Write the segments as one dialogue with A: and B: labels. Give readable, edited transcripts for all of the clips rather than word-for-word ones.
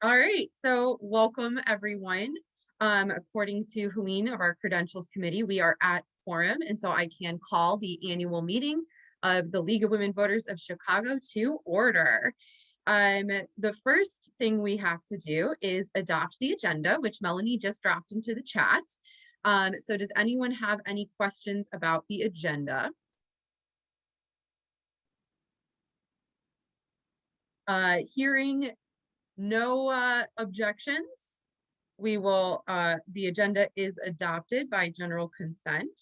A: All right, so welcome everyone. According to Helene of our credentials committee, we are at quorum, and so I can call the annual meeting of the League of Women Voters of Chicago to order. The first thing we have to do is adopt the agenda, which Melanie just dropped into the chat. So does anyone have any questions about the agenda? Hearing no objections, the agenda is adopted by general consent.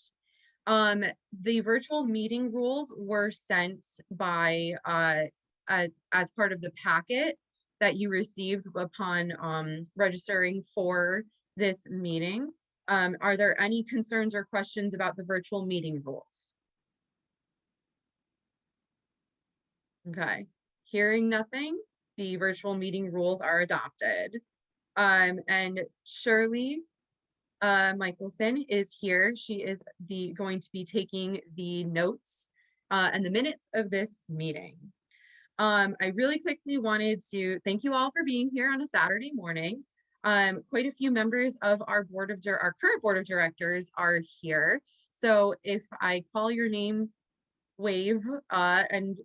A: The virtual meeting rules were sent by as part of the packet that you received upon registering for this meeting. Are there any concerns or questions about the virtual meeting rules? Okay, hearing nothing, the virtual meeting rules are adopted. And Shirley Michelson is here. She is going to be taking the notes and the minutes of this meeting. I really quickly wanted to thank you all for being here on a Saturday morning. Quite a few members of our current board of directors are here. So if I call your name, wave, and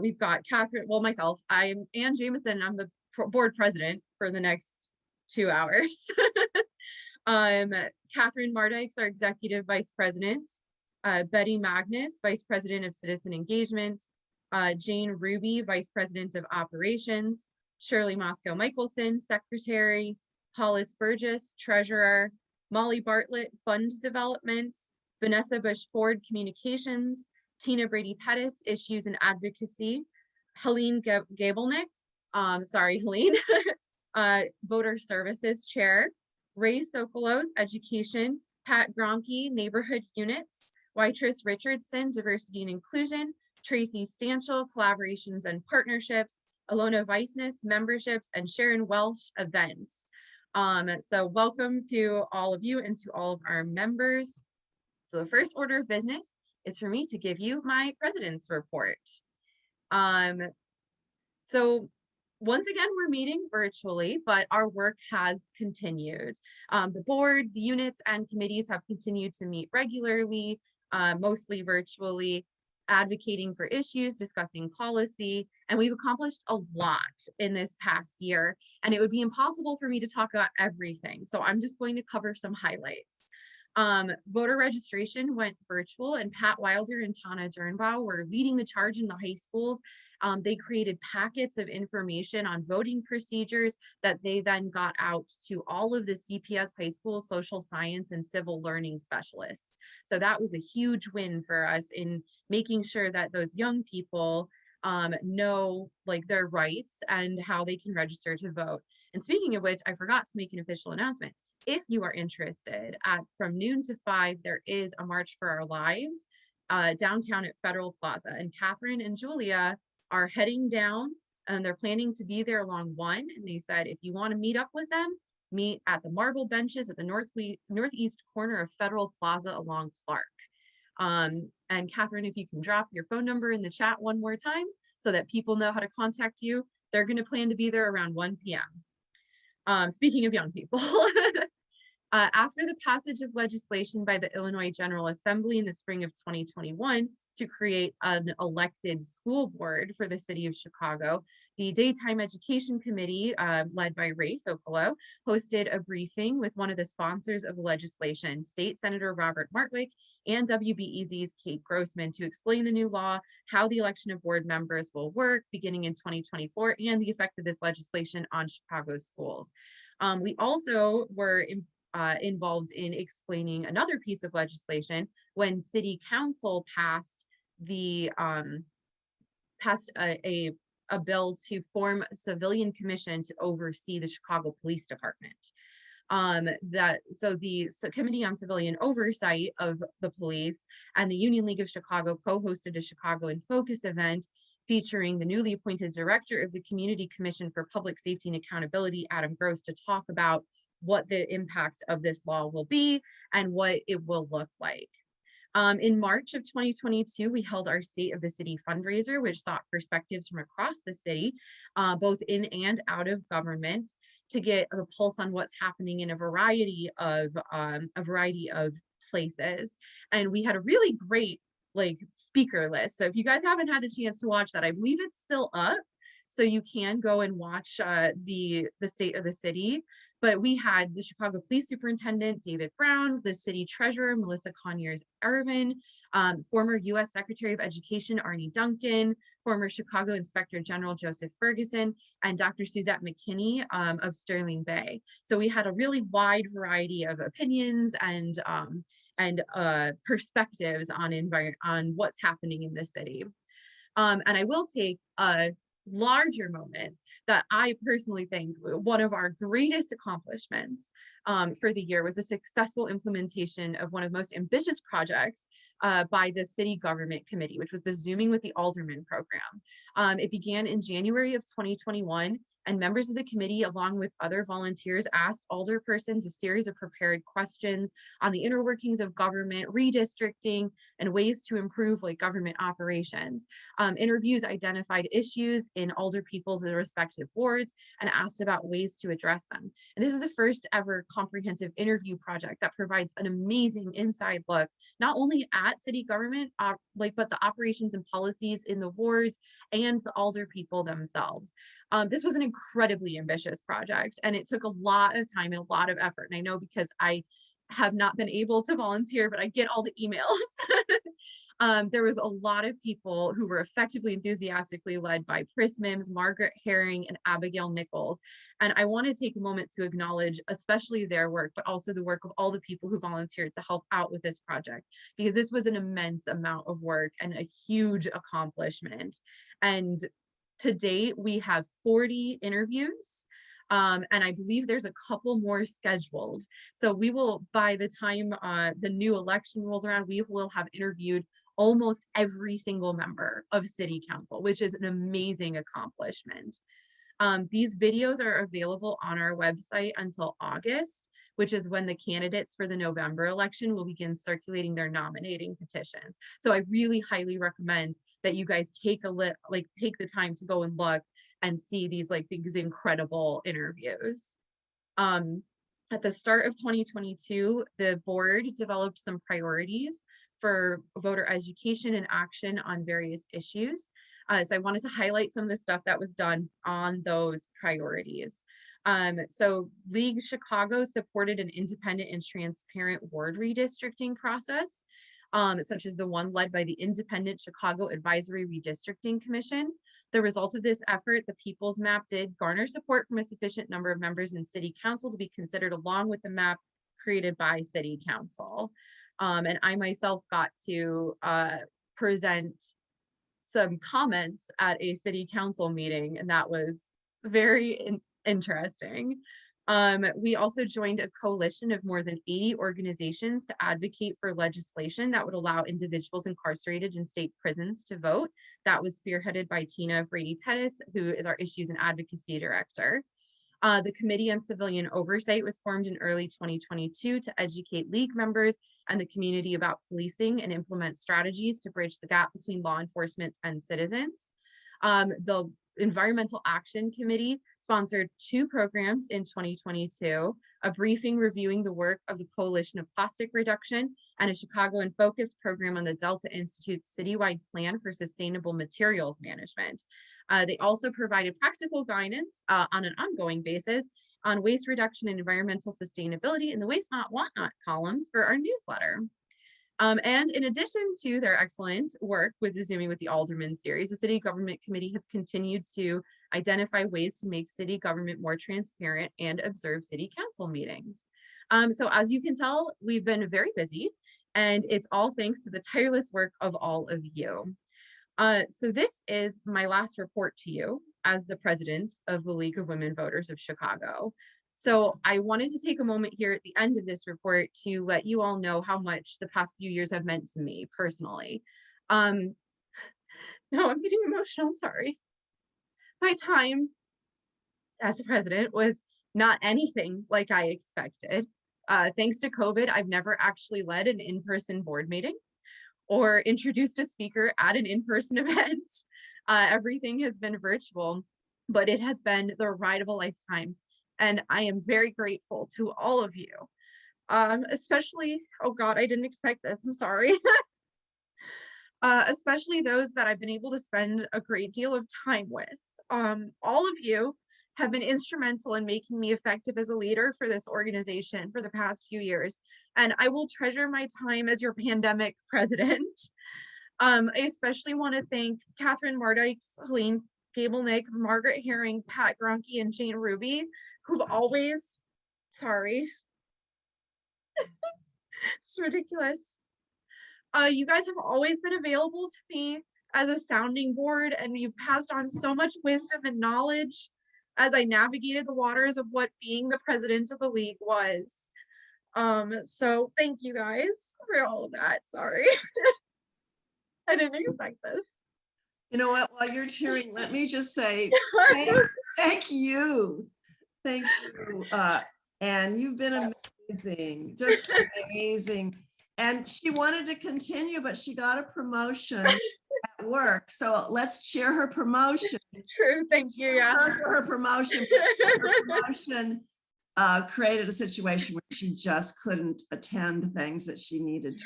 A: we've got Catherine, well, myself, I'm Ann Jameson, I'm the board president for the next 2 hours. Catherine Mardykes, our executive vice president, Betty Magnus, vice president of citizen engagement, Jane Ruby, vice president of operations, Shirley Moscow Michelson, secretary, Hollis Burgess, treasurer, Molly Bartlett, fund development, Vanessa Bush Ford, communications, Tina Brady Pettis, issues and advocacy, Helene Gabelnick, sorry, Helene, voter services chair, Ray Sokolos, education, Pat Gronke, neighborhood units, Wytris Richardson, diversity and inclusion, Tracy Stanchel, collaborations and partnerships, Alona Weissness, memberships, and Sharon Welsh, events. So welcome to all of you and to all of our members. So the first order of business is for me to give you my president's report. So once again, we're meeting virtually, but our work has continued. The board, the units, and committees have continued to meet regularly, mostly virtually, advocating for issues, discussing policy, and we've accomplished a lot in this past year, and it would be impossible for me to talk about everything. So I'm just going to cover some highlights. Voter registration went virtual, and Pat Wilder and Tana Dernbaugh were leading the charge in the high schools. They created packets of information on voting procedures that they then got out to all of the CPS high school social science and civil learning specialists. So that was a huge win for us in making sure that those young people know like their rights and how they can register to vote. And speaking of which, I forgot to make an official announcement. If you are interested, from noon to 5, there is a March for Our Lives downtown at Federal Plaza, and Catherine and Julia are heading down, and they're planning to be there along 1. And they said, if you want to meet up with them, meet at the marble benches at the northeast corner of Federal Plaza along Clark. And Catherine, if you can drop your phone number in the chat one more time so that people know how to contact you, they're going to plan to be there around 1 p.m. Speaking of young people, after the passage of legislation by the Illinois General Assembly in the spring of 2021 to create an elected school board for the city of Chicago, the Daytime Education Committee, led by Ray Sokolow, hosted a briefing with one of the sponsors of the legislation, State Senator Robert Martwick, and WBEZ's Kate Grossman, to explain the new law, how the election of board members will work beginning in 2024, and the effect of this legislation on Chicago schools. We also were involved in explaining another piece of legislation when City Council passed a bill to form a civilian commission to oversee the Chicago Police Department. So the Committee on Civilian Oversight of the Police and the Union League of Chicago co-hosted a Chicago in Focus event featuring the newly appointed director of the Community Commission for Public Safety and Accountability, Adam Gross, to talk about what the impact of this law will be and what it will look like. In March of 2022, we held our State of the City fundraiser, which sought perspectives from across the city, both in and out of government, to get a pulse on what's happening in a variety of places. And we had a really great speaker list. So if you guys haven't had a chance to watch that, I believe it's still up. So you can go and watch the State of the City. But we had the Chicago Police Superintendent, David Brown, the City Treasurer, Melissa Conyers-Ervin, former U.S. Secretary of Education, Arne Duncan, former Chicago Inspector General, Joseph Ferguson, and Dr. Suzette McKinney of Sterling Bay. So we had a really wide variety of opinions and perspectives on what's happening in the city. And I will take a larger moment that I personally think one of our greatest accomplishments for the year was the successful implementation of one of the most ambitious projects by the City Government Committee, which was the Zooming with the Alderman program. It began in January of 2021, and members of the committee, along with other volunteers, asked alderpersons a series of prepared questions on the inner workings of government, redistricting, and ways to improve government operations. Interviews identified issues in alder people's respective wards and asked about ways to address them. And this is the first ever comprehensive interview project that provides an amazing inside look, not only at city government, but the operations and policies in the wards and the alder people themselves. This was an incredibly ambitious project, and it took a lot of time and a lot of effort. And I know because I have not been able to volunteer, but I get all the emails. There was a lot of people who were effectively enthusiastically led by Pris Mims, Margaret Herring, and Abigail Nichols. And I want to take a moment to acknowledge especially their work, but also the work of all the people who volunteered to help out with this project, because this was an immense amount of work and a huge accomplishment. And to date, we have 40 interviews. And I believe there's a couple more scheduled. So we will, by the time the new election rolls around, we will have interviewed almost every single member of City Council, which is an amazing accomplishment. These videos are available on our website until August, which is when the candidates for the November election will begin circulating their nominating petitions. So I really highly recommend that you guys take the time to go and look and see these incredible interviews. At the start of 2022, the board developed some priorities for voter education and action on various issues. So I wanted to highlight some of the stuff that was done on those priorities. So League Chicago supported an independent and transparent ward redistricting process, such as the one led by the Independent Chicago Advisory Redistricting Commission. The result of this effort, the People's Map, did garner support from a sufficient number of members in City Council to be considered along with the map created by City Council. And I myself got to present some comments at a City Council meeting, and that was very interesting. We also joined a coalition of more than 80 organizations to advocate for legislation that would allow individuals incarcerated in state prisons to vote. That was spearheaded by Tina Brady Pettis, who is our Issues and Advocacy Director. The Committee on Civilian Oversight was formed in early 2022 to educate League members and the community about policing and implement strategies to bridge the gap between law enforcement and citizens. The Environmental Action Committee sponsored 2 programs in 2022, a briefing reviewing the work of the Coalition of Plastic Reduction and a Chicago in Focus program on the Delta Institute's citywide plan for sustainable materials management. They also provided practical guidance on an ongoing basis on waste reduction and environmental sustainability in the Waste Not Want Not columns for our newsletter. And in addition to their excellent work with the Zooming with the Alderman series, the City Government Committee has continued to identify ways to make city government more transparent and observe City Council meetings. So as you can tell, we've been very busy, and it's all thanks to the tireless work of all of you. So this is my last report to you as the president of the League of Women Voters of Chicago. So I wanted to take a moment here at the end of this report to let you all know how much the past few years have meant to me personally. No, I'm getting emotional, sorry. My time as the president was not anything like I expected. Thanks to COVID, I've never actually led an in-person board meeting. or introduced a speaker at an in-person event. Everything has been virtual, but it has been the ride of a lifetime. And I am very grateful to all of you. Especially, oh God, I didn't expect this, I'm sorry. Especially those that I've been able to spend a great deal of time with. All of you have been instrumental in making me effective as a leader for this organization for the past few years, and I will treasure my time as your pandemic president. I especially want to thank Catherine Mardikes, Helene Gabelnick, Margaret Herring, Pat Gronke, and Jane Ruby, who've always, sorry, it's ridiculous. You guys have always been available to me as a sounding board, and you've passed on so much wisdom and knowledge as I navigated the waters of what being the president of the league was. So thank you guys for all of that. Sorry. I didn't expect this.
B: You know what, while you're cheering, let me just say thank you. Thank you. And you've been amazing, just amazing. And she wanted to continue, but she got a promotion at work. So let's cheer her promotion.
A: True, thank you. Yeah.
B: Her promotion. Her promotion created a situation where she just couldn't attend things that she needed to,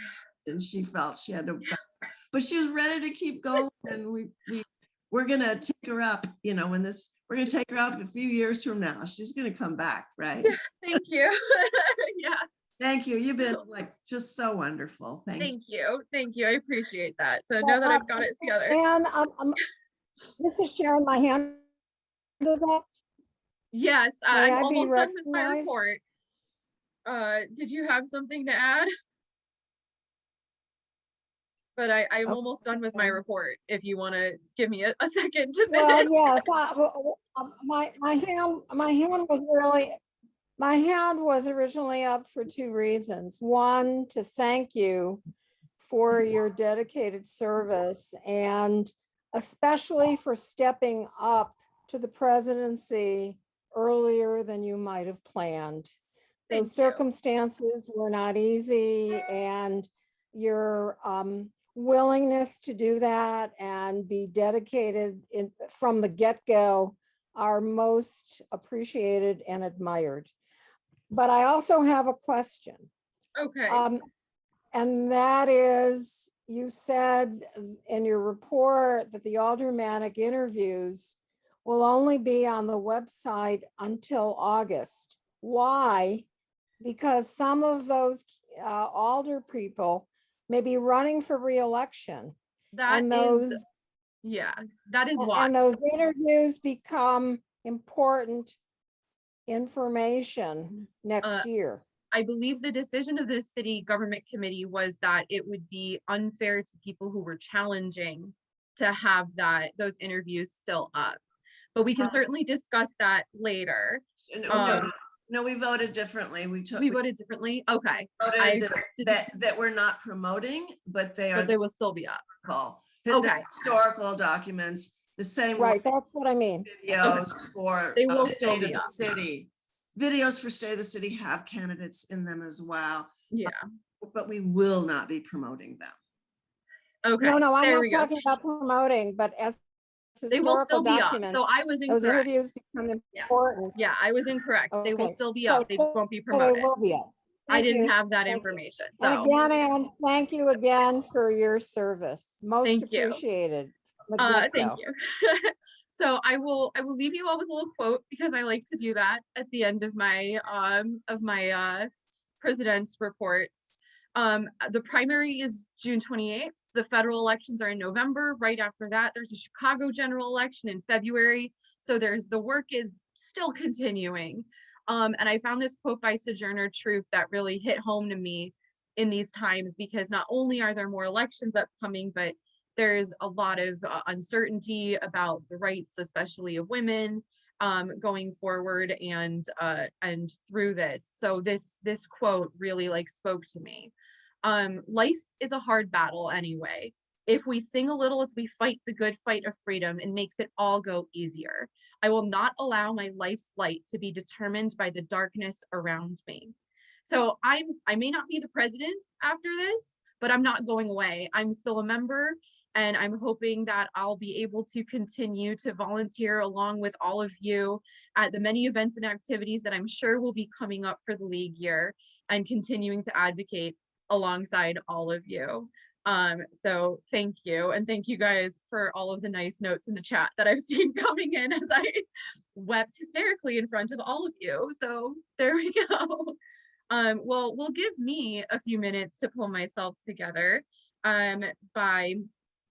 B: and she felt she had to, but she was ready to keep going. And we're gonna take her up, you know, we're gonna take her up a few years from now. She's gonna come back, right?
A: Yeah, thank you. Yeah.
B: Thank you. You've been like just so wonderful.
A: Thank you. Thank you. I appreciate that. So now that I've got it together.
C: And this is Sharon. My hand is up.
A: Yes,
C: May
A: I'm
C: I be
A: almost done with my
C: recognized?
A: report. Did you have something to add? But I'm almost done with my
C: Okay.
A: report, if you want to give me a second to
C: Well,
A: finish.
C: yes, my hand was originally up for two reasons. One, to thank you for your dedicated service, and especially for stepping up to the presidency earlier than you might have planned.
A: Thank
C: Those
A: you.
C: circumstances were not easy, and your willingness to do that and be dedicated from the get-go are most appreciated and admired. But I also have a question.
A: Okay.
C: And that is, you said in your report that the aldermanic interviews will only be on the website until August. Why? Because some of those alder people may be running for re-election.
A: That
C: And
A: is,
C: those,
A: yeah, that is why.
C: and those interviews become important information next year.
A: I believe the decision of the city government committee was that it would be unfair to people who were challenging to have those interviews still up. But we can certainly discuss that later.
B: No, we voted differently. We
A: voted differently. Okay.
B: voted that we're not promoting, but
A: But they will still be up.
B: call
A: Okay.
B: historical documents, the same
C: Right, that's what I mean.
B: videos for
A: They will
B: State
A: still
B: of
A: be
B: the
A: up.
B: City. Videos for State of the City have candidates in them as well,
A: Yeah.
B: but we will not be promoting them.
A: Okay.
C: No, I'm
A: there
C: not
A: we go.
C: talking about promoting, but as
A: They will still
C: historical
A: be up.
C: documents,
A: So I was
C: those
A: incorrect.
C: interviews become important.
A: Yeah, I was incorrect. They will
C: Okay,
A: still be
C: so-
A: up. They just won't be
C: so they
A: promoted.
C: will be up.
A: I
C: Thank
A: didn't
C: you.
A: have that
C: Thank you.
A: information.
C: And
A: So
C: again, and thank you again for your service. Most
A: Thank you.
C: appreciated. from the
A: thank
C: get-go.
A: you. So I will leave you all with a little quote, because I like to do that at the end of my president's reports. The primary is June 28th. The federal elections are in November. Right after that, there's a Chicago general election in February. So the work is still continuing. And I found this quote by Sojourner Truth that really hit home to me in these times, because not only are there more elections upcoming, but there's a lot of uncertainty about the rights, especially of women, going forward and through this. So this quote really spoke to me. Life is a hard battle anyway. If we sing a little as we fight the good fight of freedom, it makes it all go easier. I will not allow my life's light to be determined by the darkness around me. So I may not be the president after this, but I'm not going away. I'm still a member, and I'm hoping that I'll be able to continue to volunteer along with all of you at the many events and activities that I'm sure will be coming up for the league year, and continuing to advocate alongside all of you. So thank you. And thank you guys for all of the nice notes in the chat that I've seen coming in as I wept hysterically in front of all of you. So there we go. Well, will give me a few minutes to pull myself together by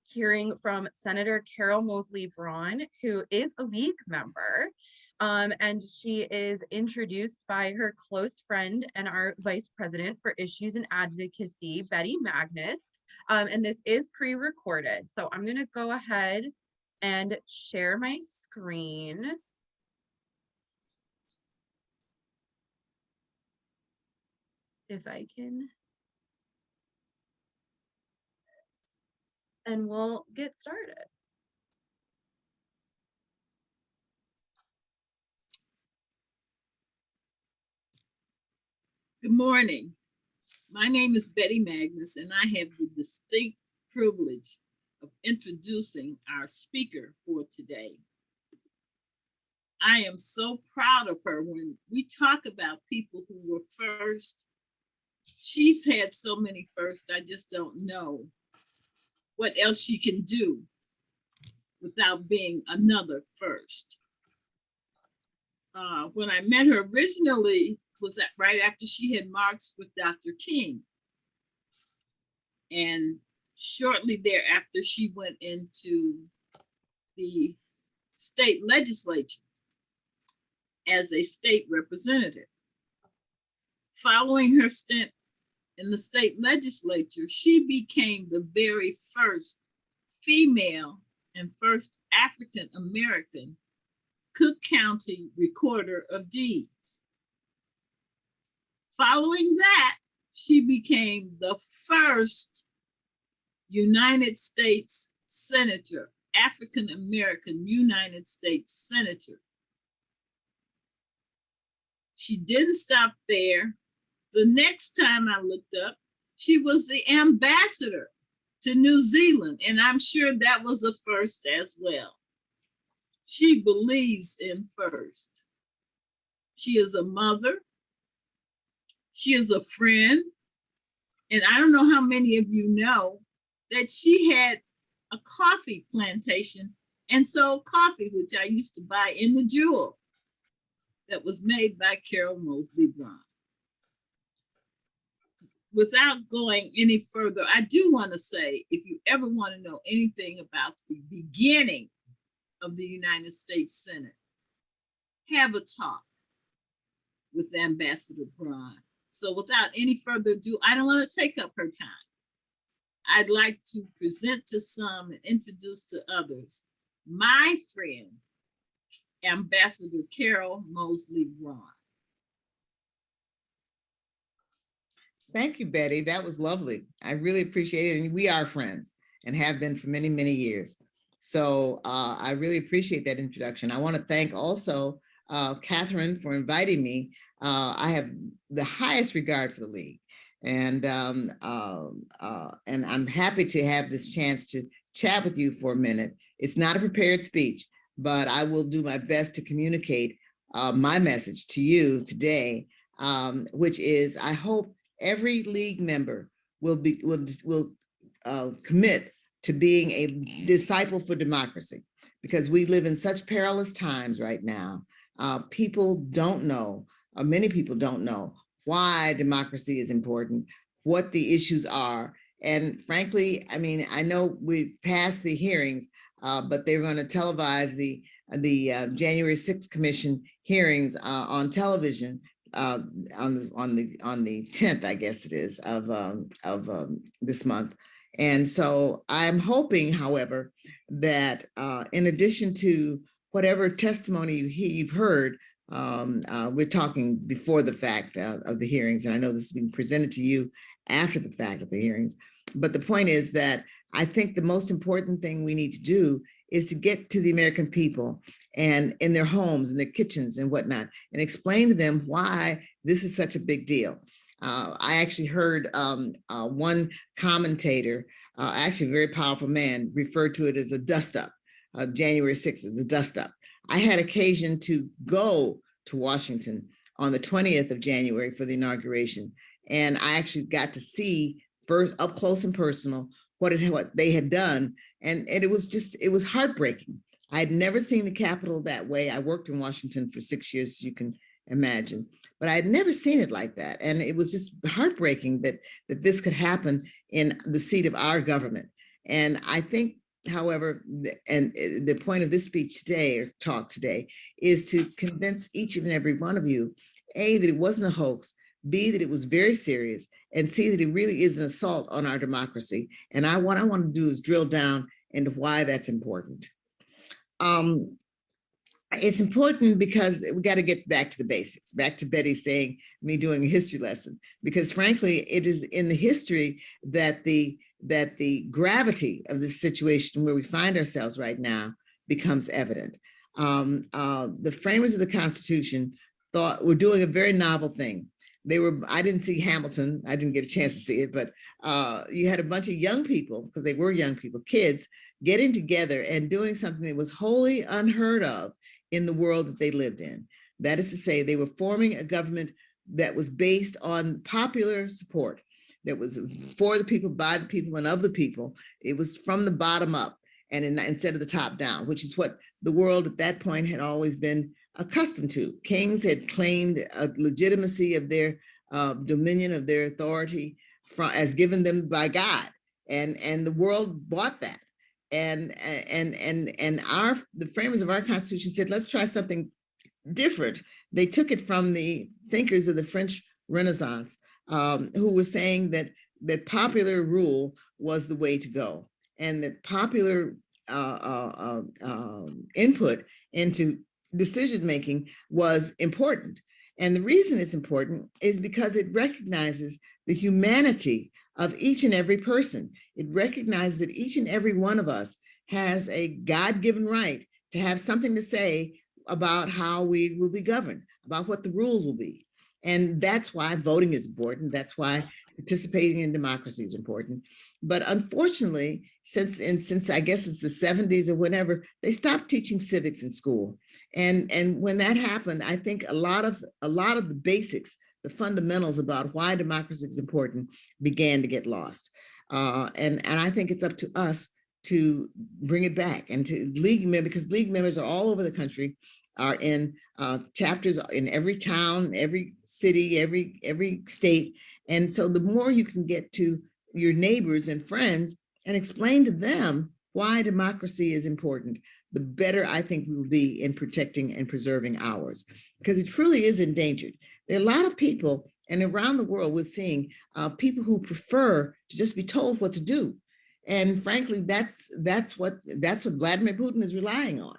A: hearing from Senator Carol Moseley Braun, who is a league member. And she is introduced by her close friend and our Vice President for Issues and Advocacy, Betty Magnus. And this is pre-recorded. So I'm going to go ahead and share my screen. If I can. And we'll get started.
D: Good morning. My name is Betty Magnus, and I have the distinct privilege of introducing our speaker for today. I am so proud of her. When we talk about people who were first, she's had so many firsts, I just don't know what else she can do without being another first. When I met her originally was right after she had marched with Dr. King. And shortly thereafter, she went into the state legislature as a state representative. Following her stint in the state legislature, she became the very first female and first African-American Cook County Recorder of Deeds. Following that, she became the first United States Senator, African-American United States Senator. She didn't stop there. The next time I looked up, she was the ambassador to New Zealand, and I'm sure that was a first as well. She believes in first. She is a mother. She is a friend. And I don't know how many of you know that she had a coffee plantation and sold coffee, which I used to buy in the Jewel, that was made by Carol Moseley Braun. Without going any further, I do want to say, if you ever want to know anything about the beginning of the United States Senate, have a talk with Ambassador Braun. So without any further ado, I don't want to take up her time. I'd like to present to some and introduce to others my friend, Ambassador Carol Moseley Braun.
E: Thank you, Betty. That was lovely. I really appreciate it. And we are friends and have been for many, many years. So I really appreciate that introduction. I want to thank also Catherine for inviting me. I have the highest regard for the league, and I'm happy to have this chance to chat with you for a minute. It's not a prepared speech, but I will do my best to communicate my message to you today, which is I hope every league member will commit to being a disciple for democracy, because we live in such perilous times right now. People don't know. Many people don't know why democracy is important, what the issues are. And frankly, I mean, I know we passed the hearings, but they're going to televise the January 6th Commission hearings on television on the 10th, I guess it is, of this month. And so I'm hoping, however, that in addition to whatever testimony you've heard, we're talking before the fact of the hearings, and I know this is being presented to you after the fact of the hearings. But the point is that I think the most important thing we need to do is to get to the American people and in their homes and their kitchens and whatnot, and explain to them why this is such a big deal. I actually heard one commentator, actually a very powerful man, referred to it as a dust up. January 6th is a dust up. I had occasion to go to Washington on the 20th of January for the inauguration. And I actually got to see first up close and personal what they had done. And it was heartbreaking. I had never seen the Capitol that way. I worked in Washington for 6 years, as you can imagine, but I had never seen it like that. And it was just heartbreaking that this could happen in the seat of our government. And I think, however, and the point of this speech today or talk today is to convince each and every one of you, A, that it wasn't a hoax, B, that it was very serious, and C, that it really is an assault on our democracy. And what I want to do is drill down into why that's important. It's important because we got to get back to the basics, back to Betty saying, me doing a history lesson, because frankly, it is in the history that the gravity of this situation where we find ourselves right now becomes evident. The framers of the Constitution thought we're doing a very novel thing. I didn't see Hamilton, I didn't get a chance to see it, but you had a bunch of young people, because they were young people, kids, getting together and doing something that was wholly unheard of in the world that they lived in. That is to say, they were forming a government that was based on popular support, that was for the people, by the people, and of the people. It was from the bottom up and instead of the top down, which is what the world at that point had always been accustomed to. Kings had claimed a legitimacy of their dominion, of their authority as given them by God, and the world bought that. And the framers of our Constitution said, let's try something different. They took it from the thinkers of the French Renaissance, who were saying that popular rule was the way to go, and that popular input into decision making was important. And the reason it's important is because it recognizes the humanity of each and every person. It recognizes that each and every one of us has a God-given right to have something to say about how we will be governed, about what the rules will be. And that's why voting is important. That's why participating in democracy is important. But unfortunately, since I guess it's the 70s or whenever, they stopped teaching civics in school. And when that happened, I think a lot of the basics, the fundamentals about why democracy is important began to get lost. And I think it's up to us to bring it back, and to league members, because league members are all over the country, are in chapters in every town, every city, every state. And so the more you can get to your neighbors and friends and explain to them why democracy is important, the better I think we will be in protecting and preserving ours, because it truly is endangered. There are a lot of people, and around the world we're seeing people who prefer to just be told what to do. And frankly, that's what Vladimir Putin is relying on.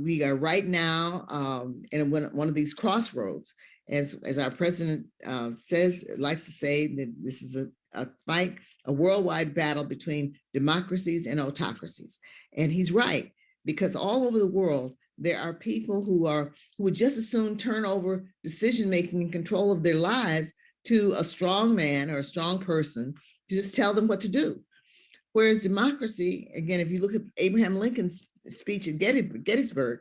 E: We are right now in one of these crossroads, as our president likes to say, that this is a fight, a worldwide battle between democracies and autocracies. And he's right, because all over the world, there are people who would just as soon turn over decision-making and control of their lives to a strong man or a strong person to just tell them what to do. Whereas democracy, again, if you look at Abraham Lincoln's speech at Gettysburg,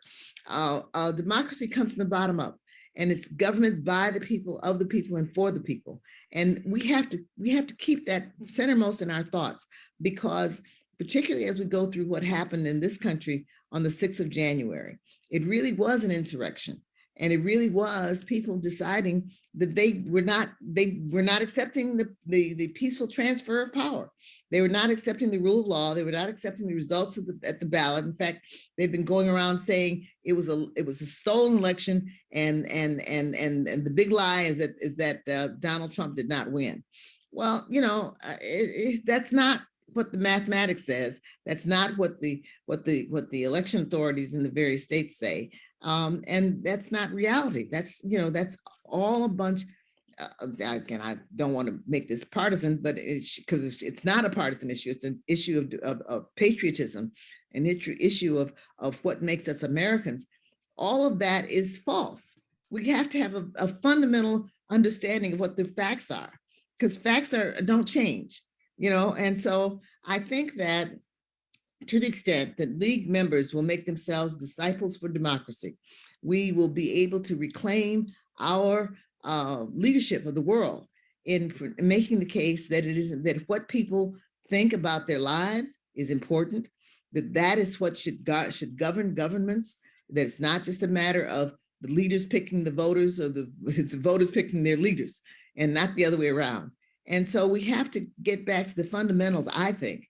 E: democracy comes from the bottom up, and it's government by the people, of the people, and for the people. And we have to keep that centermost in our thoughts, because particularly as we go through what happened in this country on the 6th of January, it really was an insurrection. And it really was people deciding that they were not accepting the peaceful transfer of power. They were not accepting the rule of law. They were not accepting the results at the ballot. In fact, they've been going around saying it was a stolen election, and the big lie is that Donald Trump did not win. Well, you know, that's not what the mathematics says. That's not what the election authorities in the various states say. And that's not reality. That's all a bunch. Again, I don't want to make this partisan, but because it's not a partisan issue. It's an issue of patriotism, an issue of what makes us Americans. All of that is false. we have to have a fundamental understanding of what the facts are, because facts don't change, and so I think that to the extent that league members will make themselves disciples for democracy, we will be able to reclaim our leadership of the world in making the case that that what people think about their lives is important, that is what should govern governments, that it's not just a matter of the leaders picking the voters, or the voters picking their leaders, and not the other way around. And so we have to get back to the fundamentals, I think,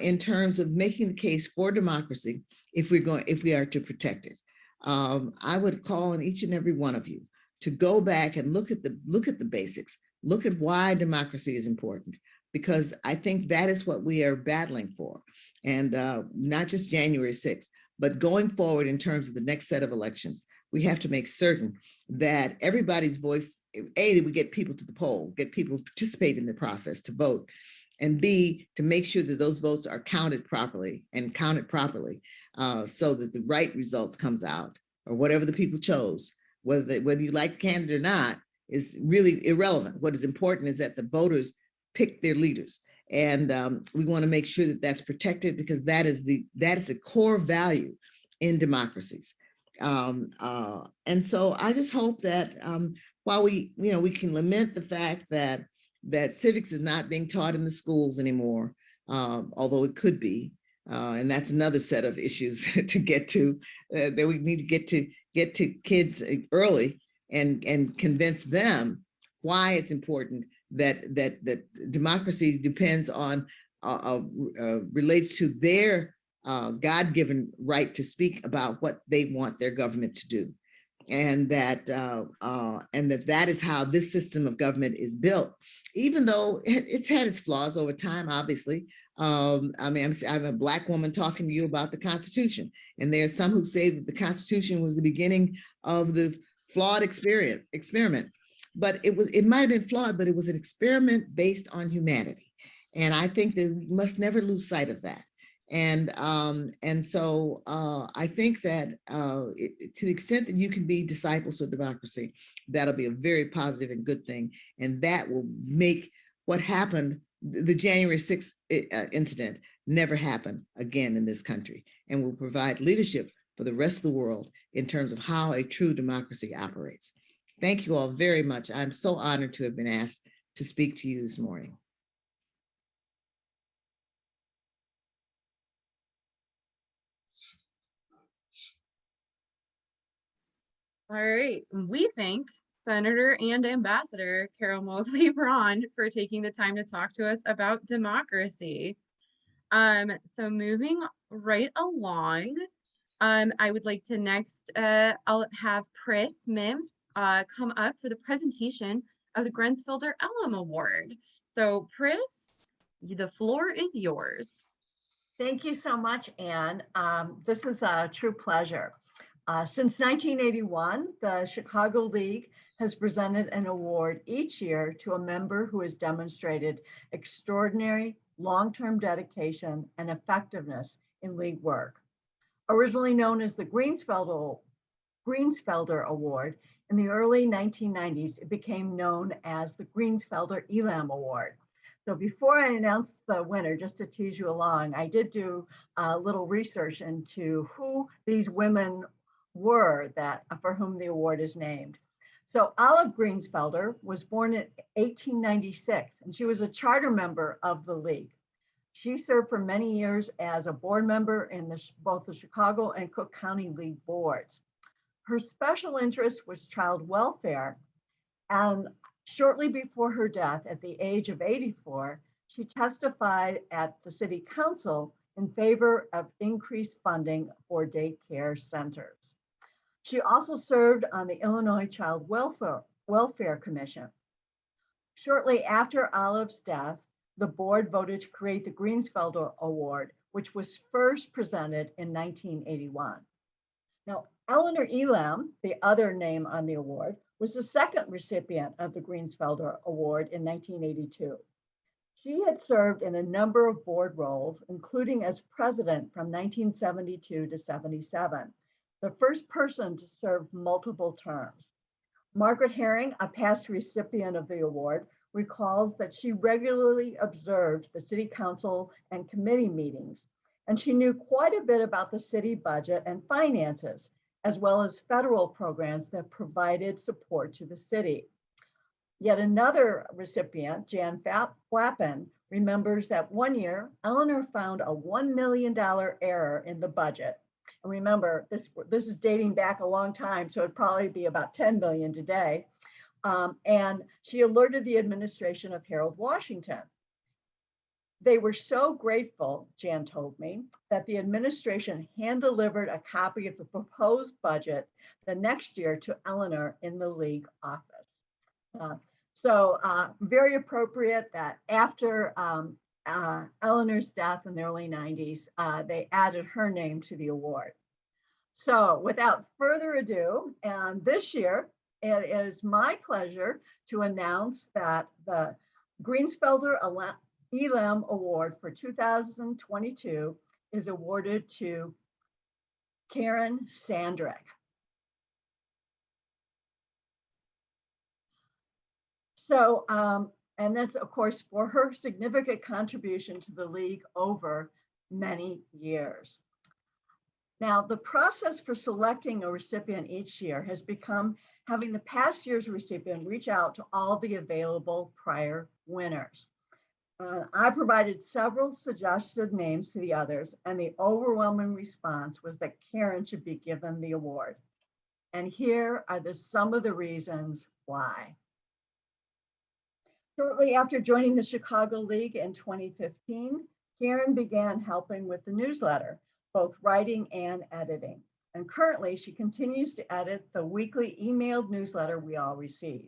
E: in terms of making the case for democracy if we are to protect it. I would call on each and every one of you to go back and look at the basics, look at why democracy is important, because I think that is what we are battling for. And not just January 6th, but going forward in terms of the next set of elections, we have to make certain that everybody's voice, A, that we get people to the poll, get people to participate in the process to vote, and B, to make sure that those votes are counted properly so that the right results comes out, or whatever the people chose, whether you like the candidate or not is really irrelevant. What is important is that the voters pick their leaders. And we want to make sure that that's protected, because that is the core value in democracies. And so I just hope that while we can lament the fact that civics is not being taught in the schools anymore, although it could be, and that's another set of issues to get to, that we need to get to kids early and convince them why it's important that democracy depends on relates to their God-given right to speak about what they want their government to do, and that is how this system of government is built, even though it's had its flaws over time, obviously. I mean, I'm a Black woman talking to you about the Constitution, and there are some who say that the Constitution was the beginning of the flawed experiment. But it might have been flawed, but it was an experiment based on humanity. And I think that we must never lose sight of that. And so I think that to the extent that you can be disciples of democracy, that'll be a very positive and good thing. And that will make what happened, the January 6th incident, never happen again in this country, and will provide leadership for the rest of the world in terms of how a true democracy operates. Thank you all very much. I'm so honored to have been asked to speak to you this morning.
A: All right, we thank Senator and Ambassador Carol Moseley Braun for taking the time to talk to us about democracy. So moving right along, I would like to next, I'll have Pris Mims come up for the presentation of the Grensfelder Elam Award. So Pris, the floor is yours.
F: Thank you so much, Anne. This is a true pleasure. Since 1981, the Chicago League has presented an award each year to a member who has demonstrated extraordinary long-term dedication and effectiveness in league work. Originally known as the Grensfelder Award, in the early 1990s, it became known as the Grensfelder Elam Award. So before I announce the winner, just to tease you along, I did do a little research into who these women were for whom the award is named. So Olive Grensfelder was born in 1896, and she was a charter member of the League. She served for many years as a board member in both the Chicago and Cook County League boards. Her special interest was child welfare, and shortly before her death at the age of 84, she testified at the City Council in favor of increased funding for daycare centers. She also served on the Illinois Child Welfare Commission. Shortly after Olive's death, the board voted to create the Grensfelder Award, which was first presented in 1981. Now, Eleanor Elam, the other name on the award, was the second recipient of the Grensfelder Award in 1982. She had served in a number of board roles, including as president from 1972 to 77, the first person to serve multiple terms. Margaret Herring, a past recipient of the award, recalls that she regularly observed the city council and committee meetings, and she knew quite a bit about the city budget and finances, as well as federal programs that provided support to the city. Yet another recipient, Jan Flappen, remembers that one year, Eleanor found a $1 million error in the budget. And remember, this is dating back a long time, so it'd probably be about 10 million today. And she alerted the administration of Harold Washington. They were so grateful, Jan told me, that the administration hand-delivered a copy of the proposed budget the next year to Eleanor in the League office. So very appropriate that after Eleanor's death in the early 90s, they added her name to the award. So without further ado, and this year, it is my pleasure to announce that the Greensfelder Elam Award for 2022 is awarded to Karen Sandrick. So, and that's of course for her significant contribution to the League over many years. Now, the process for selecting a recipient each year has become having the past year's recipient reach out to all the available prior winners. I provided several suggested names to the others, and the overwhelming response was that Karen should be given the award. And here are some of the reasons why. Shortly after joining the Chicago League in 2015, Karen began helping with the newsletter, both writing and editing. And currently, she continues to edit the weekly emailed newsletter we all receive.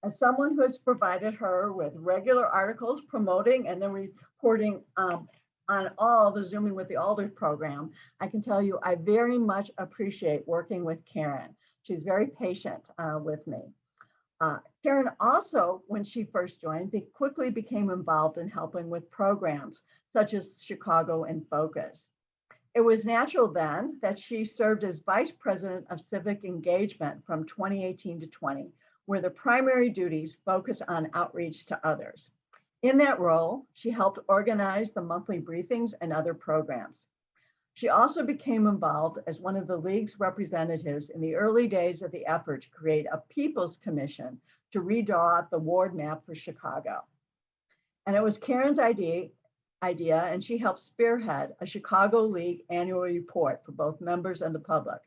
F: As someone who has provided her with regular articles promoting and then reporting on all the Zooming with the Alders program, I can tell you I very much appreciate working with Karen. She's very patient with me. Karen also, when she first joined, quickly became involved in helping with programs such as Chicago in Focus. It was natural then that she served as Vice President of Civic Engagement from 2018 to 20, where the primary duties focus on outreach to others. In that role, she helped organize the monthly briefings and other programs. She also became involved as one of the League's representatives in the early days of the effort to create a People's Commission to redraw the ward map for Chicago. And it was Karen's idea, and she helped spearhead a Chicago League annual report for both members and the public.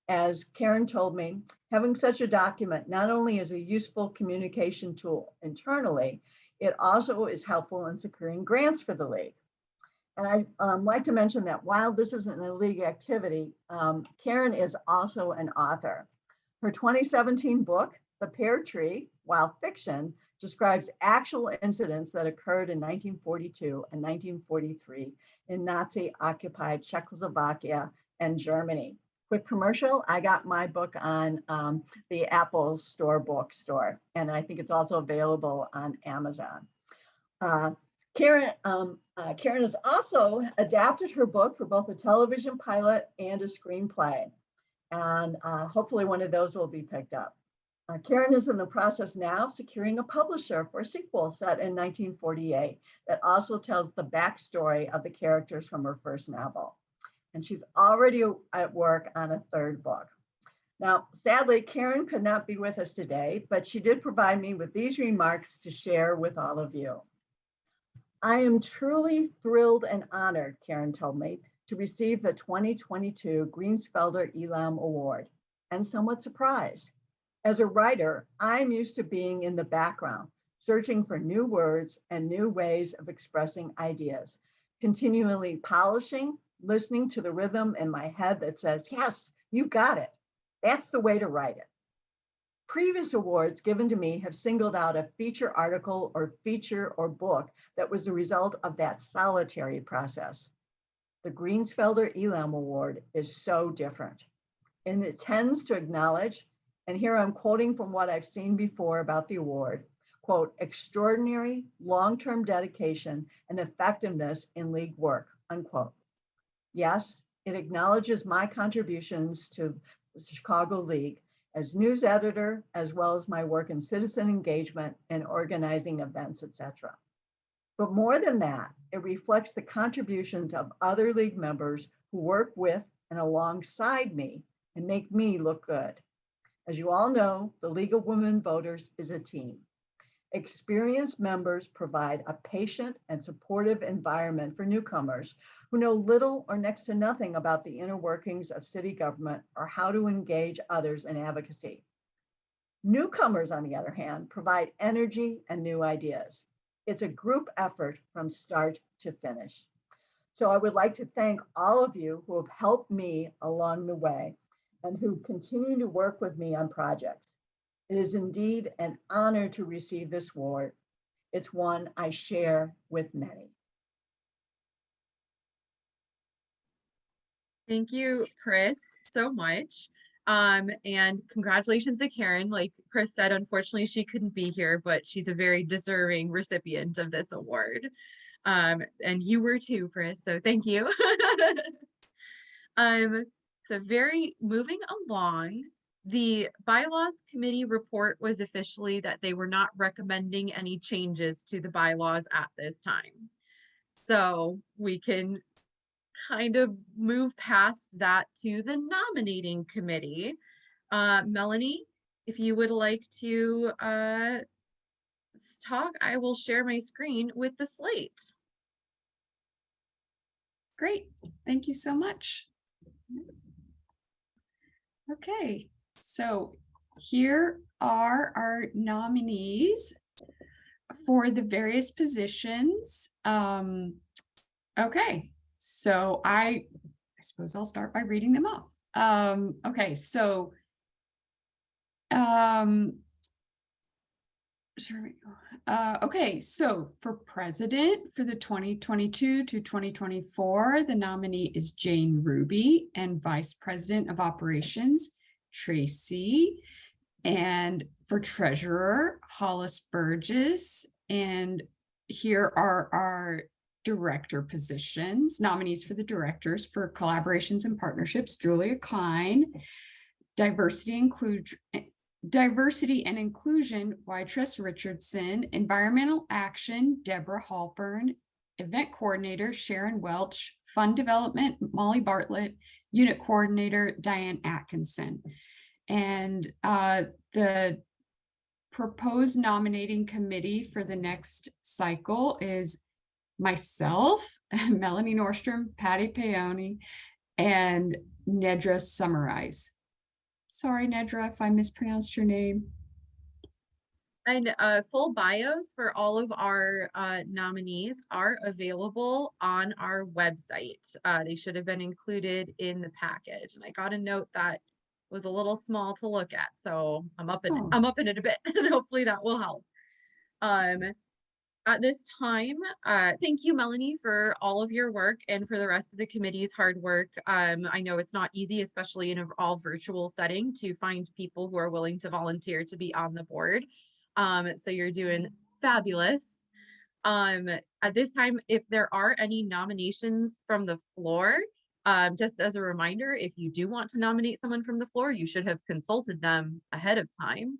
F: As Karen told me, having such a document not only is a useful communication tool internally, it also is helpful in securing grants for the League. And I like to mention that while this isn't a League activity, Karen is also an author. Her 2017 book, The Pear Tree, while fiction, describes actual incidents that occurred in 1942 and 1943 in Nazi-occupied Czechoslovakia and Germany. Quick commercial, I got my book on the Apple Store bookstore, and I think it's also available on Amazon. Karen has also adapted her book for both a television pilot and a screenplay, and hopefully one of those will be picked up. Karen is in the process now of securing a publisher for a sequel set in 1948 that also tells the backstory of the characters from her first novel. And she's already at work on a third book. Now, sadly, Karen could not be with us today, but she did provide me with these remarks to share with all of you. I am truly thrilled and honored, Karen told me, to receive the 2022 Greensfelder Elam Award, and somewhat surprised. As a writer, I'm used to being in the background, searching for new words and new ways of expressing ideas, continually polishing, listening to the rhythm in my head that says, yes, you got it. That's the way to write it. Previous awards given to me have singled out a feature article or feature or book that was the result of that solitary process. The Greensfelder Elam Award is so different, and it tends to acknowledge, and here I'm quoting from what I've seen before about the award, quote, extraordinary long-term dedication and effectiveness in League work, unquote. Yes, it acknowledges my contributions to the Chicago League, as news editor, as well as my work in citizen engagement and organizing events, etc. But more than that, it reflects the contributions of other league members who work with and alongside me and make me look good. As you all know, the League of Women Voters is a team. Experienced members provide a patient and supportive environment for newcomers who know little or next to nothing about the inner workings of city government or how to engage others in advocacy. Newcomers, on the other hand, provide energy and new ideas. It's a group effort from start to finish. So I would like to thank all of you who have helped me along the way and who continue to work with me on projects. It is indeed an honor to receive this award. It's one I share with many.
A: Thank you, Chris, so much. And congratulations to Karen. Like Chris said, unfortunately, she couldn't be here, but she's a very deserving recipient of this award. And you were too, Chris, so thank you. So moving along, the bylaws committee report was officially that they were not recommending any changes to the bylaws at this time. So we can kind of move past that to the nominating committee. Melanie, if you would like to talk, I will share my screen with the slate.
G: Great, thank you so much. Okay, so here are our nominees for the various positions. Okay, so I suppose I'll start by reading them off. Okay, so okay, so for president for the 2022 to 2024, the nominee is Jane Ruby, and vice president of operations, Tracy. And for treasurer, Hollis Burgess. And here are our director positions, nominees for the directors for collaborations and partnerships, Julia Klein, diversity and inclusion, Wytress Richardson, environmental action, Deborah Halpern, event coordinator, Sharon Welch, fund development, Molly Bartlett, unit coordinator, Diane Atkinson. And the proposed nominating committee for the next cycle is myself, Melanie Nordstrom, Patty Paoni, and Nedra Summarize. Sorry, Nedra, if I mispronounced your name.
A: And full bios for all of our nominees are available on our website. They should have been included in the package. And I got a note that was a little small to look at, so I'm up in it a bit, and hopefully that will help. At this time, thank you, Melanie, for all of your work and for the rest of the committee's hard work. I know it's not easy, especially in an all virtual setting, to find people who are willing to volunteer to be on the board. So you're doing fabulous. At this time, if there are any nominations from the floor, just as a reminder, if you do want to nominate someone from the floor, you should have consulted them ahead of time.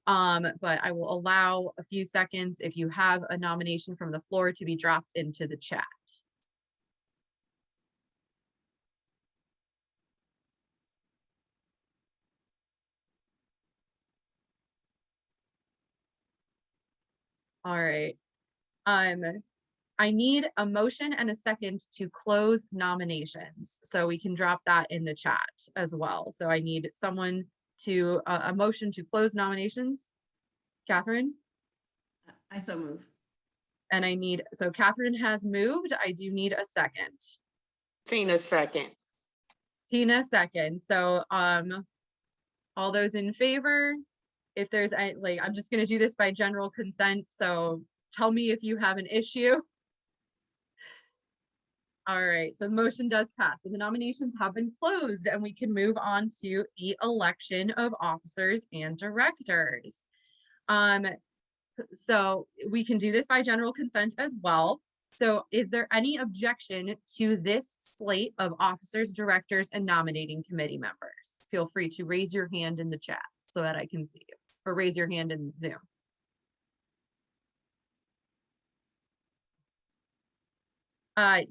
A: But I will allow a few seconds if you have a nomination from the floor to be dropped into the chat. All right. I need a motion and a second to close nominations, so we can drop that in the chat as well. So I need someone to a motion to close nominations. Catherine?
B: I so move.
A: And so Catherine has moved. I do need a second.
H: Tina second.
A: Tina second. So all those in favor, if there's I'm just going to do this by general consent, so tell me if you have an issue. All right, so the motion does pass. So the nominations have been closed, and we can move on to the election of officers and directors. So we can do this by general consent as well. So is there any objection to this slate of officers, directors, and nominating committee members? Feel free to raise your hand in the chat. so that I can see you, or raise your hand in Zoom.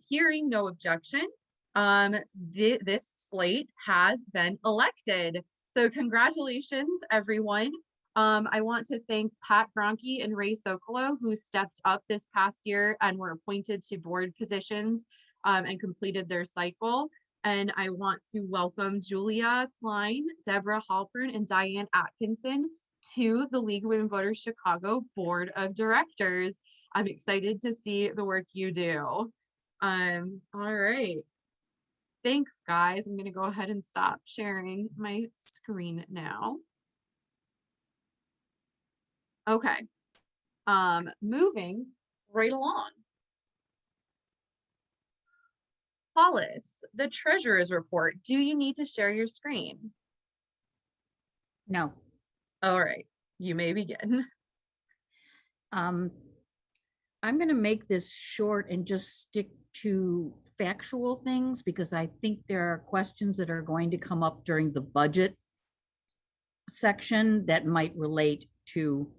A: Hearing no objection, this slate has been elected. So congratulations, everyone. I want to thank Pat Gronke and Ray Sokolow, who stepped up this past year and were appointed to board positions and completed their cycle. And I want to welcome Julia Klein, Deborah Halpern, and Diane Atkinson to the League of Women Voters Chicago Board of Directors. I'm excited to see the work you do. All right. Thanks, guys. I'm going to go ahead and stop sharing my screen now. Okay. Moving right along. Hollis, the treasurer's report. Do you need to share your screen?
I: No.
A: All right. You may begin.
I: I'm going to make this short and just stick to factual things because I think there are questions that are going to come up during the budget section that might relate to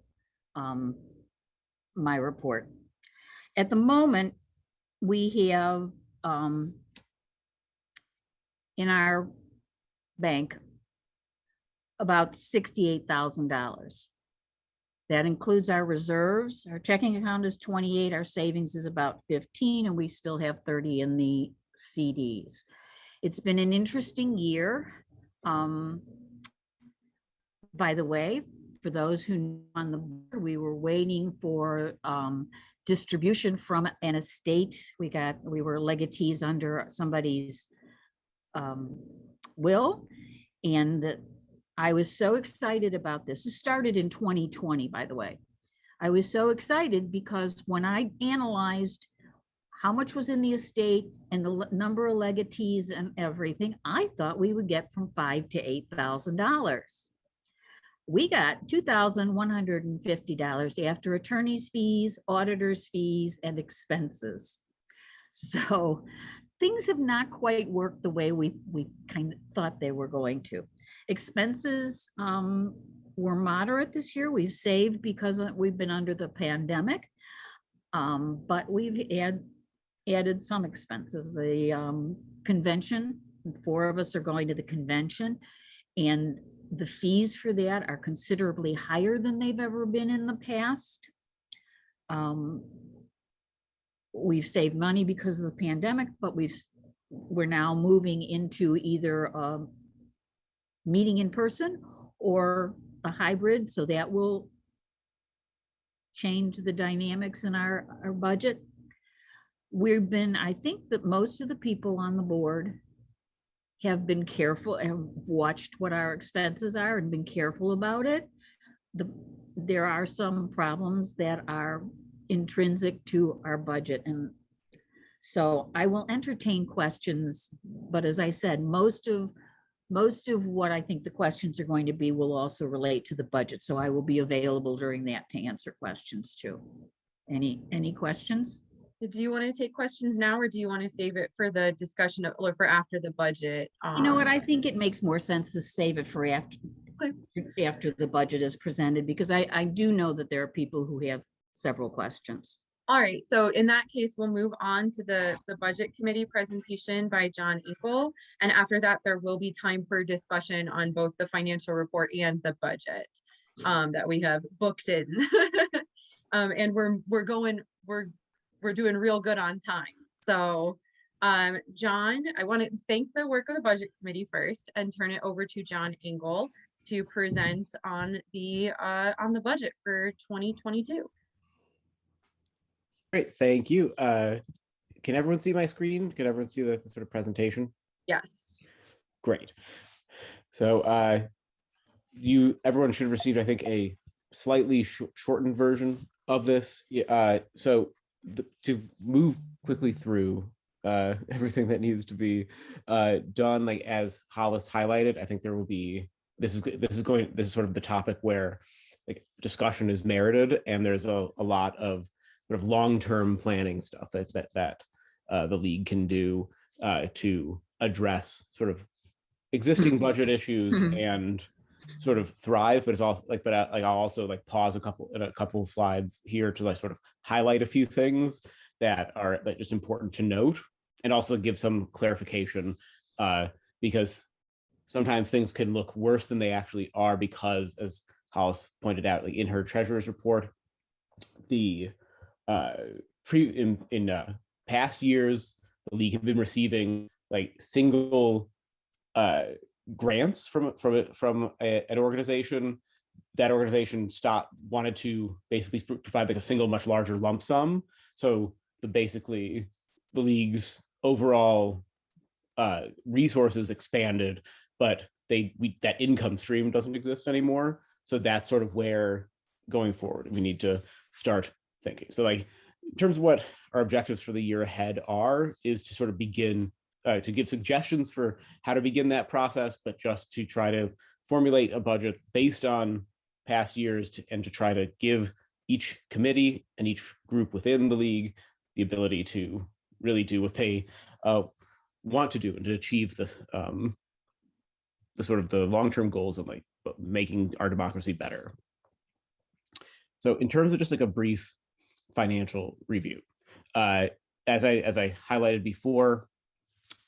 I: my report. At the moment, we have in our bank about $68,000. That includes our reserves. Our checking account is 28, our savings is about 15, and we still have 30 in the CDs. It's been an interesting year. By the way, for those who on the board, we were waiting for distribution from an estate. We were legatees under somebody's will, and I was so excited about this. It started in 2020, by the way. I was so excited because when I analyzed how much was in the estate and the number of legatees and everything, I thought we would get from $5,000 to $8,000. We got $2,150 after attorney's fees, auditor's fees, and expenses. So things have not quite worked the way we kind of thought they were going to. Expenses were moderate this year. We've saved because we've been under the pandemic, but we've added some expenses. The convention, 4 of us are going to the convention, and the fees for that are considerably higher than they've ever been in the past. We've saved money because of the pandemic, but we're now moving into either meeting in person or a hybrid, so that will change the dynamics in our budget. I think that most of the people on the board have been careful and watched what our expenses are and been careful about it. There are some problems that are intrinsic to our budget, and so I will entertain questions, but as I said, most of what I think the questions are going to be will also relate to the budget, so I will be available during that to answer questions too. Any questions?
A: Do you want to take questions now, or do you want to save it for the discussion or for after the budget?
I: You know what, I think it makes more sense to save it for after the budget is presented, because I do know that there are people who have several questions.
A: All right, so in that case, we'll move on to the budget committee presentation by John Eagle. And after that, there will be time for discussion on both the financial report and the budget that we have booked in. And we're doing real good on time. So John, I want to thank the work of the budget committee first and turn it over to John Engel to present on the budget for 2022.
J: Great, thank you. Can everyone see my screen? Can everyone see the sort of presentation?
A: Yes.
J: Great. So everyone should have received, I think, a slightly shortened version of this. So to move quickly through everything that needs to be done, like as Hollis highlighted, I think there will be this is sort of the topic where like discussion is merited, and there's a lot of sort of long-term planning stuff that the league can do to address sort of existing budget issues and sort of thrive, but it's all like, but like I'll also like pause a couple of slides here to like sort of highlight a few things that are like just important to note, and also give some clarification, because sometimes things can look worse than they actually are, because as Hollis pointed out, like in her treasurer's report, the in past years, the league had been receiving like single grants from an organization. That organization wanted to basically provide like a single much larger lump sum. So the league's overall resources expanded, but that income stream doesn't exist anymore. So that's sort of where going forward we need to start thinking. So like in terms of what our objectives for the year ahead is to sort of begin to give suggestions for how to begin that process, but just to try to formulate a budget based on past years and to try to give each committee and each group within the league the ability to really do what they want to do and to achieve the sort of the long-term goals of like making our democracy better. So in terms of just like a brief financial review, as I highlighted before,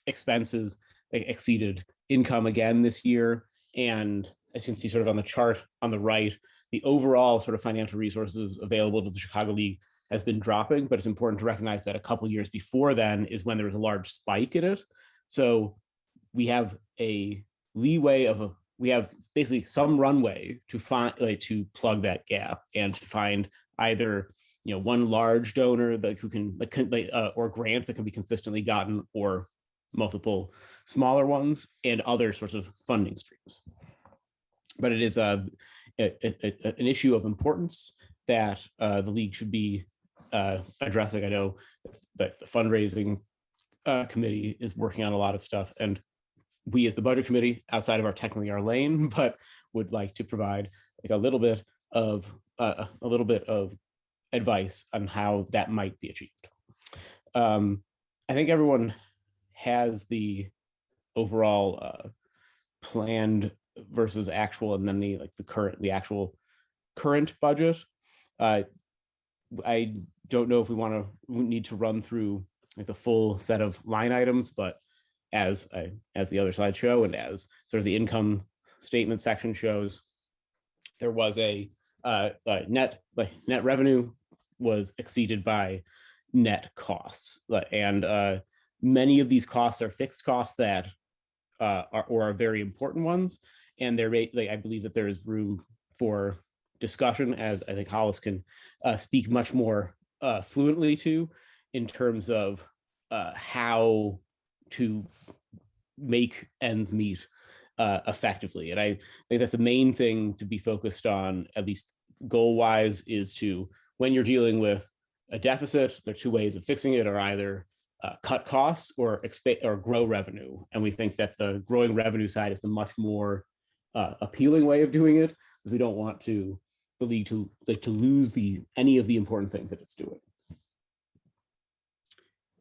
J: expenses exceeded income again this year, and as you can see sort of on the chart on the right, the overall sort of financial resources available to the Chicago League has been dropping, but it's important to recognize that a couple of years before then is when there was a large spike in it. So we have a leeway we have basically some runway to find to plug that gap and to find either one large donor who can or grant that can be consistently gotten, or multiple smaller ones and other sorts of funding streams. But it is an issue of importance that the league should be addressing. I know that the fundraising committee is working on a lot of stuff, and we as the budget committee, outside of technically our lane, but would like to provide like a little bit of advice on how that might be achieved. I think everyone has the overall planned versus actual, and then the actual current budget. I don't know if we need to run through like the full set of line items, but as the other slides show, and as sort of the income statement section shows, there was a net revenue was exceeded by net costs, and many of these costs are fixed costs that are very important ones, and I believe that there is room for discussion, as I think Hollis can speak much more fluently to, in terms of how to make ends meet effectively. And I think that the main thing to be focused on, at least goal-wise, is to, when you're dealing with a deficit, there are two ways of fixing it, are either cut costs or grow revenue. And we think that the growing revenue side is the much more appealing way of doing it, because we don't want the league to lose any of the important things that it's doing.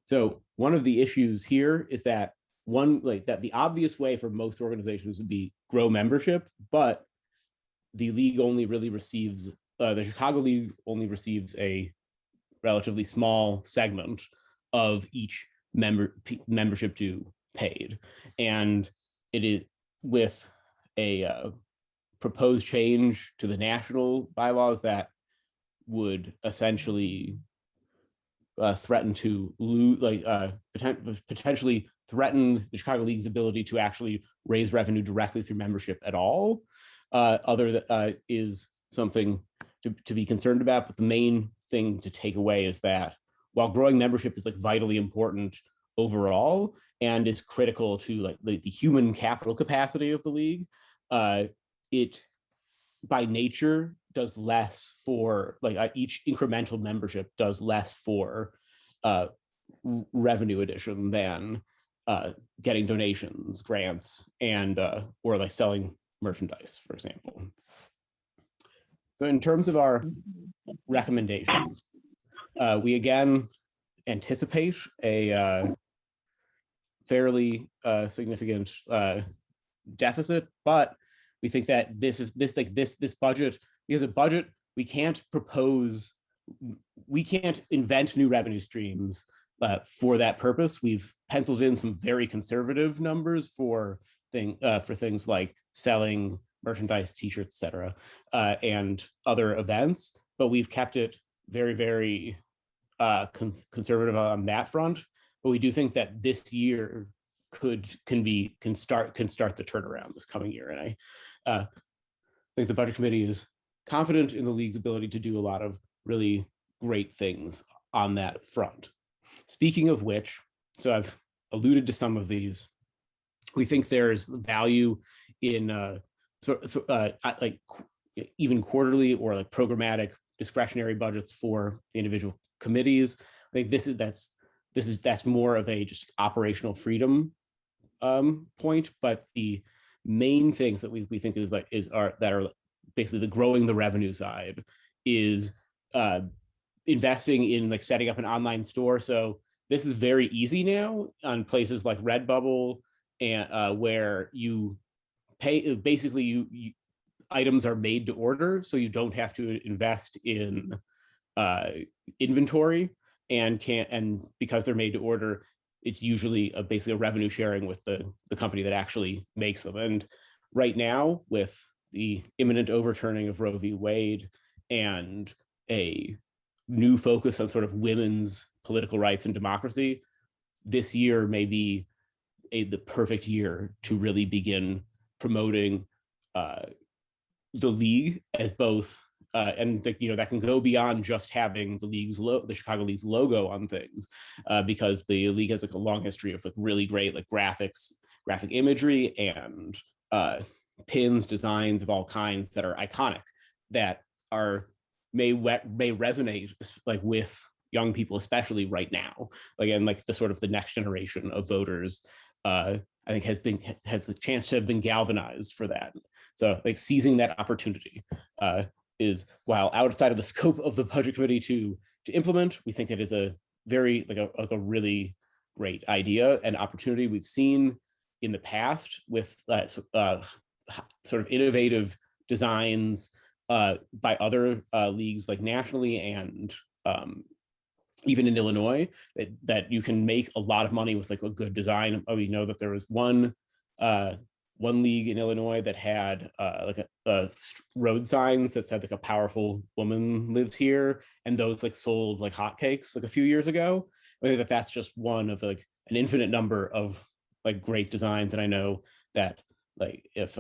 J: So one of the issues here is that the obvious way for most organizations would be grow membership, but the league only really receives, the Chicago League only receives a relatively small segment of each membership due paid. And it is with a proposed change to the national bylaws that would essentially threaten to lose, potentially threaten the Chicago League's ability to actually raise revenue directly through membership at all. Is something to be concerned about. But the main thing to take away is that while growing membership is vitally important overall and is critical to the human capital capacity of the league, it by nature does less for each incremental membership does less for revenue addition than getting donations, grants, and or selling merchandise, for example. So in terms of our recommendations, we again anticipate a fairly significant deficit, but we think that this budget, because a budget, we can't invent new revenue streams for that purpose. We've penciled in some very conservative numbers for things like selling merchandise, t-shirts, etc., and other events, but we've kept it very, very conservative on that front. But we do think that this year can start the turnaround this coming year, and I think the budget committee is confident in the league's ability to do a lot of really great things on that front. Speaking of which, so I've alluded to some of these. We think there's value in like even quarterly or like programmatic discretionary budgets for the individual committees. I think that's more of a just operational freedom point, but the main things that we think are basically the growing the revenue side is investing in like setting up an online store. So this is very easy now on places like Redbubble, and where you pay, basically you items are made to order, so you don't have to invest in inventory, and because they're made to order, it's usually basically a revenue sharing with the company that actually makes them. And right now, with the imminent overturning of Roe v. Wade and a new focus on sort of women's political rights and democracy, this year may be the perfect year to really begin promoting the league as both, and that can go beyond just having the Chicago League's logo on things, because the league has like a long history of like really great like graphic imagery and pins, designs of all kinds that are iconic, that may resonate like with young people, especially right now. Again, like the sort of the next generation of voters, I think has the chance to have been galvanized for that. So like seizing that opportunity is, while outside of the scope of the budget committee to implement, we think it is a very like a really great idea and opportunity. We've seen in the past with sort of innovative designs by other leagues, like nationally and even in Illinois, that you can make a lot of money with like a good design. We know that there was one league in Illinois that had like a road signs that said like a powerful woman lives here, and those like sold like hotcakes like a few years ago. I think that's just one of like an infinite number of like great designs, and I know that like if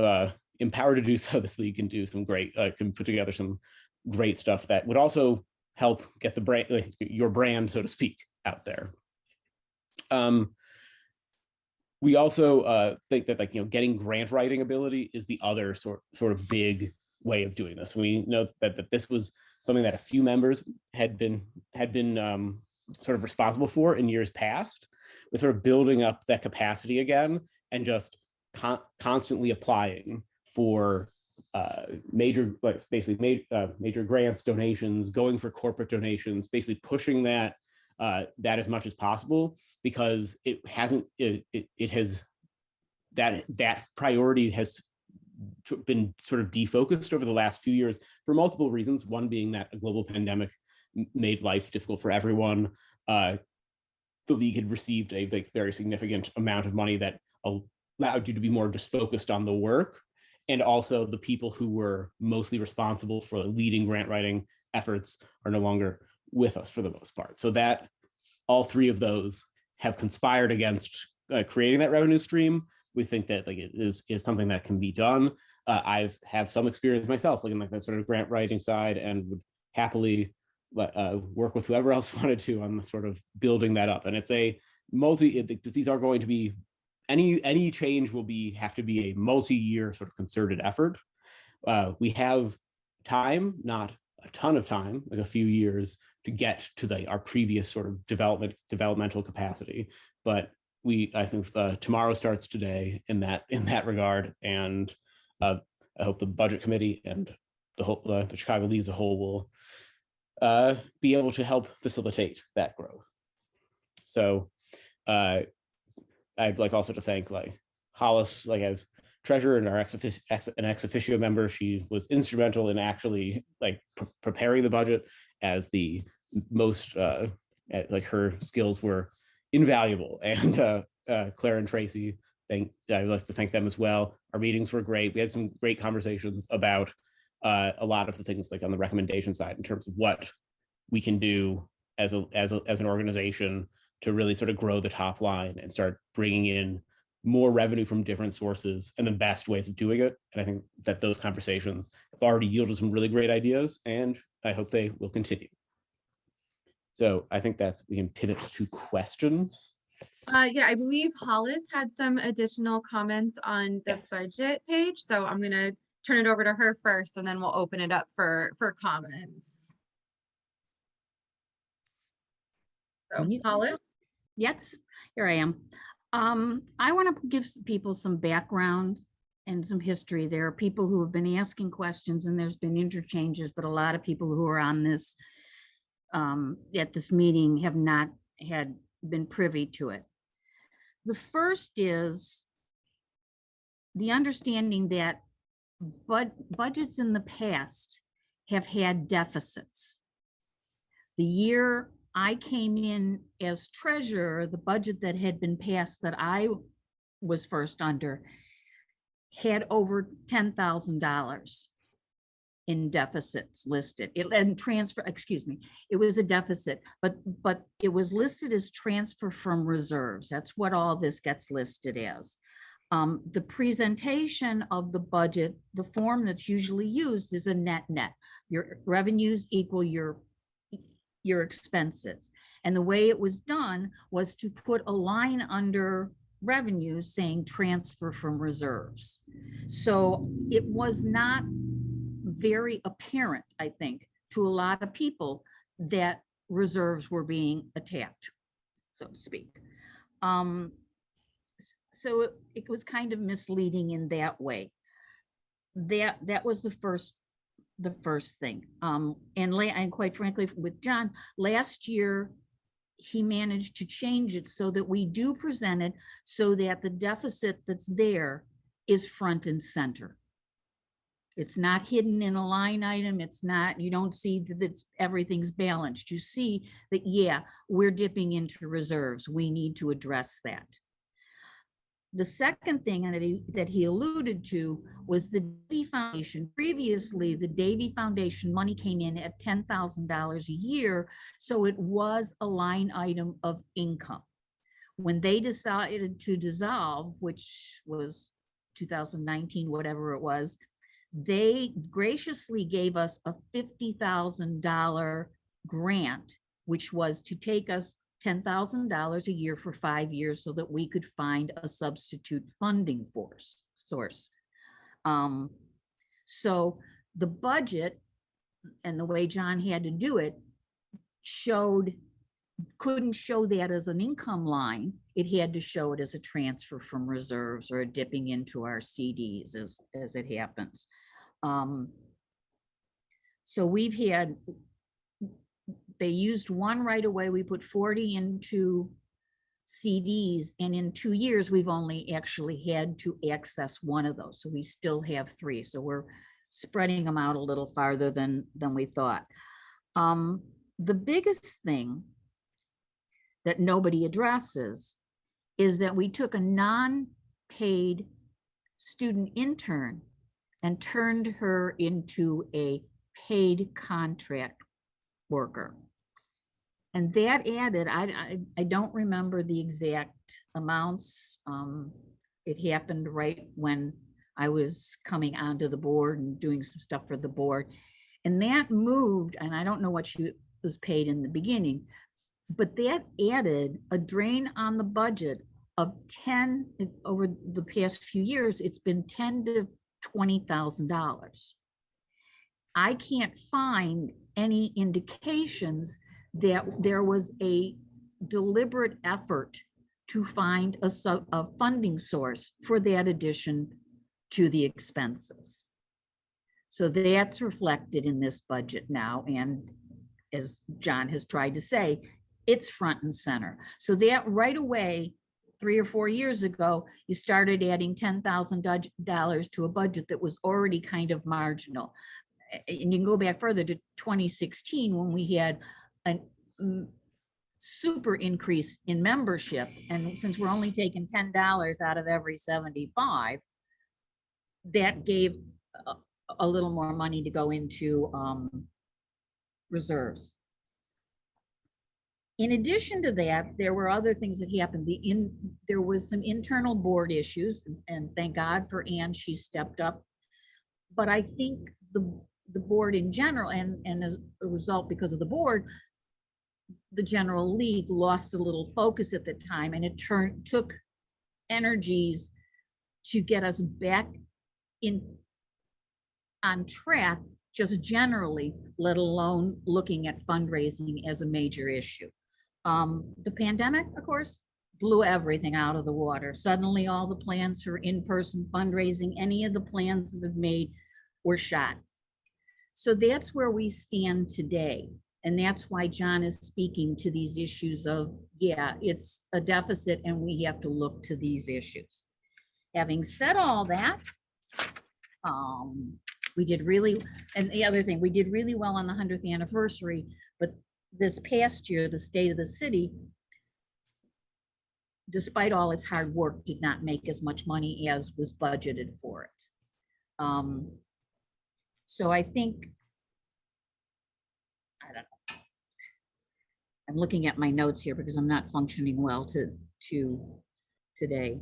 J: empowered to do so, this league can do some great, can put together some great stuff that would also help get the brand, like your brand, so to speak, out there. We also think that getting grant writing ability is the other sort of big way of doing this. We know that this was something that a few members had been sort of responsible for in years past, with sort of building up that capacity again and just constantly applying for major grants, donations, going for corporate donations, basically pushing that as much as possible, because that priority has been sort of defocused over the last few years for multiple reasons. One being that a global pandemic made life difficult for everyone. The league had received a very significant amount of money that allowed you to be more just focused on the work. And also the people who were mostly responsible for leading grant writing efforts are no longer with us for the most part. So that all three of those have conspired against creating that revenue stream. We think that it is something that can be done. I've have some experience myself, in that sort of grant writing side, and would happily work with whoever else wanted to on the sort of building that up. And it's these are going to be, any change will have to be a multi-year sort of concerted effort. We have time, not a ton of time, like a few years, to get to our previous sort of developmental capacity. But I think tomorrow starts today in that regard, and I hope the budget committee and the Chicago League as a whole will be able to help facilitate that growth. So I'd like also to thank Hollis, as treasurer and our ex officio member. She was instrumental in actually like preparing the budget as the most like her skills were invaluable. And Claire and Tracy, I'd like to thank them as well. Our meetings were great. We had some great conversations about a lot of the things like on the recommendation side in terms of what we can do as an organization to really sort of grow the top line and start bringing in more revenue from different sources and the best ways of doing it. And I think that those conversations have already yielded some really great ideas, and I hope they will continue. So I think we can pivot to questions.
A: Yeah, I believe Hollis had some additional comments on the budget page, so I'm gonna turn it over to her first, and then we'll open it up for comments. So Hollis?
I: Yes, here I am. I want to give people some background and some history. There are people who have been asking questions and there's been interchanges, but a lot of people who are on this at this meeting have not been privy to it. The first is the understanding that budgets in the past have had deficits. The year I came in as treasurer, the budget that had been passed that I was first under had over $10,000 in deficits listed. It was a deficit, but it was listed as transfer from reserves. That's what all this gets listed as. The presentation of the budget, the form that's usually used is a net. Your revenues equal your expenses. And the way it was done was to put a line under revenues saying transfer from reserves. So it was not very apparent, I think, to a lot of people that reserves were being attacked, so to speak. So it was kind of misleading in that way. That was the first thing. And quite frankly, with John, last year, he managed to change it so that we do present it so that the deficit that's there is front and center. It's not hidden in a line item. It's not, you don't see that everything's balanced. You see that, yeah, we're dipping into reserves. We need to address that. The second thing that he alluded to was the Davy Foundation. Previously, the Davy Foundation money came in at $10,000 a year, so it was a line item of income. When they decided to dissolve, which was 2019, whatever it was, they graciously gave us a $50,000 grant, which was to take us $10,000 a year for 5 years so that we could find a substitute funding source. So the budget and the way John had to do it couldn't show that as an income line. It had to show it as a transfer from reserves or a dipping into our CDs as it happens. So they used one right away. We put 40 into CDs, and in 2 years, we've only actually had to access one of those. So we still have 3. So we're spreading them out a little farther than we thought. The biggest thing that nobody addresses is that we took a non-paid student intern and turned her into a paid contract worker. And that added, I don't remember the exact amounts. It happened right when I was coming onto the board and doing some stuff for the board. And that moved, and I don't know what she was paid in the beginning, but that added a drain on the budget of over the past few years, it's been $10,000 to $20,000. I can't find any indications that there was a deliberate effort to find a funding source for that addition to the expenses. So that's reflected in this budget now. And as John has tried to say, it's front and center. So that right away 3 or 4 years ago, you started adding $10,000 to a budget that was already kind of marginal. And you can go back further to 2016 when we had a super increase in membership. And since we're only taking $10 out of every 75, that gave a little more money to go into reserves. In addition to that, there were other things that happened. There was some internal board issues, and thank God for Ann, she stepped up. But I think the board in general, and as a result, because of the board, the General League lost a little focus at the time, and it took energies to get us back on track, just generally, let alone looking at fundraising as a major issue. The pandemic, of course, blew everything out of the water. Suddenly, all the plans for in-person fundraising, any of the plans that have made were shot. So that's where we stand today. And that's why John is speaking to these issues of, yeah, it's a deficit and we have to look to these issues. Having said all that, we did really, and the other thing, we did really well on the 100th anniversary, but this past year, the state of the city, despite all its hard work, did not make as much money as was budgeted for it. So I think, I don't know. I'm looking at my notes here because I'm not functioning well today.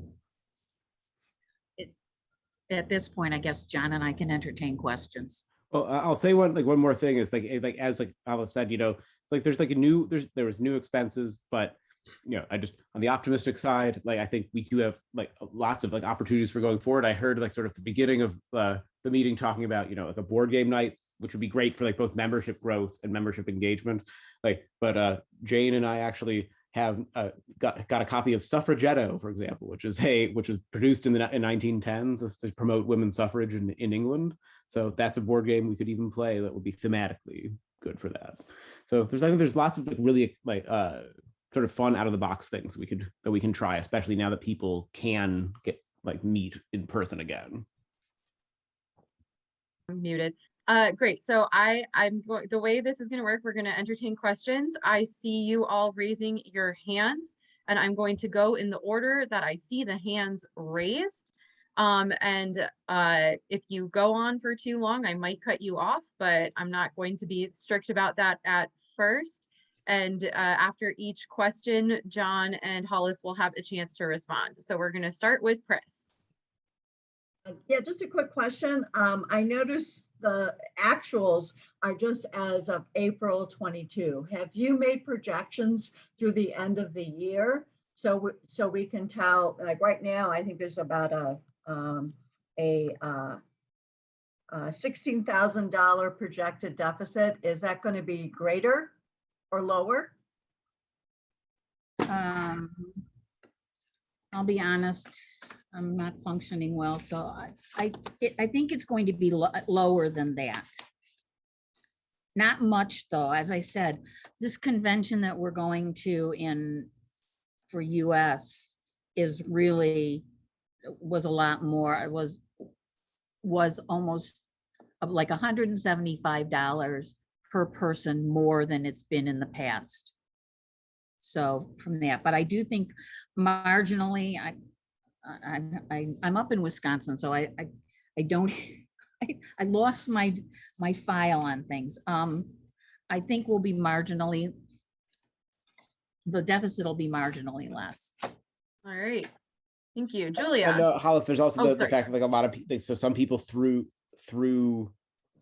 I: At this point, I guess John and I can entertain questions.
J: Well, I'll say one more thing is like as Alice said, like there's like there was new expenses, but I just, on the optimistic side, like I think we do have like lots of like opportunities for going forward. I heard like sort of the beginning of the meeting talking about like a board game night, which would be great for like both membership growth and membership engagement. But Jane and I actually have got a copy of Suffragetto, for example, which was produced in the 1910s to promote women's suffrage in England. So that's a board game we could even play that would be thematically good for that. So I think there's lots of like really like sort of fun out of the box things that we can try, especially now that people can get like meet in person again.
A: I'm muted. Great. So the way this is going to work, we're going to entertain questions. I see you all raising your hands, and I'm going to go in the order that I see the hands raised. If you go on for too long, I might cut you off, but I'm not going to be strict about that at first. And after each question, John and Hollis will have a chance to respond. So we're going to start with Chris.
F: Yeah, just a quick question. I noticed the actuals are just as of April 22. Have you made projections through the end of the year? So we can tell, like right now, I think there's about a $16,000 projected deficit. Is that going to be greater or lower?
I: I'll be honest, I'm not functioning well, so I think it's going to be lower than that. Not much, though. As I said, this convention that we're going to for US was a lot more. It was almost like $175 per person more than it's been in the past. So from that, but I do think marginally, I'm up in Wisconsin, so I don't, I lost my file on things. I think we'll be marginally, the deficit will be marginally less.
A: All right. Thank you. Julia.
J: And Hollis, there's also the
A: sorry.
J: fact that like a lot of people, so some people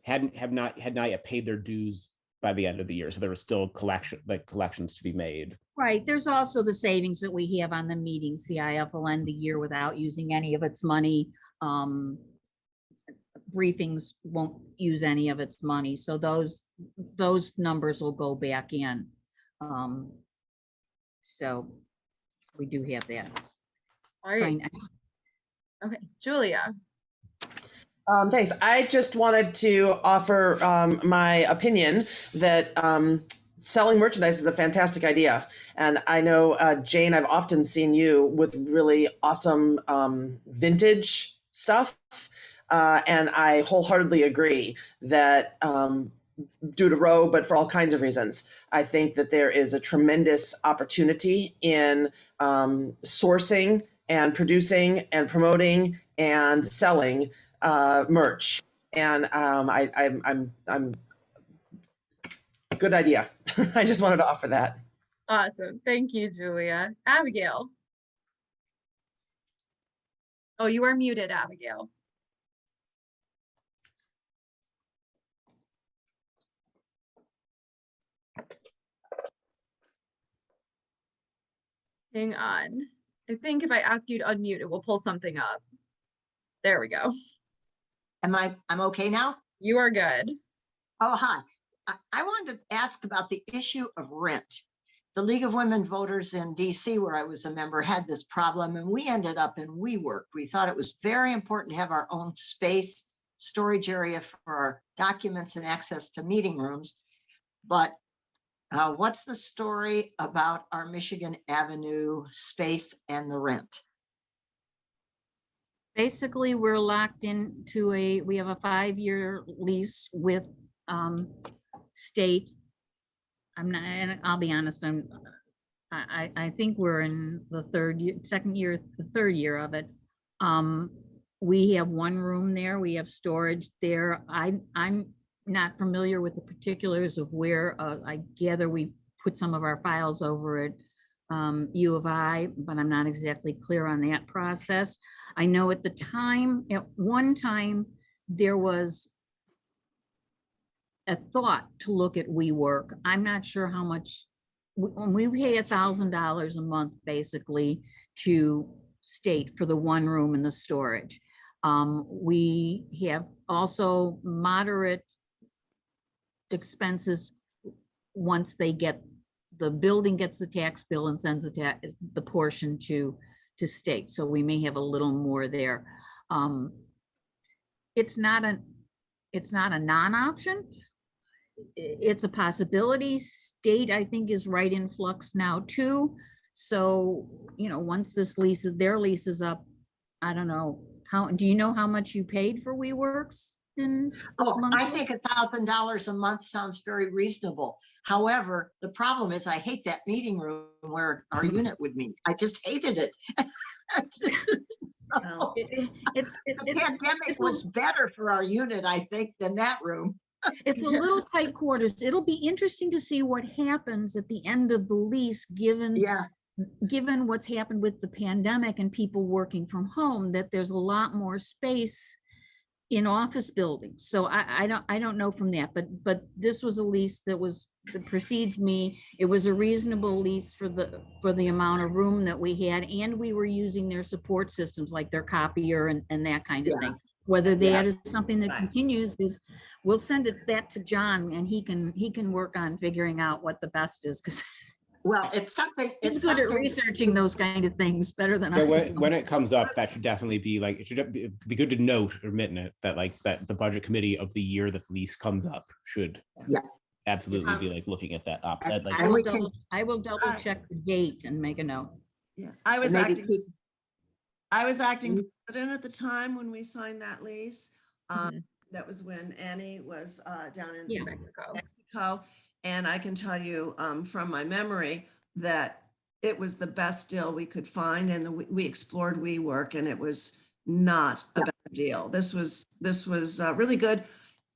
J: had not yet paid their dues by the end of the year. So there was still collections to be made.
I: Right. There's also the savings that we have on the meeting. CIF will end the year without using any of its money. Briefings won't use any of its money. So those numbers will go back in. So we do have that.
A: All right. Okay, Julia.
H: Thanks. I just wanted to offer my opinion that selling merchandise is a fantastic idea. And I know, Jane, I've often seen you with really awesome vintage stuff. And I wholeheartedly agree that due to Roe, but for all kinds of reasons, I think that there is a tremendous opportunity in sourcing and producing and promoting and selling merch. And I'm good idea. I just wanted to offer that.
A: Awesome. Thank you, Julia. Abigail. Oh, you are muted, Abigail. Hang on. I think if I ask you to unmute, it will pull something up. There we go.
K: I'm okay now?
A: You are good.
K: Oh, hi. I wanted to ask about the issue of rent. The League of Women Voters in DC, where I was a member, had this problem, and we ended up in WeWork. We thought it was very important to have our own space, storage area for our documents and access to meeting rooms. But what's the story about our Michigan Avenue space and the rent?
I: Basically, we're locked into we have a 5-year lease with state. I'm not, and I'll be honest, I think we're in the third year of it. We have one room there, we have storage there. I'm not familiar with the particulars of where, I gather we put some of our files over at U of I, but I'm not exactly clear on that process. I know at one time, there was a thought to look at WeWork. I'm not sure how much, when we pay $1,000 a month, basically, to state for the one room and the storage. We have also moderate expenses once the building gets the tax bill and sends the portion to state. So we may have a little more there. It's not a non-option. It's a possibility. State, I think, is right in flux now too. So, once their lease is up, I don't know, do you know how much you paid for WeWorks?
K: I think $1,000 a month sounds very reasonable. However, the problem is I hate that meeting room where our unit would meet. I just hated it. The pandemic was better for our unit, I think, than that room.
I: It's a little tight quarters. It'll be interesting to see what happens at the end of the lease, given what's happened with the pandemic and people working from home, that there's a lot more space in office buildings. So I don't know from that, but this was a lease that precedes me. It was a reasonable lease for the amount of room that we had, and we were using their support systems like their copier and that kind of thing. Whether that is something that continues, we'll send that to John, and he can work on figuring out what the best is, because
K: well, it's something.
I: He's good at researching those kind of things better than I am.
J: When it comes up, that should definitely be like, it should be good to note or minute that that the budget committee of the year that the lease comes up should absolutely be like looking at that up.
I: I will double check the date and make a note.
B: Yeah, I was acting president at the time when we signed that lease. That was when Annie was down in Mexico. And I can tell you from my memory that it was the best deal we could find. And we explored WeWork, and it was not a bad deal. This was really good.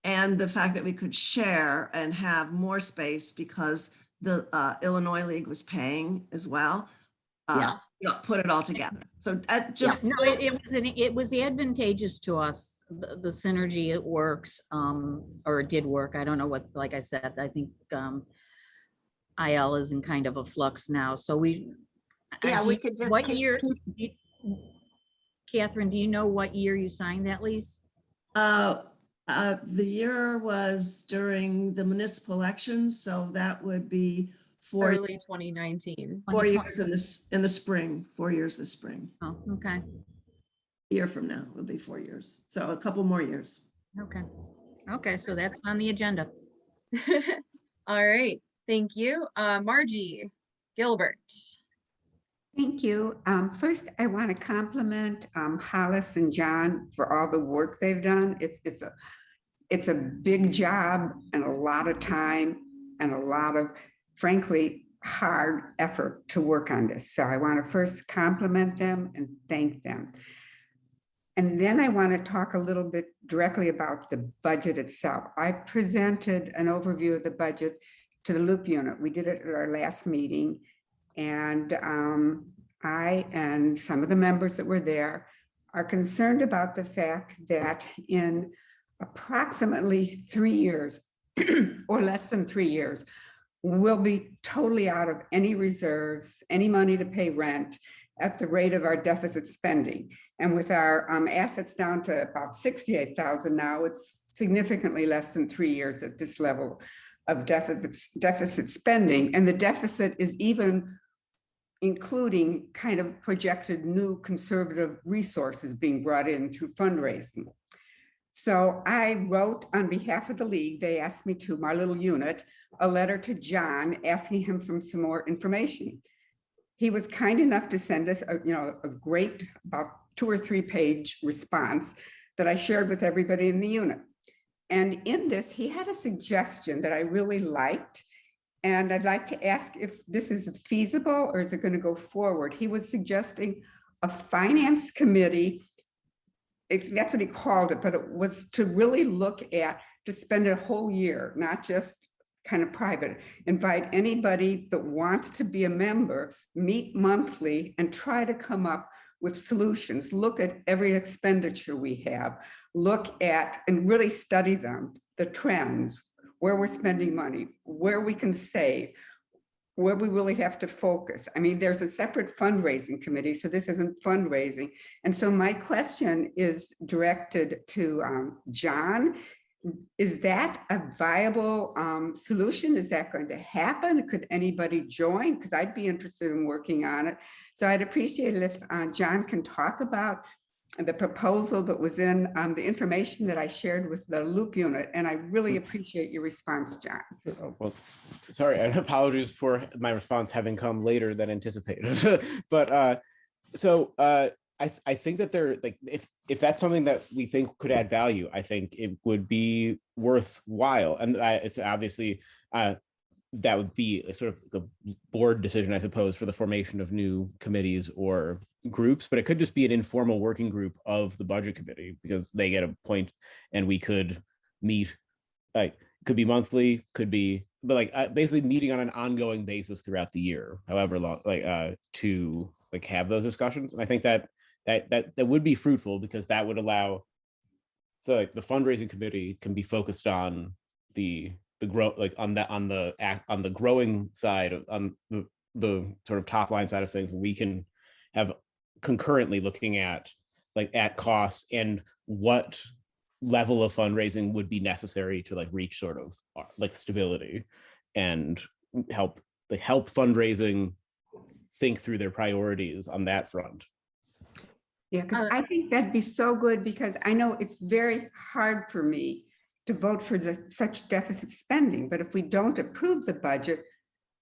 B: And the fact that we could share and have more space because the Illinois League was paying as well. Put it all together. So
I: it was advantageous to us. The synergy, it works, or it did work. I don't know what, like I said, I think IL is in kind of a flux now. So we could just what year, Catherine, do you know what year you signed that lease?
B: The year was during the municipal elections, so that would be
A: early 2019.
B: 4 years in the spring. 4 years this spring.
I: Oh, okay.
B: A year from now will be 4 years. So a couple more years.
I: Okay. So that's on the agenda.
A: All right. Thank you. Margie Gilbert.
L: Thank you. First, I want to compliment Hollis and John for all the work they've done. It's a big job and a lot of time and a lot of, frankly, hard effort to work on this. So I want to first compliment them and thank them. And then I want to talk a little bit directly about the budget itself. I presented an overview of the budget to the Loop unit. We did it at our last meeting. And I and some of the members that were there are concerned about the fact that in approximately 3 years or less than 3 years, we'll be totally out of any reserves, any money to pay rent at the rate of our deficit spending. And with our assets down to about 68,000 now, it's significantly less than 3 years at this level of deficit spending. And the deficit is even including kind of projected new conservative resources being brought in through fundraising. So I wrote on behalf of the league, they asked me to, my little unit, a letter to John asking him for some more information. He was kind enough to send us a great, about 2 or 3 page response that I shared with everybody in the unit. And in this, he had a suggestion that I really liked. And I'd like to ask if this is feasible or is it going to go forward? He was suggesting a finance committee, if that's what he called it, but it was to really look at, to spend a whole year, not just kind of private, invite anybody that wants to be a member, meet monthly and try to come up with solutions, look at every expenditure we have, look at and really study them, the trends, where we're spending money, where we can save, where we really have to focus. I mean, there's a separate fundraising committee, so this isn't fundraising. And so my question is directed to John. Is that a viable solution? Is that going to happen? Could anybody join? Because I'd be interested in working on it. So I'd appreciate it if John can talk about the proposal that was in the information that I shared with the Loop unit. And I really appreciate your response, John.
J: Oh, well, sorry, and apologies for my response having come later than anticipated. But I think that there, like, if that's something that we think could add value, I think it would be worthwhile. And it's obviously that would be a sort of the board decision, I suppose, for the formation of new committees or groups, but it could just be an informal working group of the budget committee because they get a point and we could meet, like, could be monthly, could be, but like basically meeting on an ongoing basis throughout the year, however long, like to like have those discussions. And I think that would be fruitful because that would allow the fundraising committee can be focused on the grow, like on the growing side of, on the sort of top line side of things. We can have concurrently looking at costs and what level of fundraising would be necessary to like reach sort of like stability and help fundraising think through their priorities on that front.
L: Yeah, because I think that'd be so good because I know it's very hard for me to vote for such deficit spending, but if we don't approve the budget,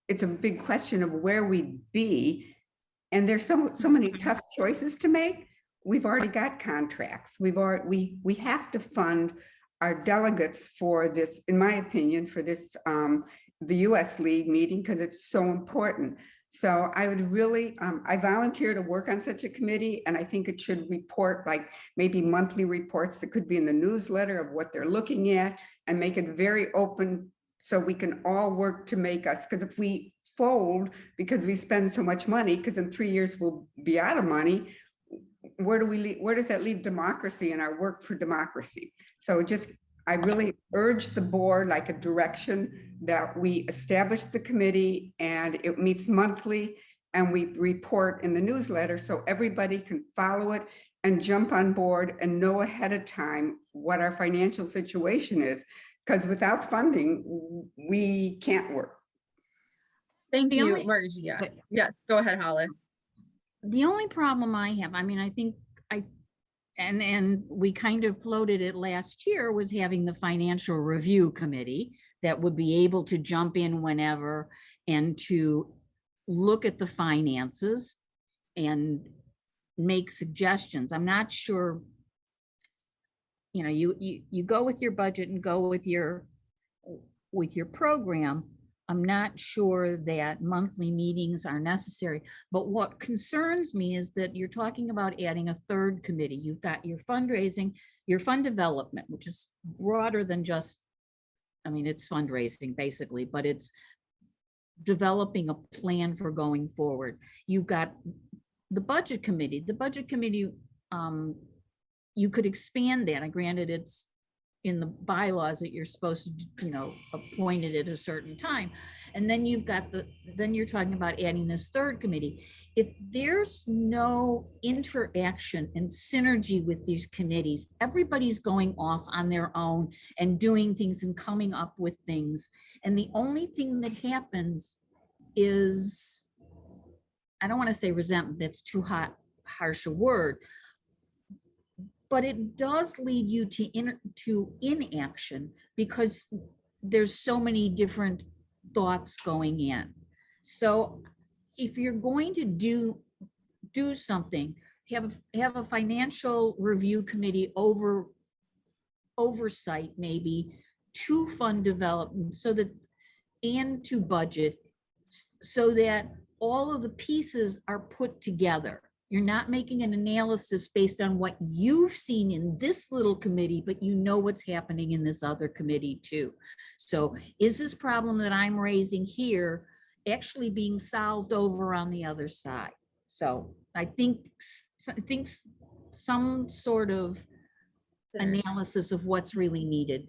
L: it's a big question of where we'd be. And there's so many tough choices to make. We've already got contracts. We have to fund our delegates for this, in my opinion, for this the US League meeting because it's so important. So I would really, I volunteer to work on such a committee, and I think it should report like maybe monthly reports that could be in the newsletter of what they're looking at and make it very open so we can all work to make us, because if we fold because we spend so much money, because in 3 years we'll be out of money, where does that leave democracy and our work for democracy? So just, I really urge the board, like a direction that we establish the committee and it meets monthly and we report in the newsletter so everybody can follow it and jump on board and know ahead of time what our financial situation is. Because without funding, we can't work.
A: Thank
I: The
A: you,
I: only-
A: Margie. Yes, go ahead, Hollis.
I: The only problem I have, I mean, I think and we kind of floated it last year, was having the financial review committee that would be able to jump in whenever and to look at the finances and make suggestions. I'm not sure, you know, you go with your budget and go with your program. I'm not sure that monthly meetings are necessary, but what concerns me is that you're talking about adding a third committee. You've got your fundraising, your fund development, which is broader than just, I mean, it's fundraising basically, but it's developing a plan for going forward. You've got the budget committee. The budget committee, you could expand that. And granted, it's in the bylaws that you're supposed to, you know, appoint it at a certain time. And then you've got then you're talking about adding this third committee. If there's no interaction and synergy with these committees, everybody's going off on their own and doing things and coming up with things. And the only thing that happens is, I don't want to say resentment, that's too harsh a word, but it does lead you to inaction because there's so many different thoughts going in. So if you're going to do something, have a financial review committee oversight maybe to fund development so that, and to budget, so that all of the pieces are put together. You're not making an analysis based on what you've seen in this little committee, but you know what's happening in this other committee too. So is this problem that I'm raising here actually being solved over on the other side? So I think some sort of analysis of what's really needed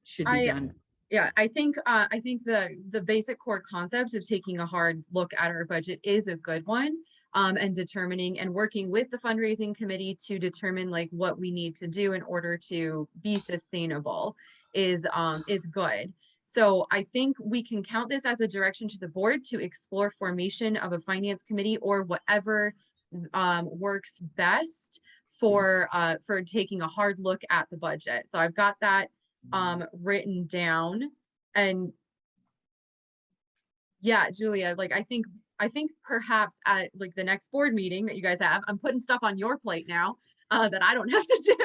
I: should be done.
A: Yeah, I think the basic core concept of taking a hard look at our budget is a good one. And determining and working with the fundraising committee to determine like what we need to do in order to be sustainable is good. So I think we can count this as a direction to the board to explore formation of a finance committee or whatever works best for taking a hard look at the budget. So I've got that written down. And yeah, Julia, like I think perhaps at like the next board meeting that you guys have, I'm putting stuff on your plate now that I don't have to do,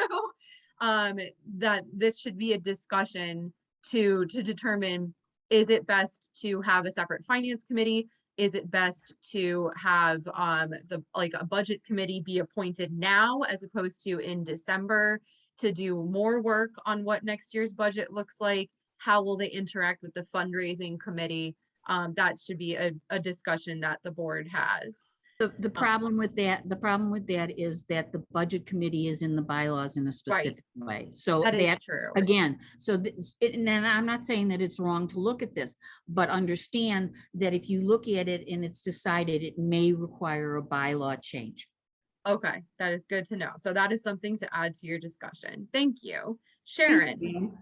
A: that this should be a discussion to determine, is it best to have a separate finance committee? Is it best to have a budget committee be appointed now as opposed to in December to do more work on what next year's budget looks like? How will they interact with the fundraising committee? That should be a discussion that the board has.
I: The problem with that is that the budget committee is in the bylaws in a specific way. So
A: that is true.
I: Again, so and I'm not saying that it's wrong to look at this, but understand that if you look at it and it's decided, it may require a bylaw change.
A: Okay, that is good to know. So that is something to add to your discussion. Thank you. Sharon.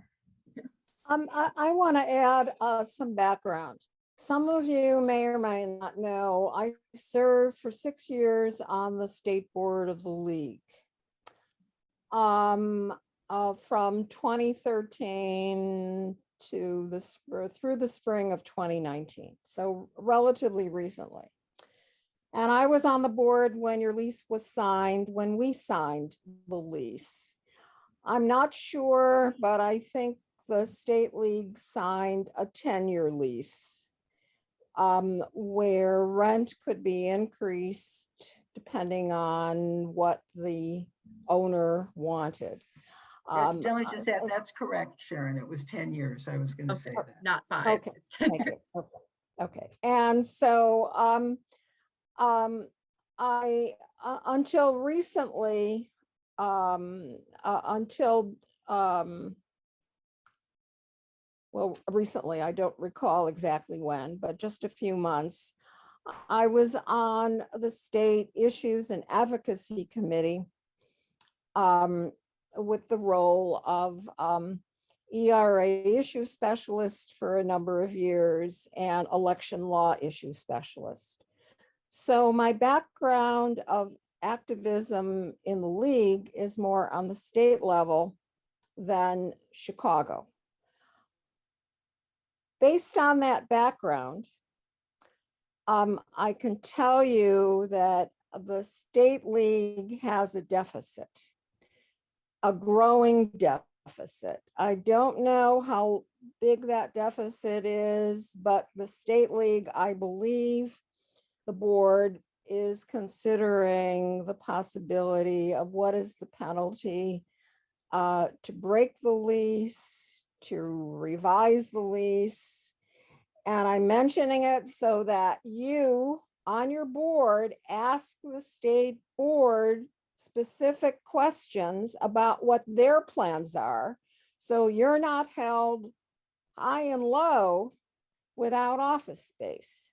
C: I want to add some background. Some of you may or may not know, I served for 6 years on the state board of the league. From 2013 to through the spring of 2019, so relatively recently. And I was on the board when your lease was signed, when we signed the lease. I'm not sure, but I think the state league signed a 10-year lease. Where rent could be increased depending on what the owner wanted.
F: Let me just add, that's correct, Sharon. It was 10 years. I was going to say that.
A: Not 5.
C: Okay.
A: It's 10
C: Thank
A: years.
C: you. Okay. And so I until recently, well, recently, I don't recall exactly when, but just a few months, I was on the State Issues and Advocacy Committee with the role of ERA issue specialist for a number of years and election law issue specialist. So my background of activism in the league is more on the state level than Chicago. Based on that background, I can tell you that the state league has a deficit, a growing deficit. I don't know how big that deficit is, but the state league, I believe the board is considering the possibility of what is the penalty to break the lease, to revise the lease. And I'm mentioning it so that you on your board ask the state board specific questions about what their plans are. So you're not held high and low without office space.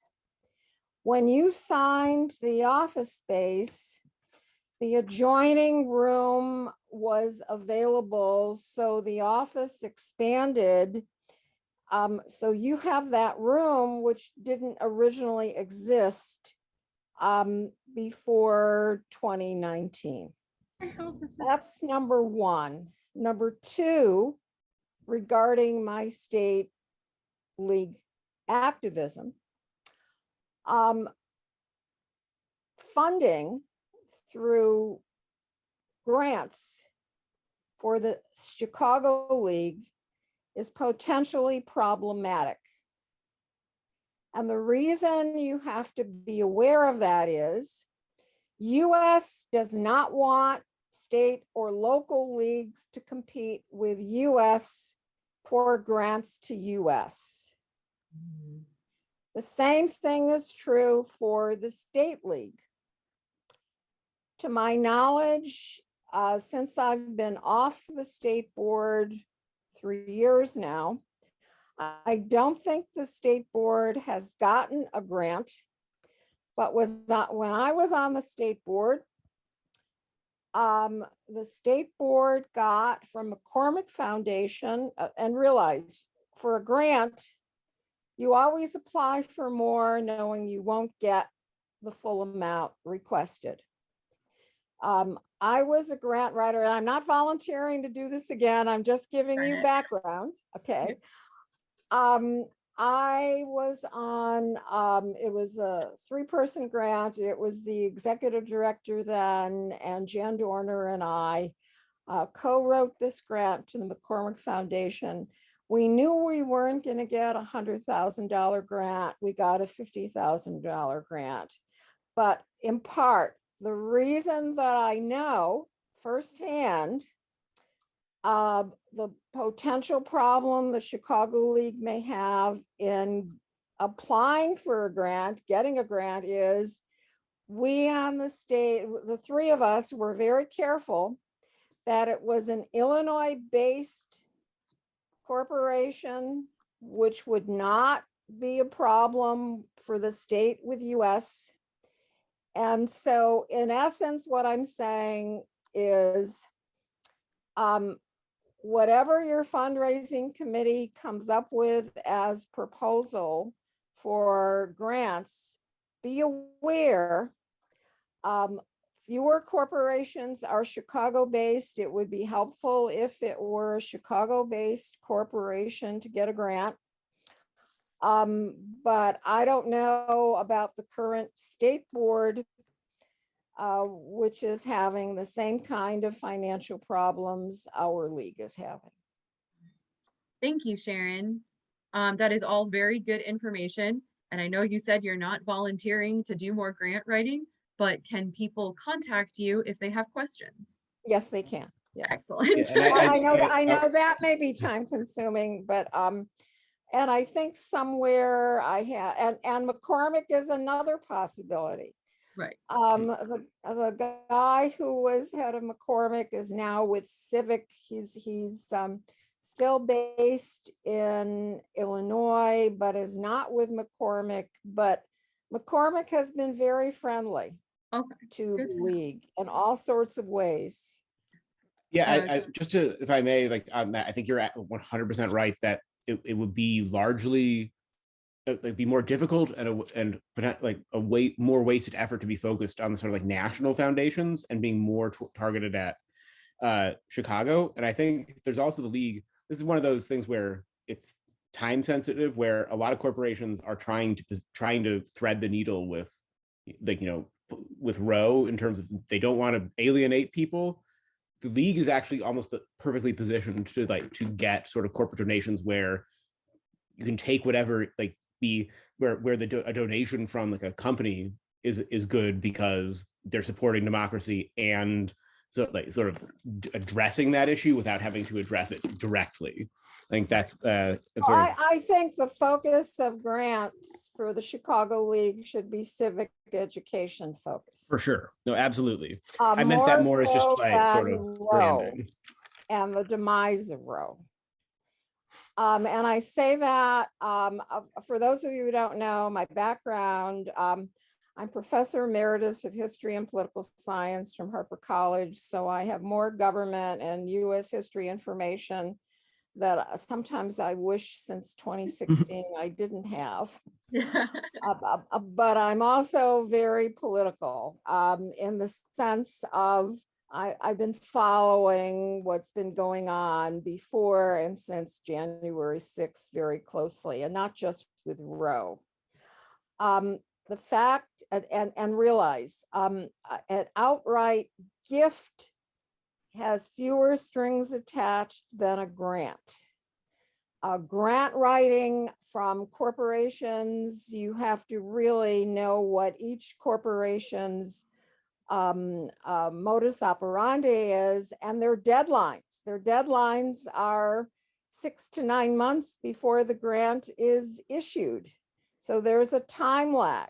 C: When you signed the office space, the adjoining room was available, so the office expanded. So you have that room, which didn't originally exist before 2019. That's number one. Number two, regarding my state league activism, funding through grants for the Chicago League is potentially problematic. And the reason you have to be aware of that is US does not want state or local leagues to compete with US for grants to US. The same thing is true for the state league. To my knowledge, since I've been off the state board 3 years now, I don't think the state board has gotten a grant, but when I was on the state board, the state board got from McCormick Foundation, and realize for a grant, you always apply for more knowing you won't get the full amount requested. I was a grant writer, and I'm not volunteering to do this again. I'm just giving you background. Okay. I was on, it was a 3-person grant. It was the executive director then, and Jan Dorner and I co-wrote this grant to the McCormick Foundation. We knew we weren't going to get a $100,000 grant. We got a $50,000 grant. But in part, the reason that I know firsthand the potential problem the Chicago League may have in applying for a grant, getting a grant, is we on the state, the three of us were very careful that it was an Illinois-based corporation, which would not be a problem for the state with US. And so in essence, what I'm saying is whatever your fundraising committee comes up with as proposal for grants, be aware fewer corporations are Chicago-based. It would be helpful if it were a Chicago-based corporation to get a grant. But I don't know about the current state board, which is having the same kind of financial problems our league is having.
A: Thank you, Sharon. That is all very good information. And I know you said you're not volunteering to do more grant writing, but can people contact you if they have questions?
C: Yes, they can. Yeah.
A: Excellent.
J: Yeah, and
C: I know that may be time consuming, but and I think somewhere I have, and McCormick is another possibility.
A: Right.
C: The guy who was head of McCormick is now with Civic. He's still based in Illinois, but is not with McCormick. But McCormick has been very friendly to the league in all sorts of ways.
J: Yeah, I just to, if I may, like on that, I think you're at 100% right that it would be largely like be more difficult and like more wasted effort to be focused on the sort of like national foundations and being more targeted at Chicago. And I think there's also the league. This is one of those things where it's time sensitive, where a lot of corporations are trying to thread the needle with, like, with Roe, in terms of they don't want to alienate people. The league is actually almost perfectly positioned to get sort of corporate donations where you can take whatever, like, be where a donation from like a company is good because they're supporting democracy and so like sort of addressing that issue without having to address it directly. I think that's
C: I think the focus of grants for the Chicago League should be civic education focus.
J: for sure. No, absolutely. I meant that more as just
C: so
J: like sort
C: than
J: of
C: Roe
J: branding.
C: and the demise of Roe. And I say that for those of you who don't know my background, I'm professor emeritus of history and political science from Harper College. So I have more government and US history information that sometimes I wish since 2016 I didn't have. But I'm also very political in the sense of I've been following what's been going on before and since January 6th very closely, and not just with Roe. The fact and realize an outright gift has fewer strings attached than a grant. Grant writing from corporations, you have to really know what each corporation's modus operandi is and their deadlines. Their deadlines are 6 to 9 months before the grant is issued. So there's a time lag.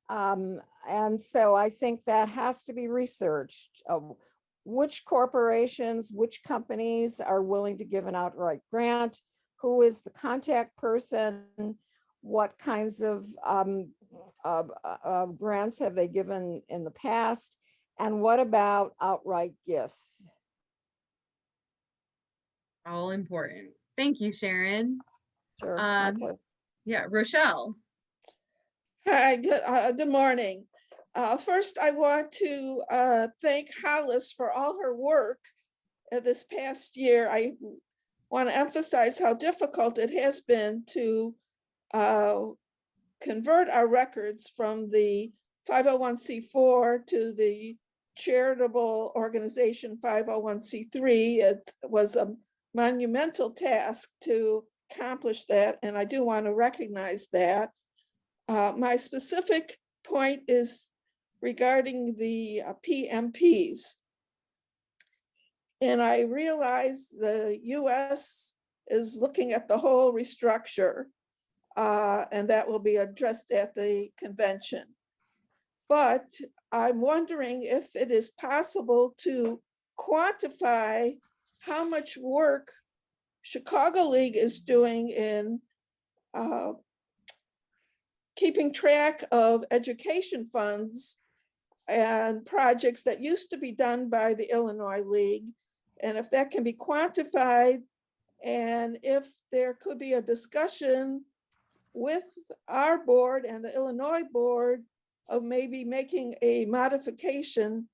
C: And so I think that has to be researched. Which corporations, which companies are willing to give an outright grant? Who is the contact person? What kinds of grants have they given in the past? And what about outright gifts?
A: All important. Thank you, Sharon.
C: Sure.
A: Yeah, Rochelle.
M: Hi, good morning. First, I want to thank Hollis for all her work this past year. I want to emphasize how difficult it has been to convert our records from the 501c4 to the charitable organization 501c3. It was a monumental task to accomplish that, and I do want to recognize that. My specific point is regarding the PMPs. And I realize the US is looking at the whole restructure, and that will be addressed at the convention. But I'm wondering if it is possible to quantify how much work Chicago League is doing in keeping track of education funds and projects that used to be done by the Illinois League, and if that can be quantified, and if there could be a discussion with our board and the Illinois board of maybe making a modification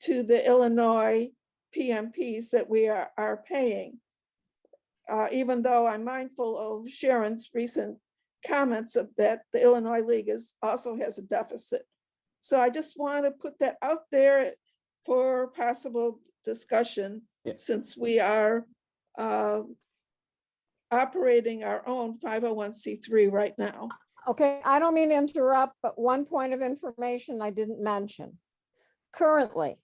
M: to the Illinois PMPs that we are paying. Even though I'm mindful of Sharon's recent comments of that the Illinois League also has a deficit. So I just want to put that out there for possible discussion, since we are operating our own 501c3 right now.
C: Okay, I don't mean to interrupt, but one point of information I didn't mention. Currently,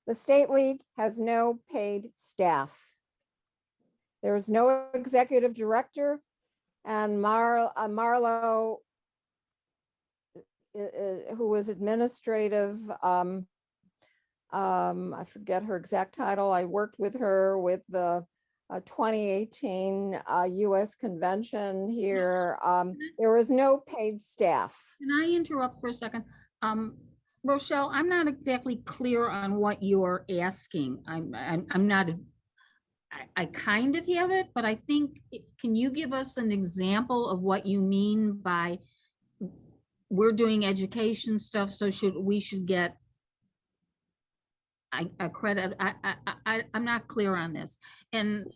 C: the State League has no paid staff. There is no executive director, and Marlo, who is administrative, I forget her exact title. I worked with her with the 2018 US convention here. There was no paid staff.
I: Can I interrupt for a second? Rochelle, I'm not exactly clear on what you're asking. I'm not I kind of have it, but I think, can you give us an example of what you mean by we're doing education stuff, so we should get a credit? I'm not clear on this. And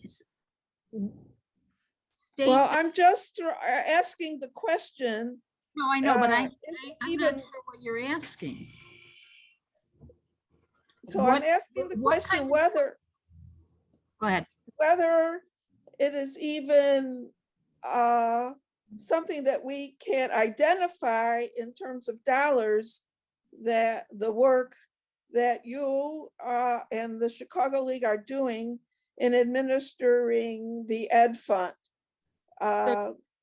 I: state,
M: Well, I'm just asking the question.
I: no, I know, but
M: is it
I: I'm not sure what you're asking.
M: So
I: What-
M: I'm asking the
I: what
M: question
I: kind of-
M: whether
I: Go ahead.
M: whether it is even something that we can identify in terms of dollars, that the work that you and the Chicago League are doing in administering the ed fund.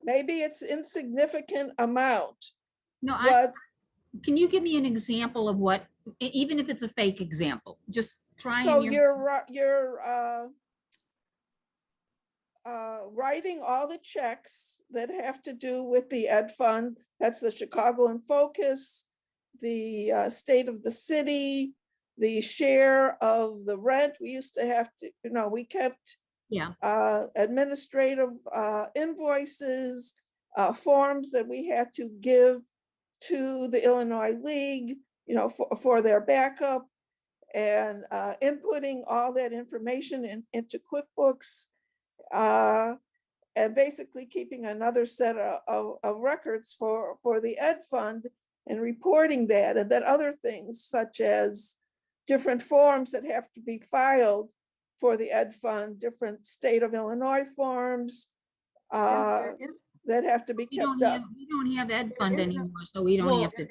M: Maybe it's insignificant amount,
I: No,
M: but
I: can you give me an example of what, even if it's a fake example, just try
M: so
I: and
M: you're writing all the checks that have to do with the ed fund. That's the Chicago in Focus, the state of the city, the share of the rent. We used to have to, we kept
I: yeah,
M: administrative invoices, forms that we had to give to the Illinois League, for their backup, and inputting all that information into QuickBooks, and basically keeping another set of records for the ed fund and reporting that, and then other things such as different forms that have to be filed for the ed fund, different state of Illinois forms that have to be
I: we
M: kept
I: don't
M: up.
I: have ed fund anymore, so we don't have to.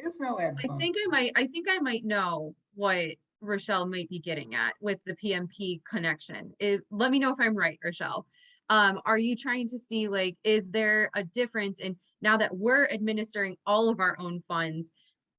A: I think I might know what Rochelle might be getting at with the PMP connection. Let me know if I'm right, Rochelle. Are you trying to see, like, is there a difference in, now that we're administering all of our own funds,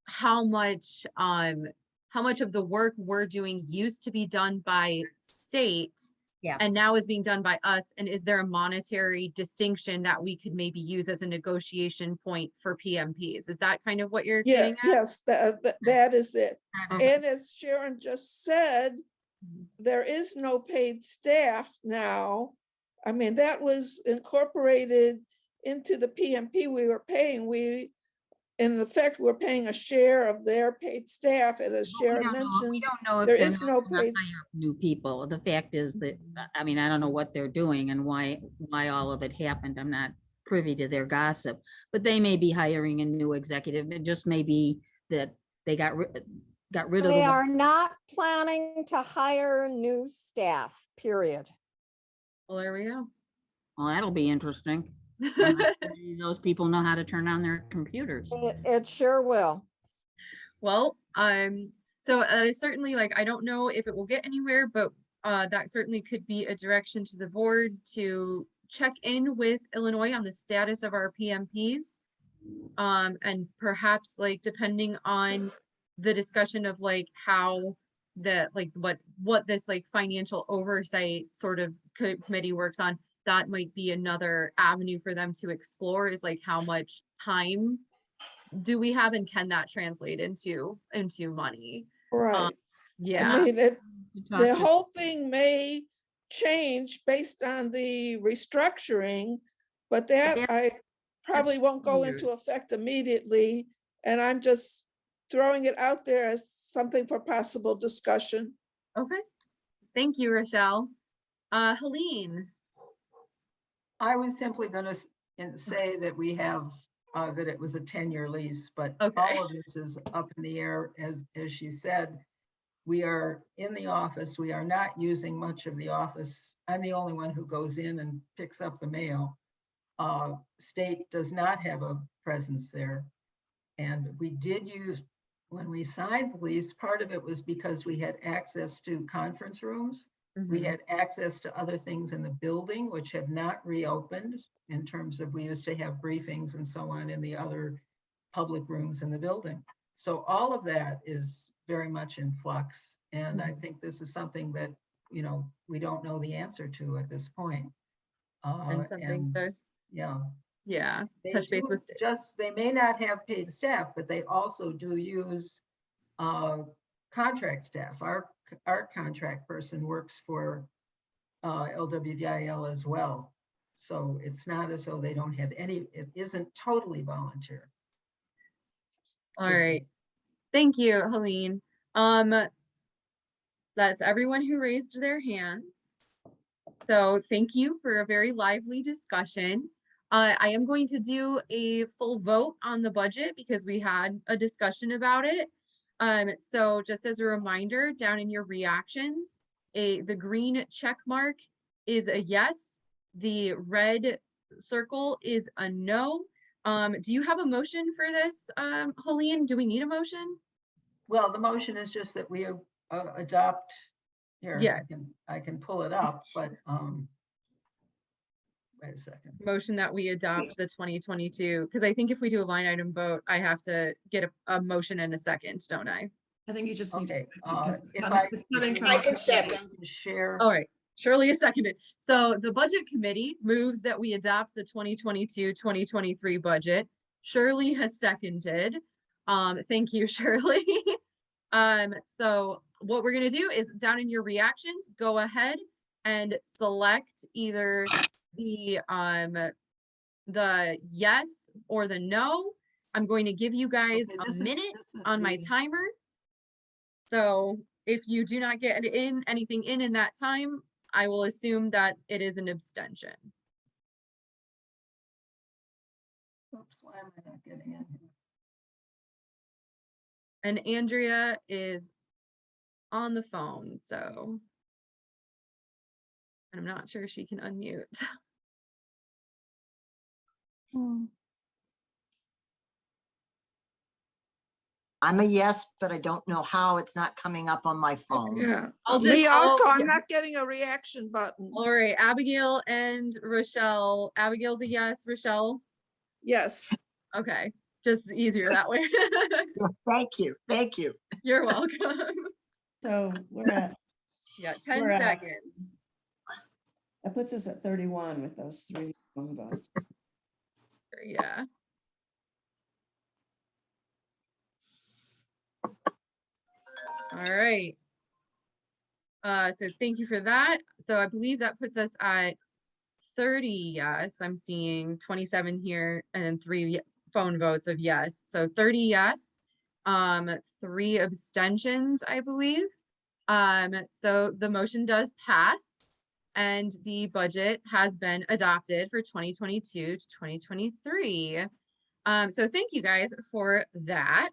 A: how much of the work we're doing used to be done by state,
I: Yeah.
A: and now is being done by us? And is there a monetary distinction that we could maybe use as a negotiation point for PMPs? Is that kind of what you're
M: Yeah,
A: getting at?
M: yes, that is it.
I: Okay.
M: And as Sharon just said, there is no paid staff now. I mean, that was incorporated into the PMP we were paying. In effect, we're paying a share of their paid staff, and as
I: We
M: Sharon
I: don't know-
M: mentioned,
I: we don't know if
M: there
I: they're
M: is
I: not
M: no
I: gonna
M: paid.
I: hire new people. The fact is that, I mean, I don't know what they're doing and why all of it happened. I'm not privy to their gossip, but they may be hiring a new executive. It just may be that they got rid of
C: They
I: the.
C: are not planning to hire new staff, period.
A: Well, there we go.
I: Well, that'll be interesting. Those people know how to turn on their computers.
C: It sure will.
A: Well, so that is certainly, like, I don't know if it will get anywhere, but that certainly could be a direction to the board to check in with Illinois on the status of our PMPs. And perhaps, like, depending on the discussion of, like, how what this, like, financial oversight sort of committee works on, that might be another avenue for them to explore, is like, how much time do we have, and can that translate into money?
M: Right.
A: Yeah.
M: I mean, the
I: to-
M: whole thing may change based on the restructuring, but that I probably won't go into effect immediately. And I'm just throwing it out there as something for possible discussion.
A: Okay. Thank you, Rochelle. Helene.
N: I was simply going to say that we have, that it was a 10-year lease, but
A: Okay.
N: all of this is up in the air. As she said, we are in the office. We are not using much of the office. I'm the only one who goes in and picks up the mail. State does not have a presence there. And we did use, when we signed the lease, part of it was because we had access to conference rooms. We had access to other things in the building, which have not reopened, in terms of, we used to have briefings and so on in the other public rooms in the building. So all of that is very much in flux. And I think this is something that, we don't know the answer to at this point.
A: And something to,
N: yeah, they
A: touch base
N: do
A: with state.
N: they may not have paid staff, but they also do use contract staff. Our contract person works for LWVIL as well. So it's not as though they don't have any, it isn't totally volunteer.
A: All
N: Just-
A: right. Thank you, Helene. That's everyone who raised their hands. So thank you for a very lively discussion. I am going to do a full vote on the budget because we had a discussion about it. So just as a reminder, down in your reactions, the green check mark is a yes. The red circle is a no. Do you have a motion for this, Helene? Do we need a motion?
N: Well, the motion is just that we adopt, here,
A: Yes.
N: I can pull it up, but wait a second.
A: Motion that we adopt the 2022, because I think if we do a line item vote, I have to get a motion in a second, don't I?
B: I think you just need to.
N: Okay,
B: because it's
N: if
B: coming-
N: I-
B: it's coming
N: if
B: from-
K: I can second.
N: Share.
A: All right, Shirley is seconded. So the budget committee moves that we adopt the 2022-2023 budget. Shirley has seconded. Thank you, Shirley. So what we're gonna do is down in your reactions, go ahead and select either the yes or the no. I'm going to give you guys
N: Okay,
A: a
N: this is-
A: minute
N: this is
A: on my
N: the-
A: timer. So if you do not get anything in that time, I will assume that it is an abstention.
N: Oops, why am I not getting in here?
A: And Andrea is on the phone, so I'm not sure she can unmute.
K: I'm a yes, but I don't know how. It's not coming up on my phone.
M: Yeah,
A: I'll
M: me
A: just-
M: also,
A: I'll-
M: I'm not getting a reaction button.
A: All right, Abigail and Rochelle. Abigail's a yes, Rochelle.
M: Yes,
A: Okay, just easier that way.
K: Yeah, thank you, thank you.
A: You're welcome.
O: So we're at,
A: Yeah, 10
O: We're at-
A: seconds.
O: that puts us at 31 with those 3 phone votes.
A: Yeah. All right. So thank you for that. So I believe that puts us at 30 yes. I'm seeing 27 here and then 3 phone votes of yes. So 30 yes, 3 abstentions, I believe. So the motion does pass and the budget has been adopted for 2022 to 2023. So thank you guys for that.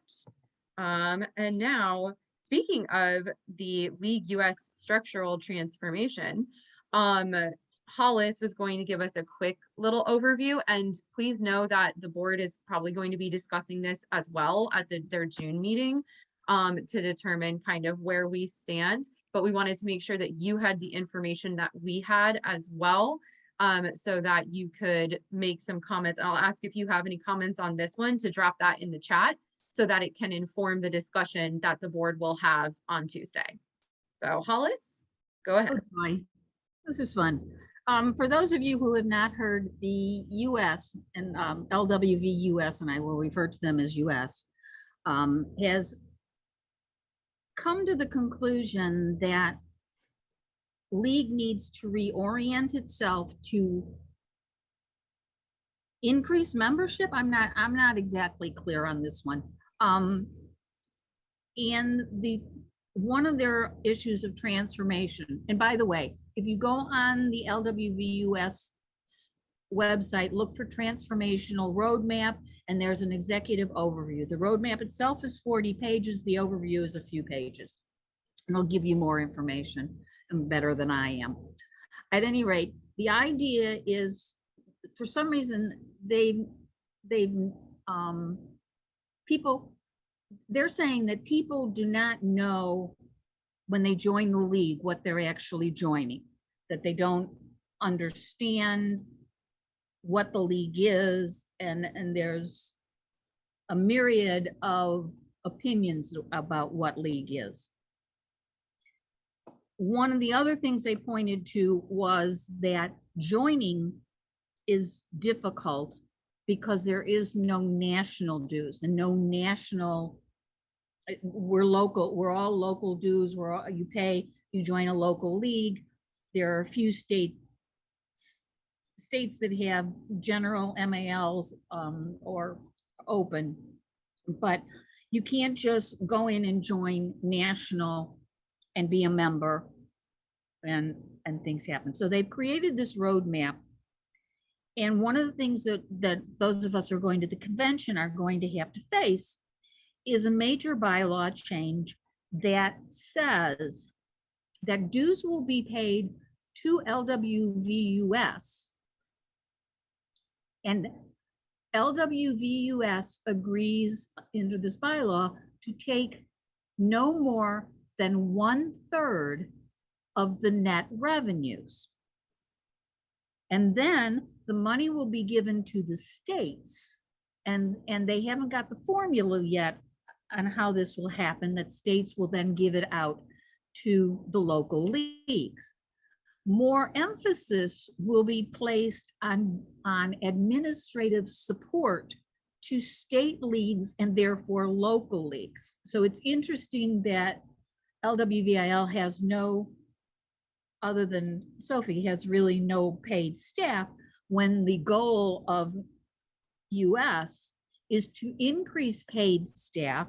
A: And now, speaking of the League US structural transformation, Hollis was going to give us a quick little overview, and please know that the board is probably going to be discussing this as well at their June meeting to determine kind of where we stand. But we wanted to make sure that you had the information that we had as well, so that you could make some comments. I'll ask if you have any comments on this one to drop that in the chat so that it can inform the discussion that the board will have on Tuesday. So Hollis, go ahead.
I: So joy. This is fun. For those of you who have not heard, the US and LWV US, and I will refer to them as US, has come to the conclusion that League needs to reorient itself to increase membership. I'm not exactly clear on this one. And one of their issues of transformation, and by the way, if you go on the LWVUS website, look for transformational roadmap, and there's an executive overview. The roadmap itself is 40 pages. The overview is a few pages. And it'll give you more information and better than I am. At any rate, the idea is, for some reason, they're saying that people do not know when they join the League what they're actually joining, that they don't understand what the League is, and there's a myriad of opinions about what League is. One of the other things they pointed to was that joining is difficult because there is no national dues and no national, we're local, we're all local dues, you join a local league. there are a few states that have general MALs or open, but you can't just go in and join national and be a member and things happen. So they've created this roadmap. And one of the things that those of us who are going to the convention are going to have to face is a major bylaw change that says that dues will be paid to LWVUS. And LWVUS agrees into this bylaw to take no more than 1/3 of the net revenues. And then the money will be given to the states. And they haven't got the formula yet on how this will happen, that states will then give it out to the local leagues. More emphasis will be placed on administrative support to state leagues and therefore local leagues. So it's interesting that LWVIL has no, other than Sophie, has really no paid staff, when the goal of US is to increase paid staff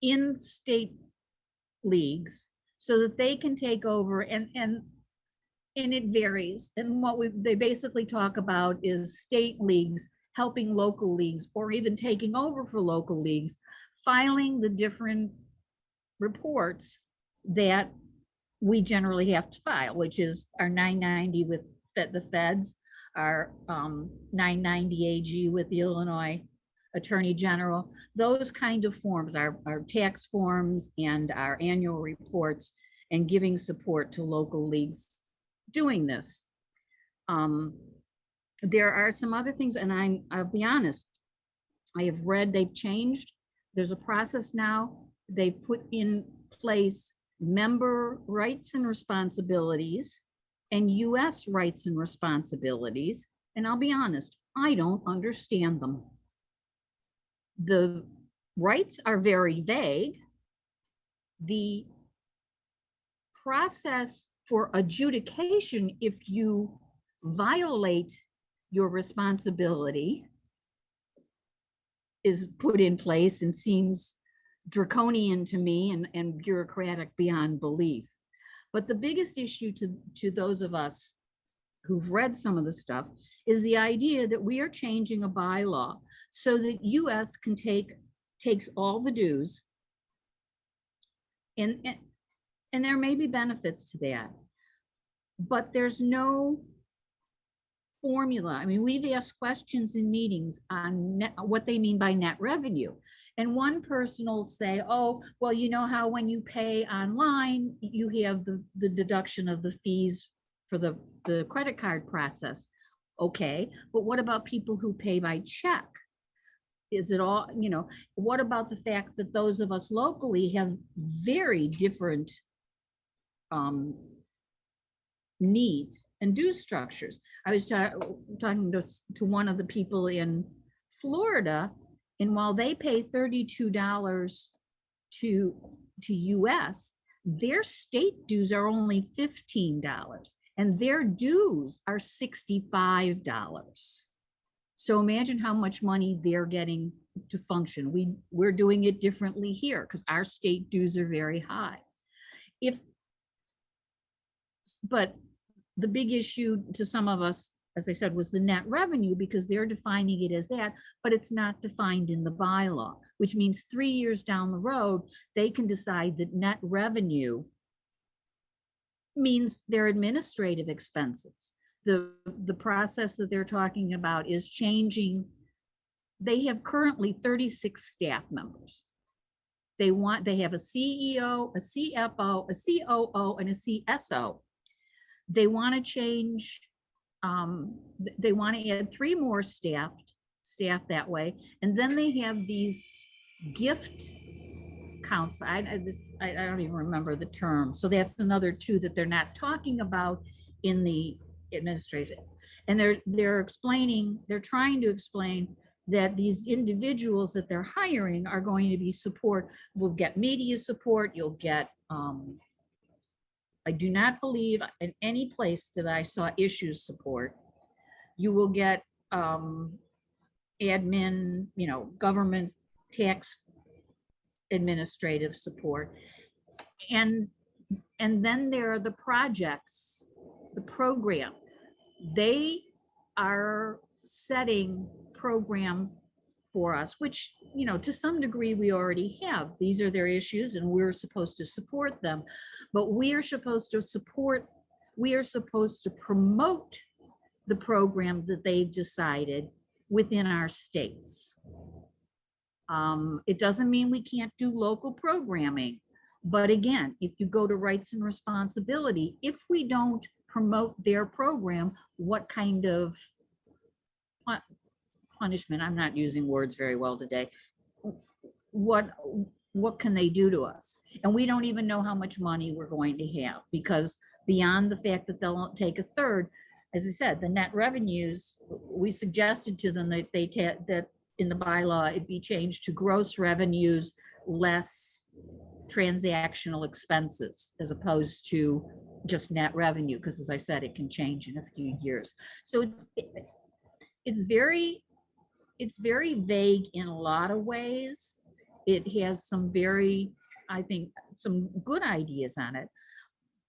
I: in state leagues so that they can take over, and it varies. And what they basically talk about is state leagues helping local leagues, or even taking over for local leagues, filing the different reports that we generally have to file, which is our 990 with the feds, our 990 AG with the Illinois Attorney General, those kind of forms, our tax forms and our annual reports, and giving support to local leagues doing this. There are some other things, and I'll be honest, I have read they've changed. There's a process now. They put in place member rights and responsibilities and US rights and responsibilities. And I'll be honest, I don't understand them. The rights are very vague. The process for adjudication, if you violate your responsibility, is put in place and seems draconian to me and bureaucratic beyond belief. But the biggest issue to those of us who've read some of the stuff is the idea that we are changing a bylaw so that US can takes all the dues, and there may be benefits to that, but there's no formula. I mean, we've asked questions in meetings on what they mean by net revenue. And one person will say, oh, well, you know how when you pay online, you have the deduction of the fees for the credit card process. Okay, but what about people who pay by check? Is it all, you know, what about the fact that those of us locally have very different needs and due structures? I was talking to one of the people in Florida, and while they pay $32 to US, their state dues are only $15 and their dues are $65. So imagine how much money they're getting to function. We're doing it differently here because our state dues are very high. But the big issue to some of us, as I said, was the net revenue, because they're defining it as that, but it's not defined in the bylaw, which means 3 years down the road, they can decide that net revenue means their administrative expenses. The process that they're talking about is changing. They have currently 36 staff members. They have a CEO, a CFO, a COO, and a CSO. They want to change, they want to add 3 more staff that way. And then they have these gift counts. I don't even remember the term. So that's another 2 that they're not talking about in the administration. And they're trying to explain that these individuals that they're hiring are going to be will get media support, you'll get I do not believe in any place that I saw issues support. You will get admin, government tax administrative support. And then there are the projects, the program. They are setting program for us, which, to some degree we already have. These are their issues and we're supposed to support them. But we are supposed to promote the program that they've decided within our states. It doesn't mean we can't do local programming. But again, if you go to rights and responsibility, if we don't promote their program, what kind of punishment, I'm not using words very well today, what can they do to us? And we don't even know how much money we're going to have, because beyond the fact that they'll take a third, as I said, the net revenues, we suggested to them that that in the bylaw, it be changed to gross revenues less transactional expenses, as opposed to just net revenue, because as I said, it can change in a few years. So it's very vague in a lot of ways. It has some I think, some good ideas on it.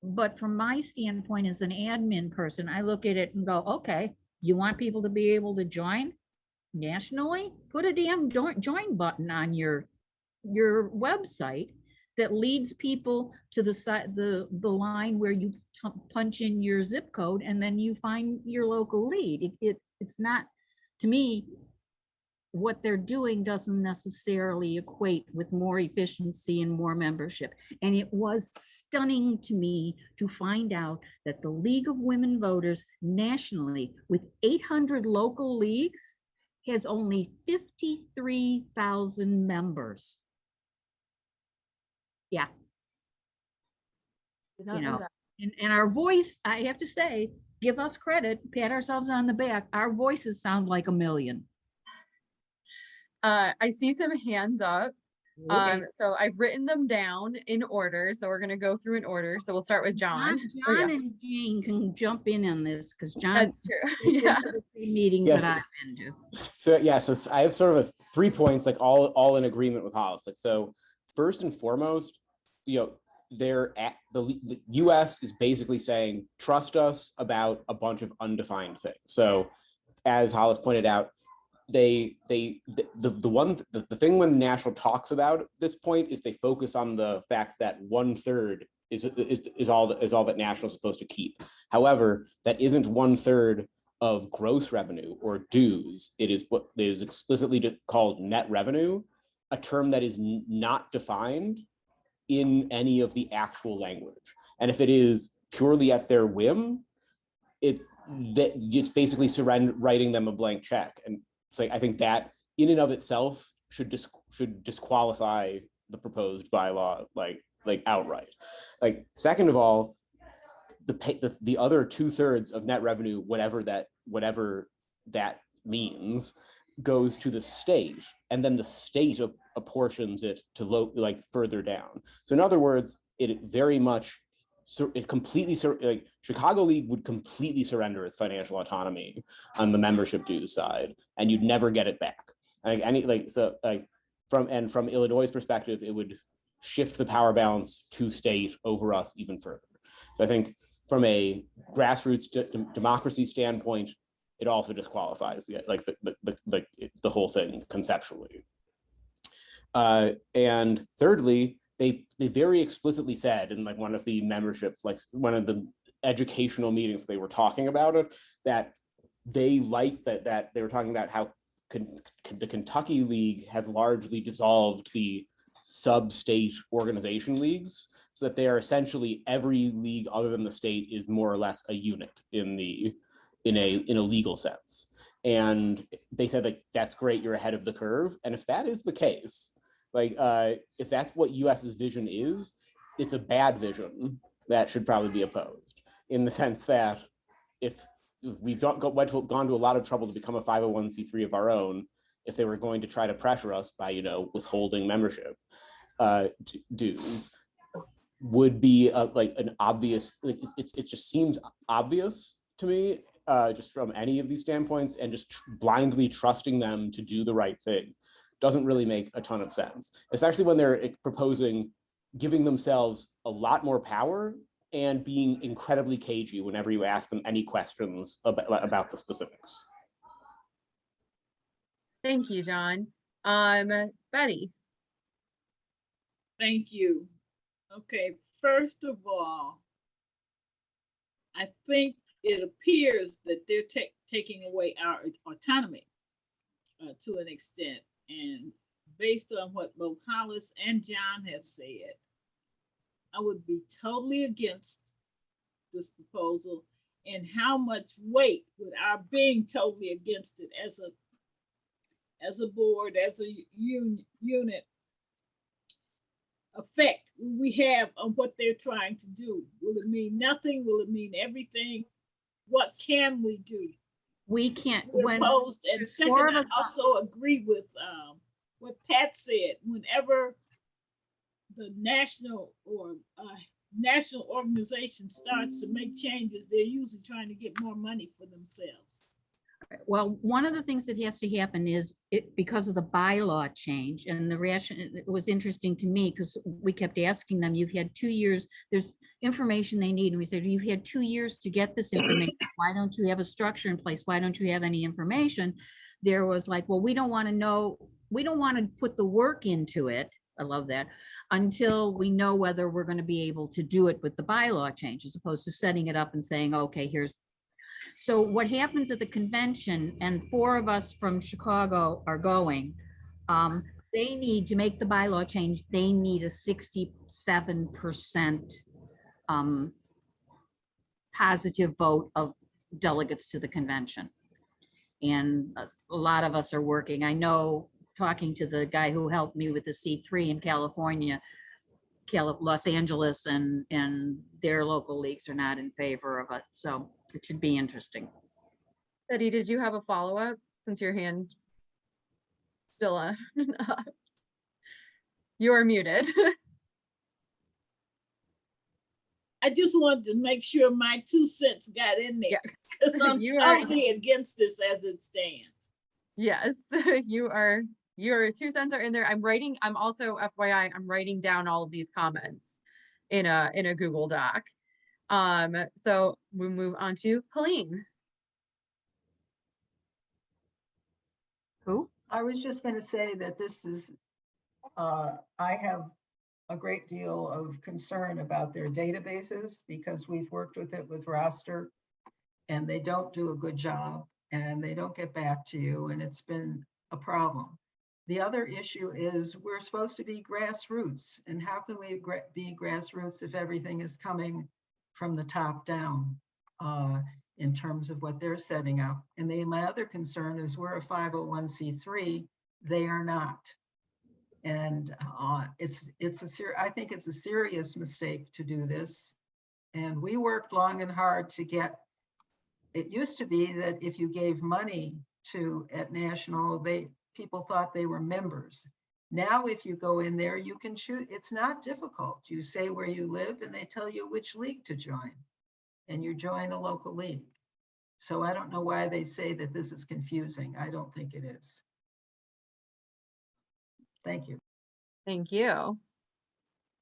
I: But from my standpoint as an admin person, I look at it and go, okay, you want people to be able to join nationally? Put a damn join button on your website that leads people to the line where you punch in your zip code and then you find your local lead. It's not, to me, what they're doing doesn't necessarily equate with more efficiency and more membership. And it was stunning to me to find out that the League of Women Voters nationally, with 800 local leagues, has only 53,000 members. Yeah.
A: Did not know that.
I: And our voice, I have to say, give us credit, pat ourselves on the back. Our voices sound like a million.
A: I see some hands up. So I've written them down in order. So we're gonna go through in order. So we'll start with John.
I: John and Jane can jump in on this because John.
A: That's true. Yeah.
I: Meetings
J: Yes.
I: that I've been to.
J: So yeah, so I have sort of 3 points, like all in agreement with Hollis. Like, so first and foremost, the US is basically saying, trust us about a bunch of undefined things. So as Hollis pointed out, the thing when National talks about at this point is they focus on the fact that 1/3 is all that National is supposed to keep. However, that isn't 1/3 of gross revenue or dues. It is what is explicitly called net revenue, a term that is not defined in any of the actual language. And if it is purely at their whim, it's basically writing them a blank check. And so I think that in and of itself should disqualify the proposed bylaw like outright. Like, second of all, the other 2/3 of net revenue, whatever that means, goes to the state, and then the state apportions it to further down. So in other words, it very much, it completely, like, Chicago League would completely surrender its financial autonomy on the membership dues side, and you'd never get it back. From Illinois' perspective, it would shift the power balance to state over us even further. So I think from a grassroots democracy standpoint, it also disqualifies the whole thing conceptually. And thirdly, they very explicitly said in one of the membership, one of the educational meetings they were talking about it, that they liked that they were talking about how the Kentucky League had largely dissolved the sub-state organization leagues, so that they are essentially, every league other than the state is more or less a unit in a legal sense. And they said, that's great, you're ahead of the curve. And if that is the case, if that's what US's vision is, it's a bad vision that should probably be opposed, in the sense that if we've gone to a lot of trouble to become a 501c3 of our own, if they were going to try to pressure us by withholding membership dues, would be like an obvious, like it just seems obvious to me, just from any of these standpoints, and just blindly trusting them to do the right thing doesn't really make a ton of sense, especially when they're proposing giving themselves a lot more power and being incredibly cagey whenever you ask them any questions about the specifics.
A: Thank you, John. Betty.
D: Thank you. Okay, first of all, I think it appears that they're taking away our autonomy to an extent. And based on what both Hollis and John have said, I would be totally against this proposal. And how much weight would our being totally against it as a board, as a unit, effect we have on what they're trying to do? Will it mean nothing? Will it mean everything? What can we do?
I: We can't.
D: We're opposed. And second, I also agree with what Pat said. Whenever the national organization starts to make changes, they're usually trying to get more money for themselves.
I: Well, one of the things that has to happen is because of the bylaw change, and the reaction, it was interesting to me because we kept asking them, you've had 2 years, there's information they need. And we said, you've had 2 years to get this information. Why don't you have a structure in place? Why don't you have any information? There was like, well, we don't want to know, we don't want to put the work into it. I love that, until we know whether we're going to be able to do it with the bylaw change, as opposed to setting it up and saying, okay, here's. So what happens at the convention, and 4 of us from Chicago are going, they need to make the bylaw change. They need a 67% positive vote of delegates to the convention. And a lot of us are working. I know, talking to the guy who helped me with the C3 in California, Los Angeles and their local leagues are not in favor of it. So it should be interesting.
A: Betty, did you have a follow-up since your hand still up? You are muted.
D: I just wanted to make sure my 2 cents got in there, because I'm totally against this as it stands.
A: Yes, your 2 cents are in there. I'm also, FYI, I'm writing down all of these comments in a Google Doc. So we move on to Helene.
I: Who?
N: I was just going to say that this is, I have a great deal of concern about their databases, because we've worked with it with roster and they don't do a good job and they don't get back to you, and it's been a problem. The other issue is we're supposed to be grassroots, and how can we be grassroots if everything is coming from the top down in terms of what they're setting up? And my other concern is we're a 501c3, they are not. And I think it's a serious mistake to do this. And we worked long and hard to get, it used to be that if you gave money at national, people thought they were members. Now, if you go in there, you can choose. It's not difficult. You say where you live and they tell you which league to join, and you join a local league. So I don't know why they say that this is confusing. I don't think it is. Thank you.
A: Thank you.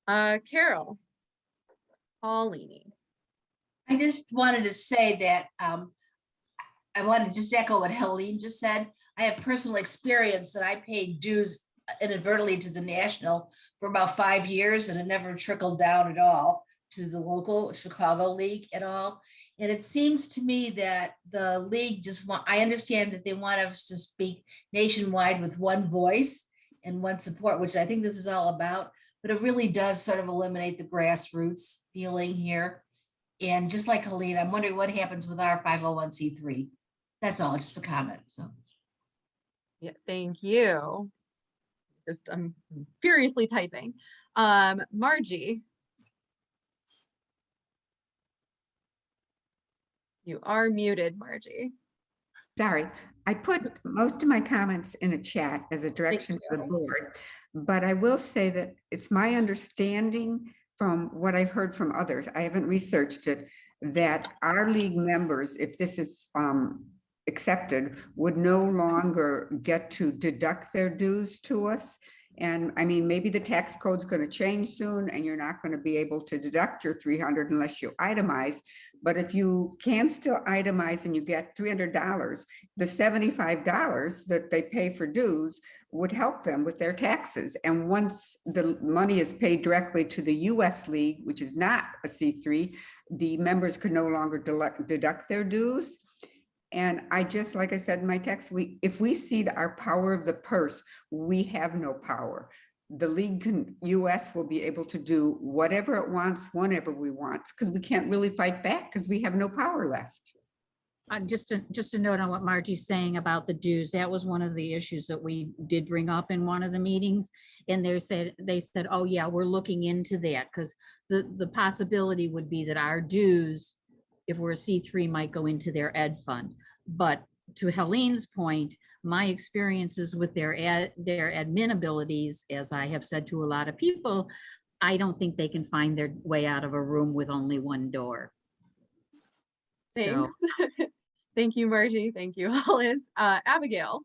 A: Carol. Paulini.
P: I just wanted to say that I want to just echo what Helene just said. I have personal experience that I paid dues inadvertently to the national for about 5 years, and it never trickled down at all to the local Chicago league at all. And it seems to me that the league I understand that they want us to speak nationwide with one voice and one support, which I think this is all about, but it really does sort of eliminate the grassroots feeling here. And just like Helene, I'm wondering what happens with our 501c3. That's all, just a comment. So.
A: Yeah, thank you. I'm furiously typing. Margie. You are muted, Margie.
L: Sorry, I put most of my comments in a chat as a direction to the board, but I will say that it's my understanding from what I've heard from others, I haven't researched it, that our league members, if this is accepted, would no longer get to deduct their dues to us. And I mean, maybe the tax code's going to change soon and you're not going to be able to deduct your 300 unless you itemize. But if you can still itemize and you get $300, the $75 that they pay for dues would help them with their taxes. And once the money is paid directly to the US League, which is not a C3, the members could no longer deduct their dues. And I just, like I said in my text, if we cede our power of the purse, we have no power. The League US will be able to do whatever it wants, whenever we want, because we can't really fight back because we have no power left.
I: Just a note on what Margie's saying about the dues. That was one of the issues that we did bring up in one of the meetings. And they said, oh yeah, we're looking into that, because the possibility would be that our dues, if we're a C3, might go into their ed fund. But to Helene's point, my experiences with their admin abilities, as I have said to a lot of people, I don't think they can find their way out of a room with only one door.
A: Thanks. Thank you, Margie. Thank you, Hollis. Abigail.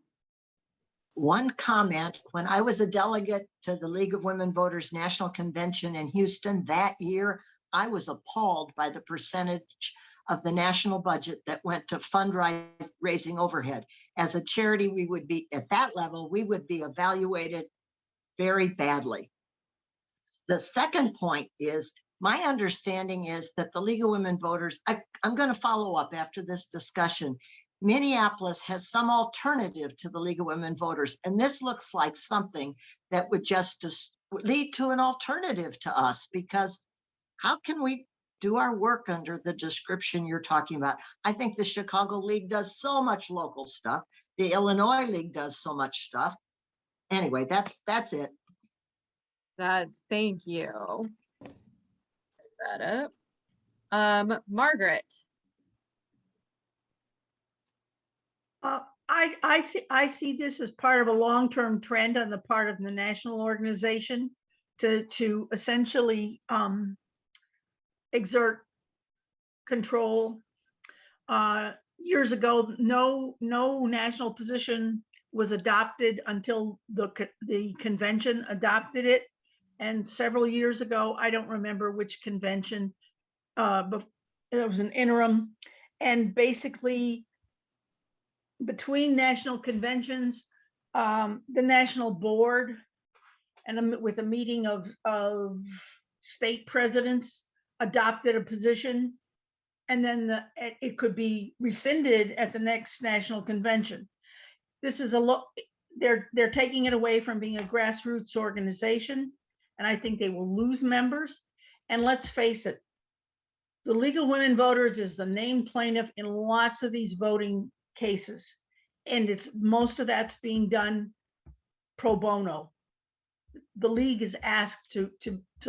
K: One comment, when I was a delegate to the League of Women Voters National Convention in Houston that year, I was appalled by the percentage of the national budget that went to fundraising overhead. As a charity, we would be at that level, we would be evaluated very badly. The second point is, my understanding is that the League of Women Voters, I'm going to follow up after this discussion. Minneapolis has some alternative to the League of Women Voters, and this looks like something that would just lead to an alternative to us, because how can we do our work under the description you're talking about? I think the Chicago League does so much local stuff. The Illinois League does so much stuff. Anyway, that's it.
A: Thank you. Set that up. Margaret.
Q: I see this as part of a long-term trend on the part of the national organization to essentially exert control. Years ago, no national position was adopted until the convention adopted it. And several years ago, I don't remember which convention, but it was an interim. And basically, between national conventions, the national board and with a meeting of state presidents adopted a position, and then it could be rescinded at the next national convention. This is they're taking it away from being a grassroots organization, and I think they will lose members. And let's face it, the League of Women Voters is the named plaintiff in lots of these voting cases, and most of that's being done pro bono. The league is asked to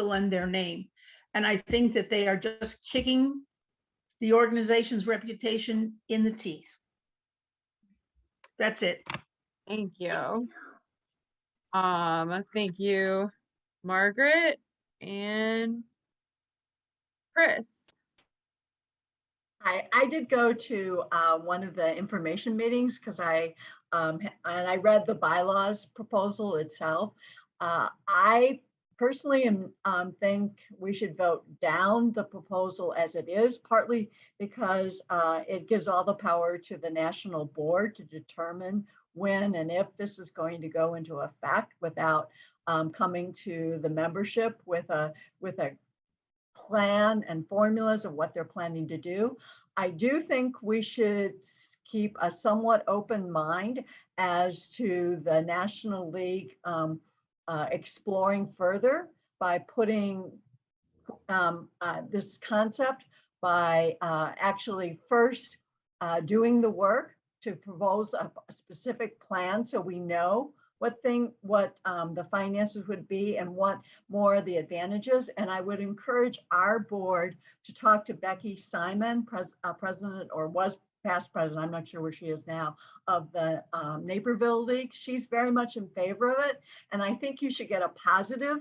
Q: lend their name, and I think that they are just kicking the organization's reputation in the teeth. That's it.
A: Thank you. Thank you, Margaret and Chris.
F: I did go to one of the information meetings because I read the bylaws proposal itself. I personally think we should vote down the proposal as it is, partly because it gives all the power to the national board to determine when and if this is going to go into effect without coming to the membership with a plan and formulas of what they're planning to do. I do think we should keep a somewhat open mind as to the National League exploring further by putting this concept by actually first doing the work to propose a specific plan so we know what the finances would be and what more of the advantages. And I would encourage our board to talk to Becky Simon, president, or was past president, I'm not sure where she is now, of the Naperville League. She's very much in favor of it. And I think you should get a positive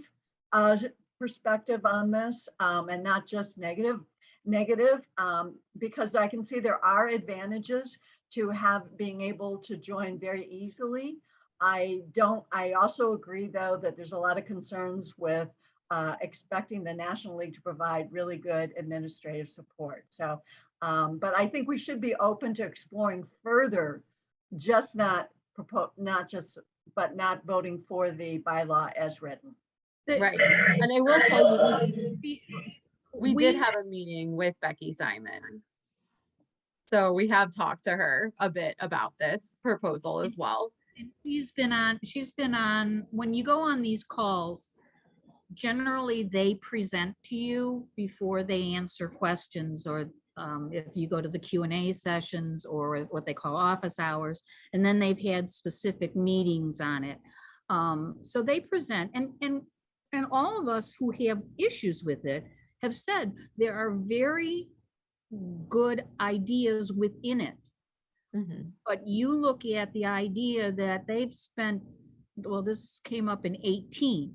F: perspective on this, and not just negative, because I can see there are advantages to being able to join very easily. I also agree though that there's a lot of concerns with expecting the National League to provide really good administrative support. So, but I think we should be open to exploring further, not voting for the bylaw as written.
A: Right. And I will tell you, we did have a meeting with Becky Simon. So we have talked to her a bit about this proposal as well.
I: And she's been on, when you go on these calls, generally they present to you before they answer questions, or if you go to the Q&A sessions or what they call office hours, and then they've had specific meetings on it. So they present, and all of us who have issues with it have said there are very good ideas within it. But you look at the idea that they've spent, well, this came up in 18,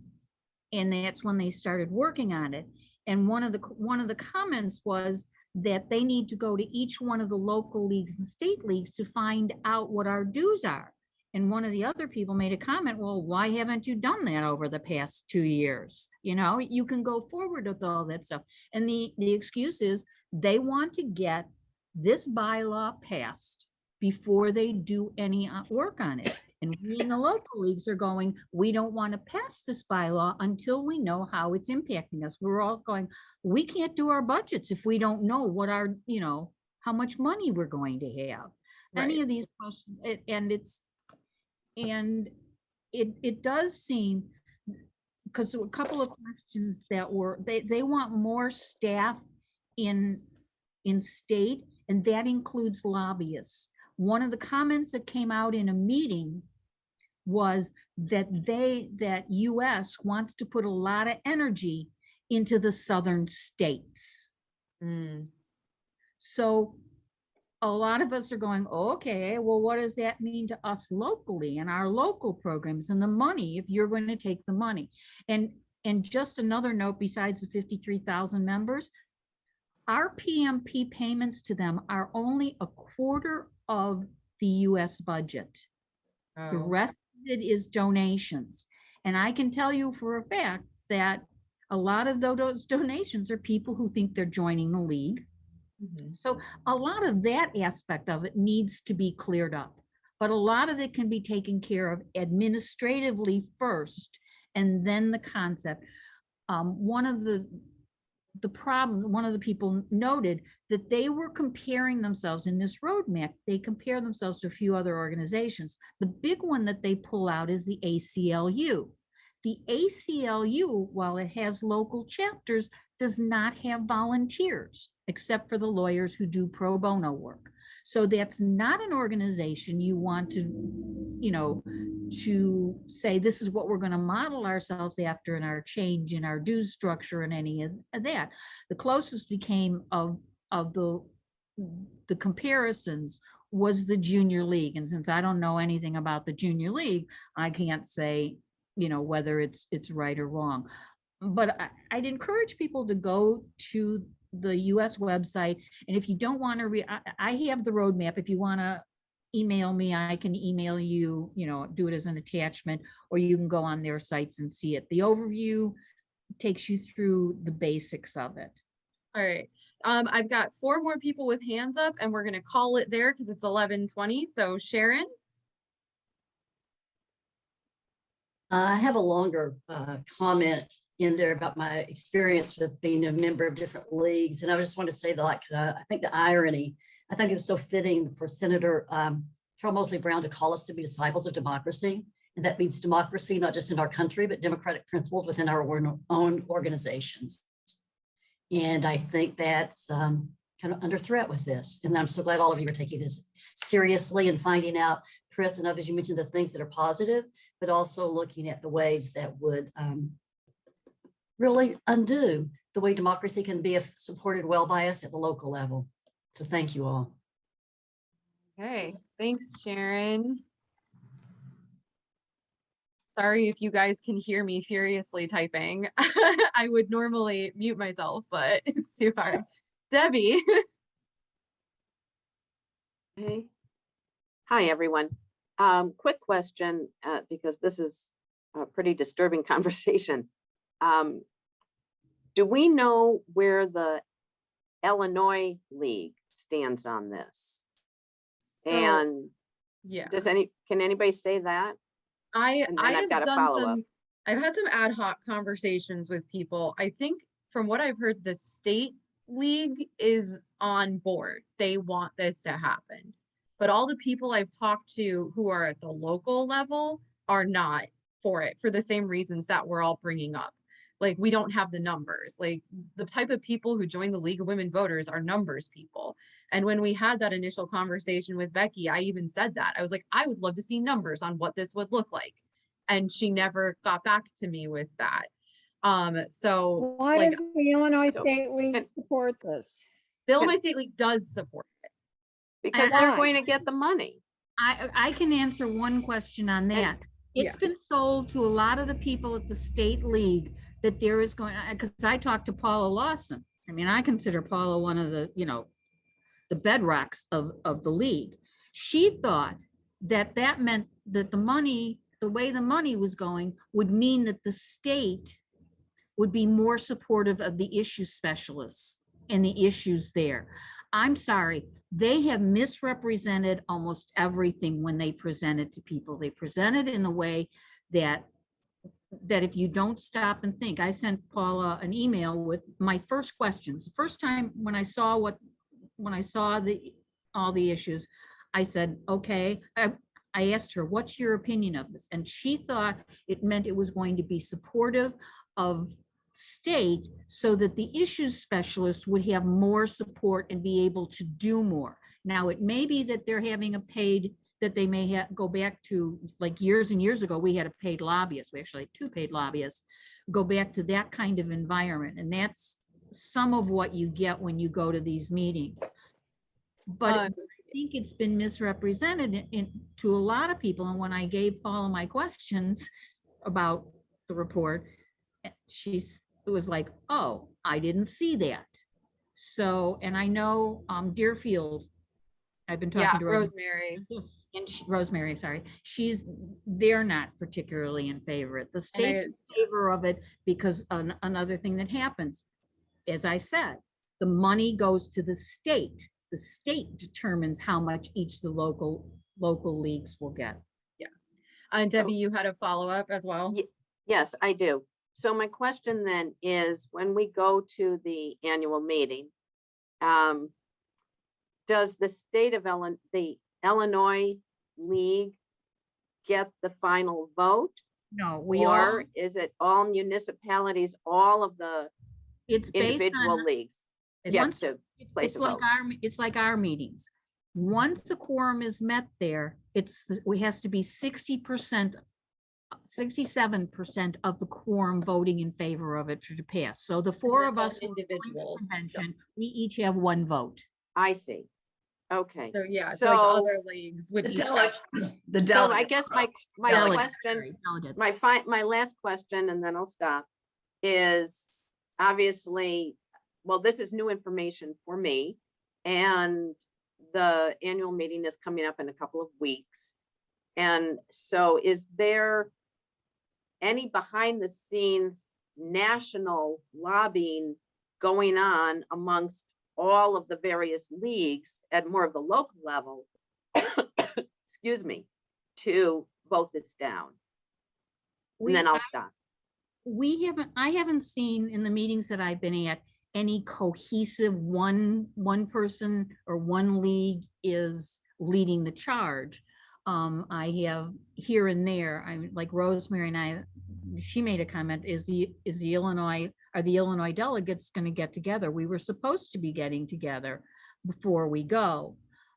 I: and that's when they started working on it. And one of the comments was that they need to go to each one of the local leagues and state leagues to find out what our dues are. And one of the other people made a comment, well, why haven't you done that over the past 2 years? You know, you can go forward with all that stuff. And the excuse is they want to get this bylaw passed before they do any work on it. And we in the local leagues are going, we don't want to pass this bylaw until we know how it's impacting us. We're all going, we can't do our budgets if we don't know what our, you know, how much money we're going to have. Any of these questions, and it does seem, because a couple of questions that were, they want more staff in state, and that includes lobbyists. One of the comments that came out in a meeting was that US wants to put a lot of energy into the southern states. So a lot of us are going, oh, okay, well, what does that mean to us locally and our local programs and the money, if you're going to take the money? And just another note, besides the 53,000 members, our PMP payments to them are only a quarter of the US budget. The rest of it is donations. And I can tell you for a fact that a lot of those donations are people who think they're joining the league. So a lot of that aspect of it needs to be cleared up, but a lot of it can be taken care of administratively first, and then the concept. One of the people noted that they were comparing themselves in this roadmap. They compare themselves to a few other organizations. The big one that they pull out is the ACLU. The ACLU, while it has local chapters, does not have volunteers, except for the lawyers who do pro bono work. So that's not an organization you want to, you know, to say this is what we're going to model ourselves after in our change in our dues structure and any of that. The closest we came of the comparisons was the junior league. And since I don't know anything about the junior league, I can't say, you know, whether it's right or wrong. But I'd encourage people to go to the US website. And if you don't want to I have the roadmap. If you want to email me, I can email you, you know, do it as an attachment, or you can go on their sites and see it. The overview takes you through the basics of it.
A: All right. I've got 4 more people with hands up, and we're going to call it there because it's 11:20. So Sharon.
R: I have a longer comment in there about my experience with being a member of different leagues. And I just want to say that, like, I think the irony, I think it was so fitting for Senator Carol Moseley Brown to call us to be disciples of democracy. And that means democracy, not just in our country, but democratic principles within our own organizations. And I think that's kind of under threat with this. And I'm so glad all of you are taking this seriously and finding out, Chris and others, you mentioned the things that are positive, but also looking at the ways that would really undo the way democracy can be supported well by us at the local level. So thank you all.
A: Okay, thanks, Sharon. Sorry if you guys can hear me furiously typing. I would normally mute myself, but it's too hard. Debbie.
S: Hey. Hi, everyone. Quick question, because this is a pretty disturbing conversation. Do we know where the Illinois League stands on this? And
A: yeah,
S: can anybody say that? And then I've
A: have
S: got a
A: done
S: follow-up.
A: I've had some ad hoc conversations with people. I think from what I've heard, the state league is on board. They want this to happen. But all the people I've talked to who are at the local level are not for it for the same reasons that we're all bringing up. Like, we don't have the numbers. Like, the type of people who join the League of Women Voters are numbers people. And when we had that initial conversation with Becky, I even said that. I was like, I would love to see numbers on what this would look like. And she never got back to me with that. So
C: Why
A: like,
C: does the Illinois State League support this?
A: the Illinois State League does support it.
S: Because they're going to get the money.
I: I can answer one question on that. It's been sold to a lot of the people at the state league that there is going, because I talked to Paula Lawson. I mean, I consider Paula one of the, the bedrocks of the league. She thought that that meant that the money, the way the money was going, would mean that the state would be more supportive of the issue specialists and the issues there. I'm sorry, they have misrepresented almost everything when they present it to people. They present it in the way that if you don't stop and think. I sent Paula an email with my first questions. The first time when I saw all the issues, I said, okay, I asked her, what's your opinion of this? And she thought it meant it was going to be supportive of state so that the issues specialists would have more support and be able to do more. Now, it may be that they're having a paid, that they may have go back to, like, years and years ago, we had a paid lobbyist. We actually had 2 paid lobbyists, go back to that kind of environment. And that's some of what you get when you go to these meetings. But I think it's been misrepresented to a lot of people. And when I gave Paula my questions about the report, it was like, oh, I didn't see that. So, and I know Deerfield, I've been talking to
A: Rosemary.
I: And Rosemary, sorry, they're not particularly in favor of it. The state's in favor of it because another thing that happens, as I said, the money goes to the state. The state determines how much each of the local leagues will get.
A: Yeah. And Debbie, you had a follow-up as well?
S: Yes, I do. So my question then is, when we go to the annual meeting, does the state of the Illinois League get the final vote?
I: No,
S: or is it all municipalities, all of the individual leagues get to place a vote?
I: It's like our meetings. Once a quorum is met there, it has to be 67% of the quorum voting in favor of it to pass. So the 4 of us
A: individual
I: convention, we each have 1 vote.
S: I see. Okay.
A: So yeah, so like other leagues would each have.
S: So I guess my question, my last question, and then I'll stop, is obviously, well, this is new information for me, and the annual meeting is coming up in a couple of weeks. And so is there any behind the scenes national lobbying going on amongst all of the various leagues at more of the local level, excuse me, to vote this down? And then I'll stop.
I: I haven't seen in the meetings that I've been at any cohesive one person or one league is leading the charge. I have here and there, like Rosemary and she made a comment, are the Illinois delegates going to get together? We were supposed to be getting together before we go.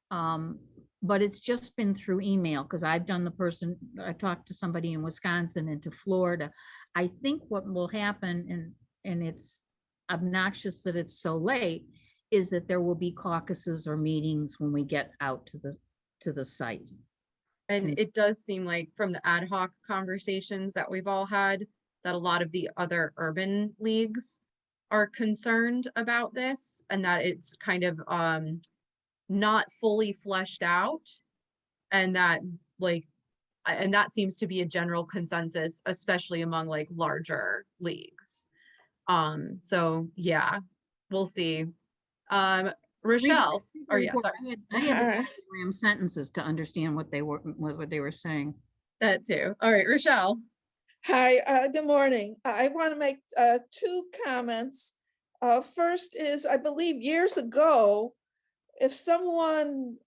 I: But it's just been through email, because I talked to somebody in Wisconsin and to Florida. I think what will happen, and it's obnoxious that it's so late, is that there will be caucuses or meetings when we get out to the site.
A: And
I: Since-
A: it does seem like from the ad hoc conversations that we've all had, that a lot of the other urban leagues are concerned about this and that it's kind of not fully fleshed out. And that like, and that seems to be a general consensus, especially among like larger leagues. So yeah, we'll see. Rochelle, or yeah, sorry.
I: I had to diagram sentences to understand what they were saying.
A: That too. All right, Rochelle.
M: Hi, good morning. I want to make two comments. First is, I believe years ago, if someone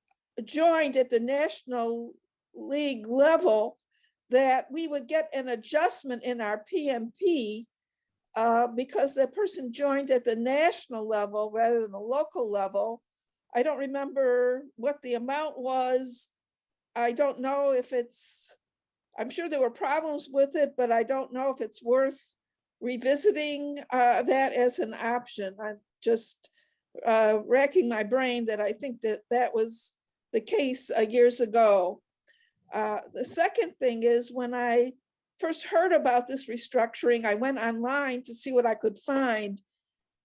M: joined at the National League level, that we would get an adjustment in our PMP because the person joined at the national level rather than the local level. I don't remember what the amount was. I don't know if it's, I'm sure there were problems with it, but I don't know if it's worth revisiting that as an option. I'm just racking my brain that I think that that was the case years ago. The second thing is, when I first heard about this restructuring, I went online to see what I could find.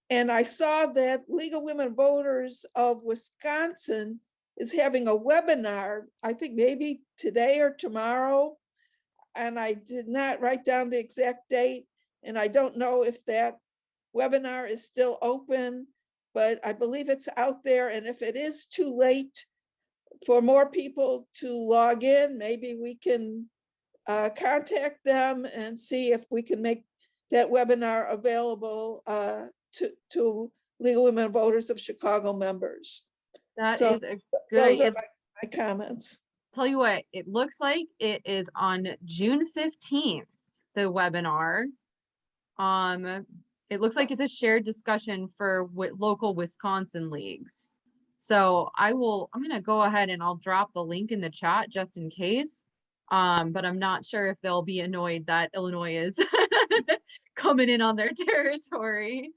M: And I saw that League of Women Voters of Wisconsin is having a webinar, I think maybe today or tomorrow. And I did not write down the exact date. And I don't know if that webinar is still open, but I believe it's out there. And if it is too late for more people to log in, maybe we can contact them and see if we can make that webinar available to League of Women Voters of Chicago members.
A: That
M: So
A: is a good
M: those are
A: idea.
M: my comments.
A: Tell you what, it looks like it is on June 15th, the webinar. It looks like it's a shared discussion for local Wisconsin leagues. So I'm gonna go ahead and I'll drop the link in the chat just in case. But I'm not sure if they'll be annoyed that Illinois is coming in on their territory.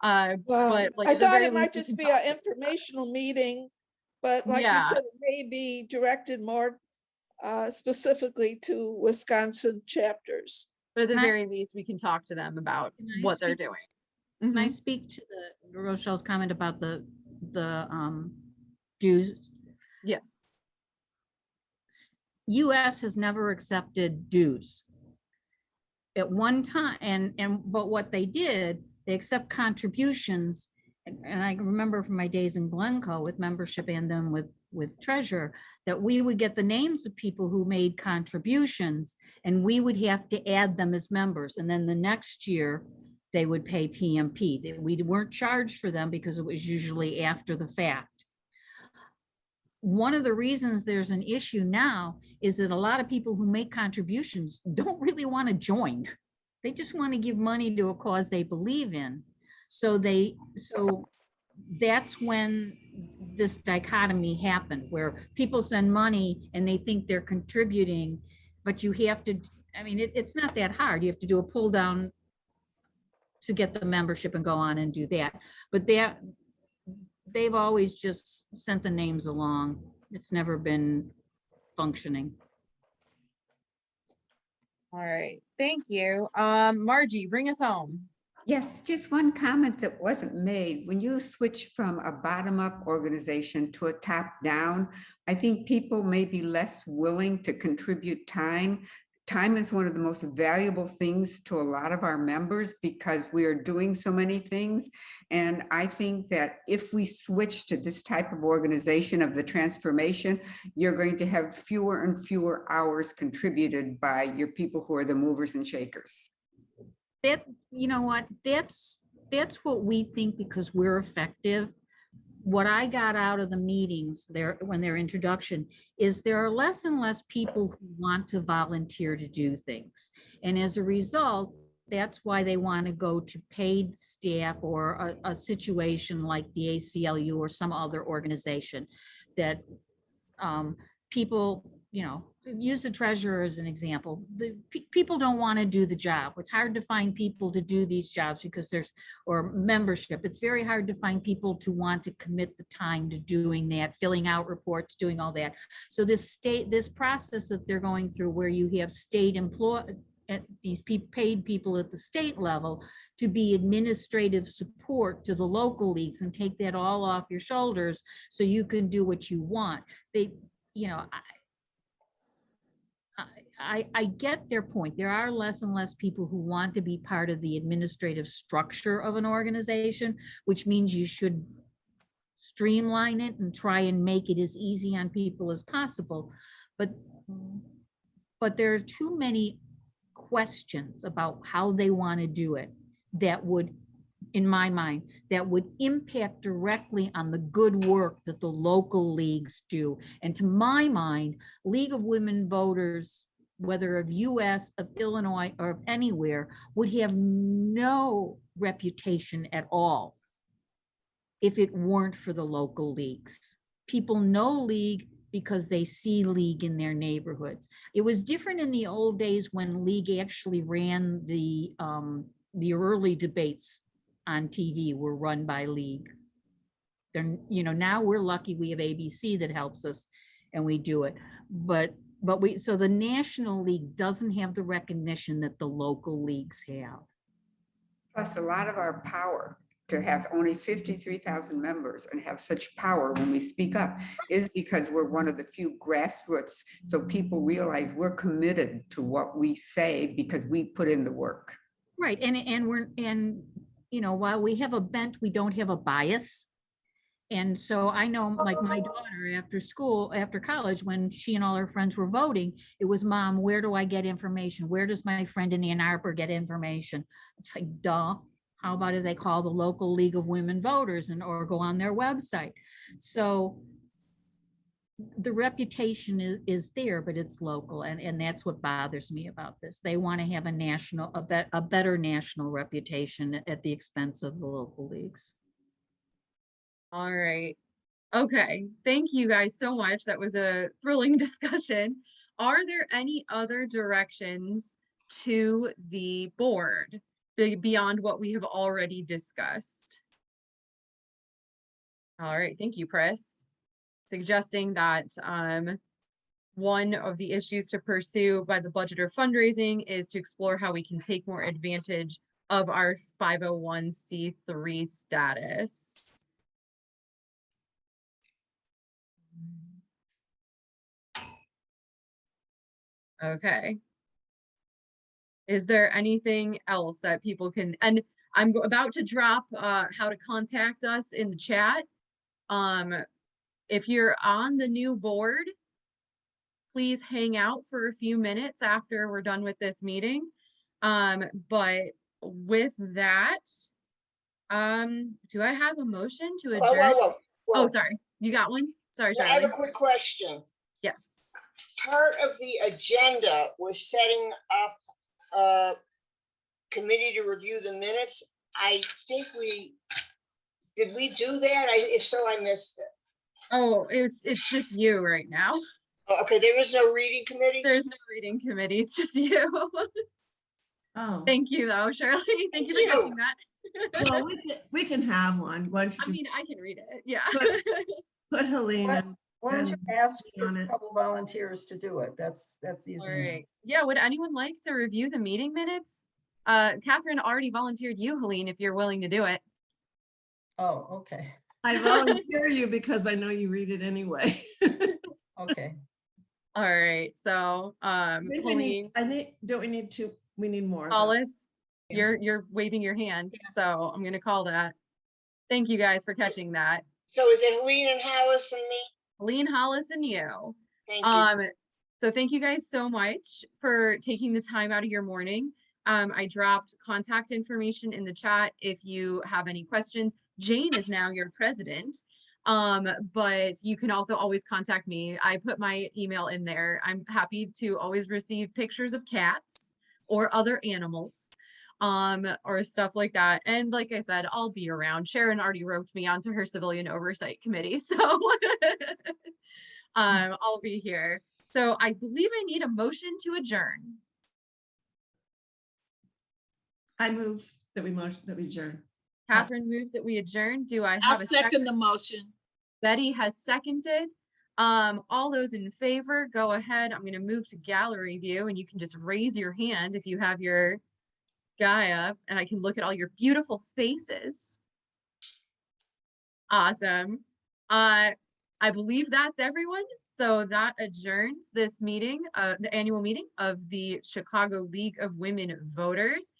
M: Well,
A: But like
M: I
A: at the
M: thought
A: very
M: it might
A: least we
M: just
A: can
M: be
A: talk.
M: an informational meeting, but like you
A: Yeah.
M: said, it may be directed more specifically to Wisconsin chapters.
A: But at the
I: Can I-
A: very least, we can talk to them about
I: Can I
A: what they're
I: speak-
A: doing.
I: Can I
A: Mhm.
I: speak to the Rochelle's comment about the dues?
A: Yes.
I: US has never accepted dues. At one time, but what they did, they accept contributions. And I remember from my days in Glencoe with membership and then with treasurer, that we would get the names of people who made contributions and we would have to add them as members. And then the next year they would pay PMP. We weren't charged for them because it was usually after the fact. One of the reasons there's an issue now is that a lot of people who make contributions don't really want to join. They just want to give money to a cause they believe in. So that's when this dichotomy happened, where people send money and they think they're contributing, but you have to, I mean, it's not that hard. You have to do a pull down to get the membership and go on and do that. But they've always just sent the names along. It's never been functioning.
A: All right, thank you. Margie, bring us home.
L: Yes, just one comment that wasn't made. When you switch from a bottom-up organization to a top-down, I think people may be less willing to contribute time. Time is one of the most valuable things to a lot of our members because we are doing so many things. And I think that if we switch to this type of organization of the transformation, you're going to have fewer and fewer hours contributed by your people who are the movers and shakers.
I: That, you know what, that's what we think because we're effective. What I got out of the meetings there, when their introduction, is there are less and less people who want to volunteer to do things. And as a result, that's why they want to go to paid staff or a situation like the ACLU or some other organization that people, you know, use the treasurer as an example. The people don't want to do the job. It's hard to find people to do these jobs because there's, or membership. It's very hard to find people to want to commit the time to doing that, filling out reports, doing all that. So this process that they're going through, where you have state employed, these paid people at the state level to be administrative support to the local leagues and take that all off your shoulders so you can do what you want. They, you know, I get their point. There are less and less people who want to be part of the administrative structure of an organization, which means you should streamline it and try and make it as easy on people as possible. But there are too many questions about how they want to do it that would, in my mind, that would impact directly on the good work that the local leagues do. And to my mind, League of Women Voters, whether of US, of Illinois, or of anywhere, would have no reputation at all if it weren't for the local leagues. People know League because they see League in their neighborhoods. It was different in the old days when League actually ran the early debates on TV were run by League. They're, you know, now we're lucky we have ABC that helps us and we do it. But so the National League doesn't have the recognition that the local leagues have.
L: Plus, a lot of our power to have only 53,000 members and have such power when we speak up is because we're one of the few grassroots. So people realize we're committed to what we say because we put in the work.
I: Right, and you know, while we have a bent, we don't have a bias. And so I know, like my daughter after school, after college, when she and all her friends were voting, it was, Mom, where do I get information? Where does my friend in Ann Arbor get information? It's like, duh. How about if they call the local League of Women Voters or go on their website? So the reputation is there, but it's local. And that's what bothers me about this. They want to have a better national reputation at the expense of the local leagues.
A: All right. Okay. Thank you guys so much. That was a thrilling discussion. Are there any other directions to the board beyond what we have already discussed? All right. Thank you, Pris. Suggesting that one of the issues to pursue by the budget or fundraising is to explore how we can take more advantage of our 501c3 status. Okay. Is there anything else that people can, and I'm about to drop how to contact us in the chat. If you're on the new board, please hang out for a few minutes after we're done with this meeting. But with that, do I have a motion to adjourn?
T: Whoa.
A: Oh, sorry. You got one? Sorry,
T: I have a
A: Charlie.
T: quick question.
A: Yes.
T: Part of the agenda was setting up a committee to review the minutes. I think did we do that? If so, I missed it.
A: Oh, it's just you right now.
T: Oh, okay, there is no reading committee?
A: There's no reading committee. It's just you.
B: Oh.
A: Thank you though, Shirley. Thank you for catching that.
B: Well, we can have one. Why don't you
A: I
B: just
A: mean, I can read it. Yeah.
B: put Helene and
N: Why don't you
B: and
N: ask for
B: on
N: a
B: it.
N: couple volunteers to do it? That's easy.
A: All right. Yeah, would anyone like to review the meeting minutes? Catherine already volunteered you, Helene, if you're willing to do it.
N: Oh, okay.
B: I volunteer you because I know you read it anyway.
N: Okay.
A: All right. So, Helene
B: We need more.
A: Hollis, you're waving your hand. So I'm gonna call that. Thank you guys for catching that.
T: So is it Helene and Hollis and me?
A: Helene, Hollis, and you.
T: Thank you.
A: So thank you guys so much for taking the time out of your morning. I dropped contact information in the chat if you have any questions. Jane is now your president, but you can also always contact me. I put my email in there. I'm happy to always receive pictures of cats or other animals, or stuff like that. And like I said, I'll be around. Sharon already roped me onto her civilian oversight committee, so I'll be here. So I believe I need a motion to adjourn.
B: I move that we adjourn.
A: Catherine moves that we adjourn. Do I
D: I'll
A: have a
D: second
A: second?
D: the motion.
A: Betty has seconded. All those in favor, go ahead. I'm gonna move to gallery view and you can just raise your hand if you have your guy up and I can look at all your beautiful faces. Awesome. I believe that's everyone. So that adjourns this meeting, the annual meeting of the Chicago League of Women Voters.